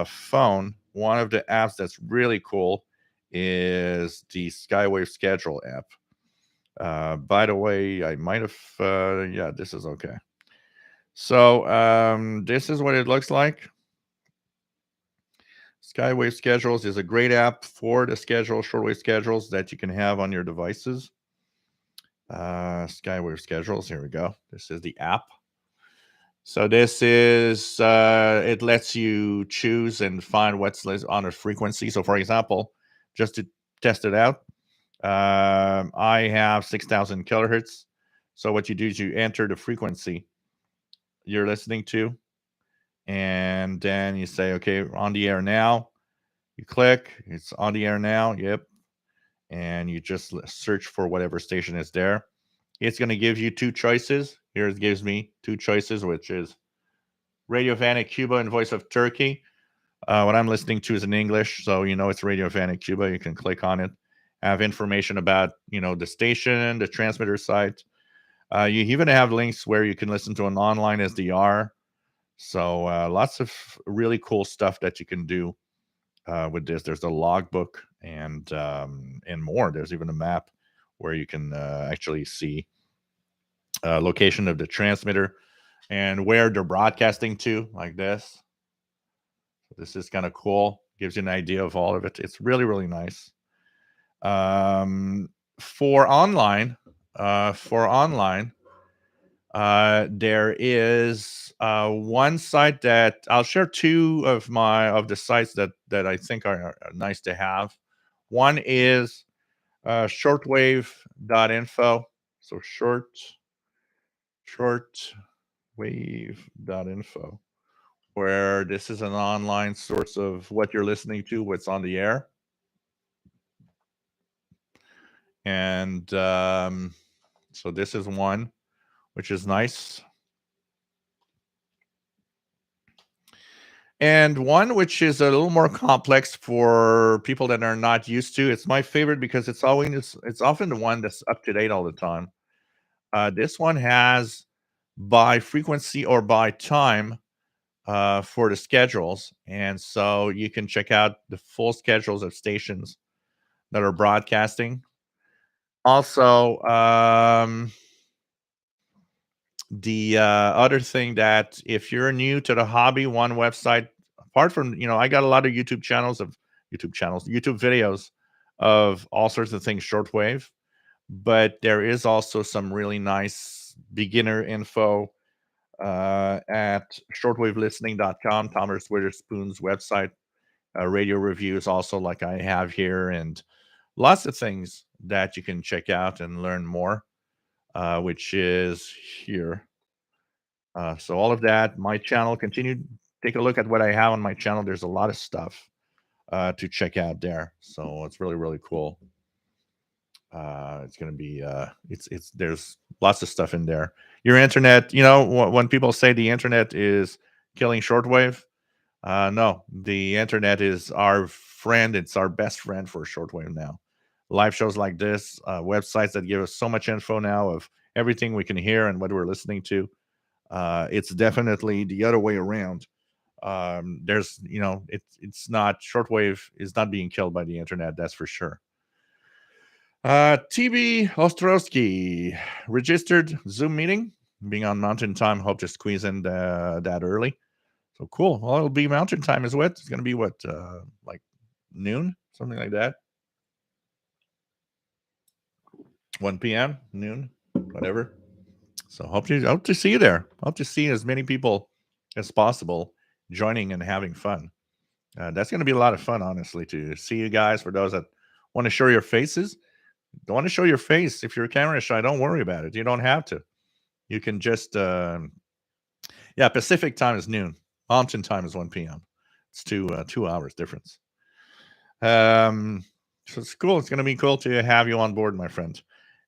phone, one of the apps that's really cool is the Skywave Schedule app. By the way, I might have, yeah, this is okay. So this is what it looks like. Skywave Schedules is a great app for the shortwave schedules that you can have on your devices. Skywave Schedules, here we go. This is the app. So this is, it lets you choose and find what's on a frequency. So for example, just to test it out, I have 6,000 kilohertz. So what you do is you enter the frequency you're listening to, and then you say, okay, on the air now. You click, it's on the air now. Yep. And you just search for whatever station is there. It's going to give you two choices. Here it gives me two choices, which is Radio Havana, Cuba, and Voice of Turkey. What I'm listening to is in English, so you know it's Radio Havana, Cuba. You can click on it. Have information about, the station, the transmitter site. You even have links where you can listen to an online SDR. So lots of really cool stuff that you can do with this. There's a logbook and more. There's even a map where you can actually see location of the transmitter and where they're broadcasting to, like this. This is kind of cool. Gives you an idea of all of it. It's really, really nice. For online, there is one site that I'll share two of the sites that I think are nice to have. One is shortwave.info. So shortwave.info, where this is an online source of what you're listening to, what's on the air. And so this is one, which is nice. And one which is a little more complex for people that are not used to. It's my favorite because it's often the one that's up to date all the time. This one has by frequency or by time for the schedules. And so you can check out the full schedules of stations that are broadcasting. Also, the other thing that if you're new to the hobby, one website, apart from, I got a lot of YouTube videos of all sorts of things shortwave, but there is also some really nice beginner info at shortwavelistening.com, Thomas Witherspoon's website, radio reviews also like I have here, and lots of things that you can check out and learn more, which is here. So all of that, my channel, take a look at what I have on my channel. There's a lot of stuff to check out there. So it's really, really cool. It's going to be, there's lots of stuff in there. Your internet, when people say the internet is killing shortwave, no, the internet is our friend. It's our best friend for shortwave now. Live shows like this, websites that give us so much info now of everything we can hear and what we're listening to. It's definitely the other way around. There's, it's not, shortwave is not being killed by the internet, that's for sure. TB Ostrowski, registered Zoom meeting, being on Mountain Time. Hope to squeeze in that early. So cool. Well, it'll be Mountain Time is what? It's going to be what, like noon, something like that. 1 p.m., noon, whatever. So hope to see you there. Hope to see as many people as possible joining and having fun. That's going to be a lot of fun, honestly, to see you guys. For those that want to show your faces, don't want to show your face. If you're camera shy, don't worry about it. You don't have to. You can just, Pacific time is noon. Mountain time is 1 p.m. It's 2 hours difference. So it's cool. It's going to be cool to have you on board, my friend.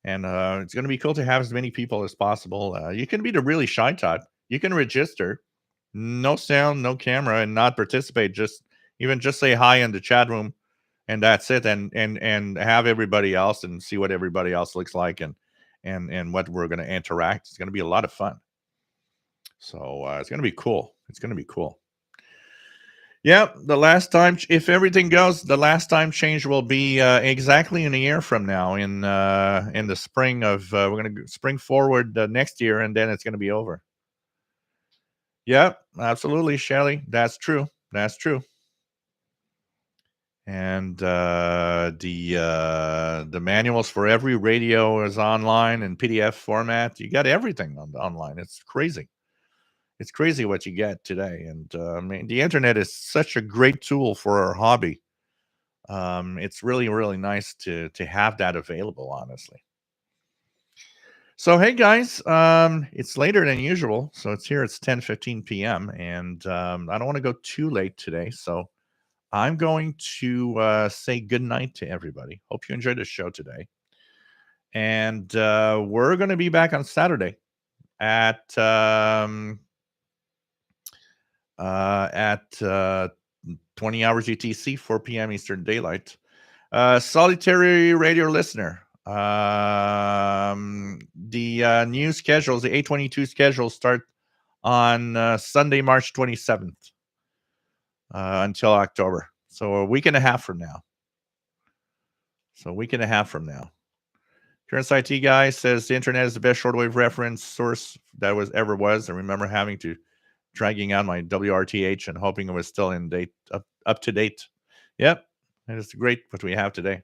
And it's going to be cool to have as many people as possible. You can be the really shy type. You can register, no sound, no camera, and not participate. Just say hi in the chat room, and that's it. And have everybody else and see what everybody else looks like and what we're going to interact. It's going to be a lot of fun. So it's going to be cool. It's going to be cool. Yeah, the last time, if everything goes, the last time change will be exactly in a year from now, in the spring of, we're going to spring forward next year, and then it's going to be over. Yeah, absolutely, Shelly. That's true. That's true. And the manuals for every radio is online in PDF format. You got everything online. It's crazy. It's crazy what you get today. And the internet is such a great tool for our hobby. It's really, really nice to have that available, honestly. So, hey, guys, it's later than usual. So it's 10:15 p.m. And I don't want to go too late today. So I'm going to say good night to everybody. Hope you enjoyed the show today. And we're going to be back on Saturday at 20 hours UTC, 4 p.m. Eastern Daylight. Solitary radio listener. The new schedules, the 822 schedules, start on Sunday, March 27th until October. So a week and a half from now. Current IT guy says the internet is the best shortwave reference source that ever was. I remember having to dragging out my WRTH and hoping it was still in date, up to date. Yep, and it's great what we have today.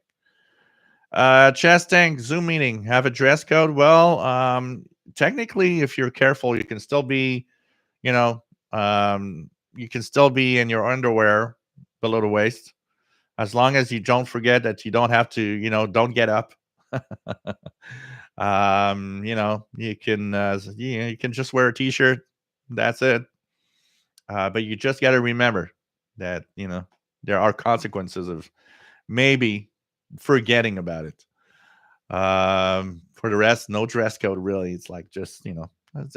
Chest Tank Zoom meeting, have a dress code? Well, technically, if you're careful, you can still be, you can still be in your underwear below the waist, as long as you don't forget that you don't have to, don't get up. You can just wear a t-shirt. That's it. But you just got to remember that, there are consequences of maybe forgetting about it. For the rest, no dress code really. It's like just,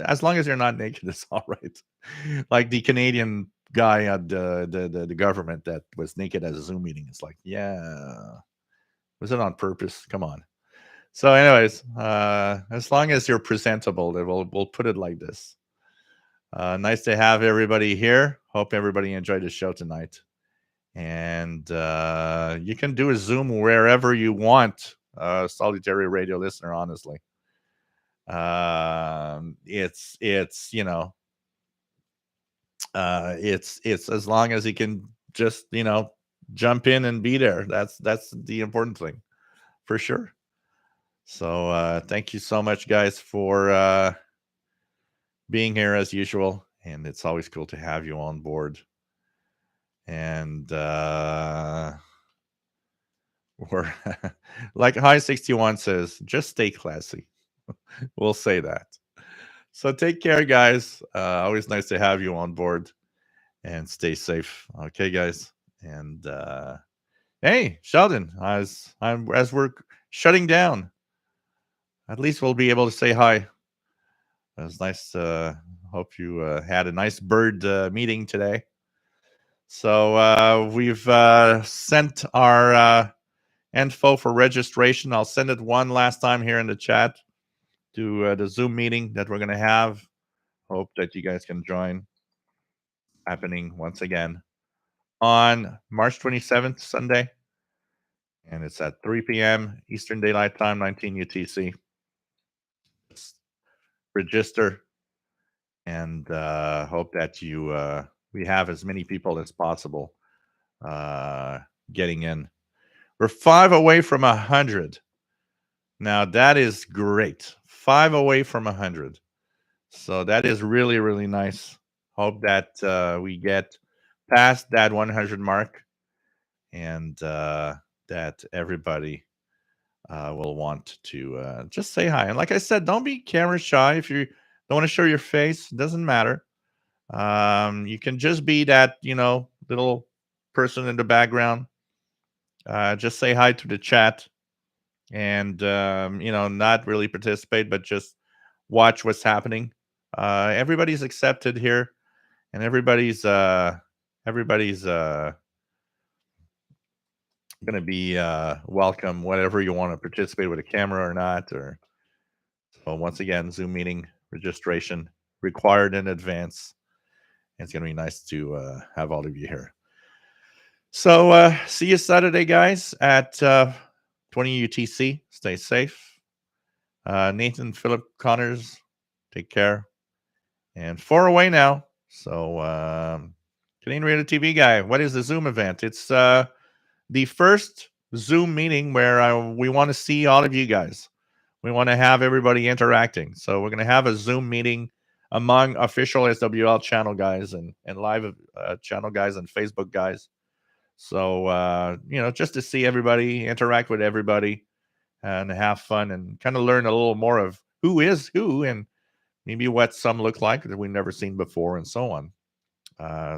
as long as you're not naked, it's all right. Like the Canadian guy at the government that was naked at a Zoom meeting. It's like, yeah, was it on purpose? Come on. So, anyways, as long as you're presentable, we'll put it like this. Nice to have everybody here. Hope everybody enjoyed the show tonight. And you can do a Zoom wherever you want, solitary radio listener, honestly. It's as long as you can just, jump in and be there. That's the important thing, for sure. So thank you so much, guys, for being here as usual. And it's always cool to have you on board. And we're like High 61 says, just stay classy. We'll say that. So take care, guys. Always nice to have you on board, and stay safe. Okay, guys. And hey, Sheldon, as we're shutting down, at least we'll be able to say hi. It was nice. Hope you had a nice bird meeting today. So we've sent our info for registration. I'll send it one last time here in the chat to the Zoom meeting that we're going to have. Hope that you guys can join. Happening once again on March 27th, Sunday. And it's at 3 p.m. Eastern Daylight Time, 19 UTC. Register, and hope that we have as many people as possible getting in. We're 5 away from 100. Now that is great. 5 away from 100. So that is really, really nice. Hope that we get past that 100 mark, and that everybody will want to just say hi. And like I said, don't be camera shy. If you don't want to show your face, it doesn't matter. You can just be that, little person in the background. Just say hi to the chat, and not really participate, but just watch what's happening. Everybody's accepted here, and everybody's going to be welcome, whatever you want to participate with a camera or not. Or so once again, Zoom meeting registration required in advance. It's going to be nice to have all of you here. So see you Saturday, guys, at 20 UTC. Stay safe. Nathan Philip Connors, take care. And 4 away now. So Canadian Radio TV guy, what is the Zoom event? It's the first Zoom meeting where we want to see all of you guys. We want to have everybody interacting. So we're going to have a Zoom meeting among official SWL channel guys and live channel guys and Facebook guys. So, just to see everybody, interact with everybody, and have fun, and kind of learn a little more of who is who, and maybe what some look like that we've never seen before, and so on.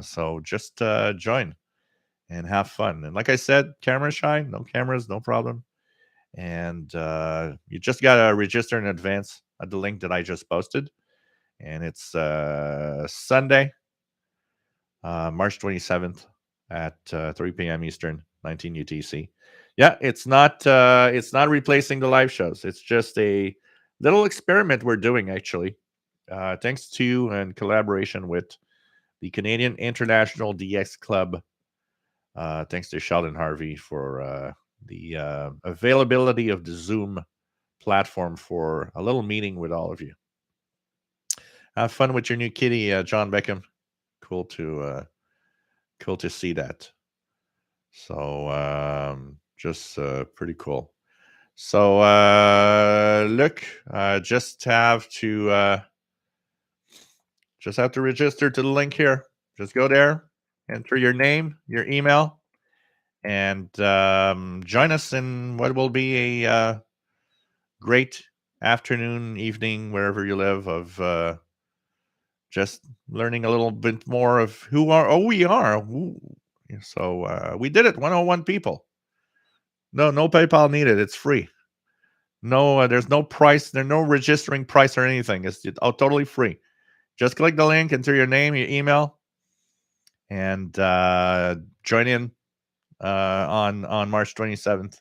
So just join and have fun. And like I said, camera shy, no cameras, no problem. And you just got to register in advance at the link that I just posted. And it's Sunday, March 27th at 3 p.m. Eastern, 19 UTC. Yeah, it's not replacing the live shows. It's just a little experiment we're doing, actually. Thanks to and collaboration with the Canadian International DX Club Thanks to Sheldon Harvey for the availability of the Zoom platform for a little meeting with all of you. Have fun with your new kitty, John Beckham. Cool to see that. So just pretty cool. So look, just have to register to the link here. Just go there, enter your name, your email, and join us in what will be a great afternoon, evening, wherever you live, of just learning a little bit more of who we are. Ooh. So we did it, 101 people. No PayPal needed. It's free. No, there's no price. There's no registering price or anything. It's totally free. Just click the link, enter your name, your email, and join in on March 27th.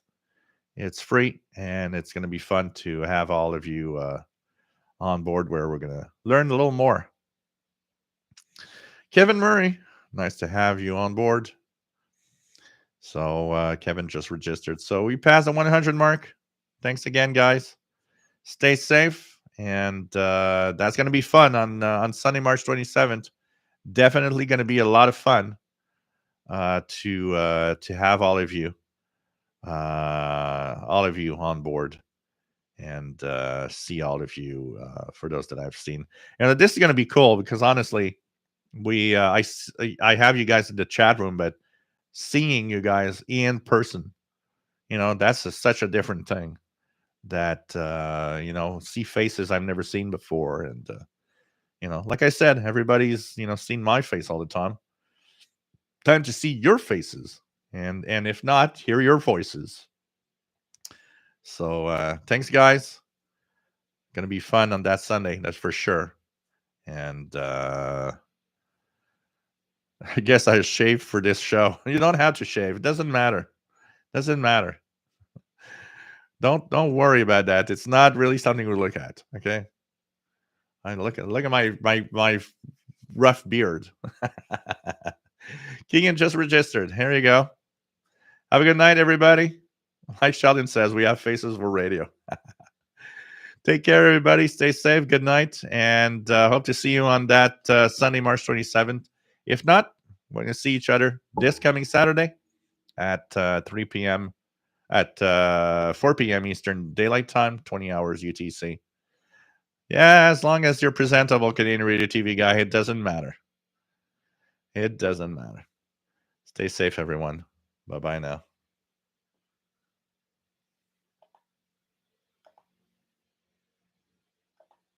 It's free, and it's going to be fun to have all of you on board, where we're going to learn a little more. Kevin Murray, nice to have you on board. So Kevin just registered. So we passed the 100 mark. Thanks again, guys. Stay safe, and that's going to be fun on Sunday, March 27th. Definitely going to be a lot of fun to have all of you on board, and see all of you, for those that I've seen. And this is going to be cool because honestly, I have you guys in the chat room, but seeing you guys in person, that's such a different thing. That see faces I've never seen before, and like I said, everybody's seen my face all the time. Time to see your faces, and if not, hear your voices. So thanks, guys. Gonna be fun on that Sunday, that's for sure. And I guess I shaved for this show. You don't have to shave. It doesn't matter. Don't worry about that. It's not really something we look at. Okay. I look at my rough beard. Keegan just registered. Here you go. Have a good night, everybody. Like Sheldon says, we have faces for radio. Take care, everybody. Stay safe. Good night. And hope to see you on that Sunday, March 27th. If not, we're going to see each other this coming Saturday at 3 p.m. at 4 p.m. Eastern Daylight Time, 20 hours UTC. Yeah, as long as you're presentable, Canadian Radio TV guy, it doesn't matter. It doesn't matter. Stay safe, everyone. Bye-bye now.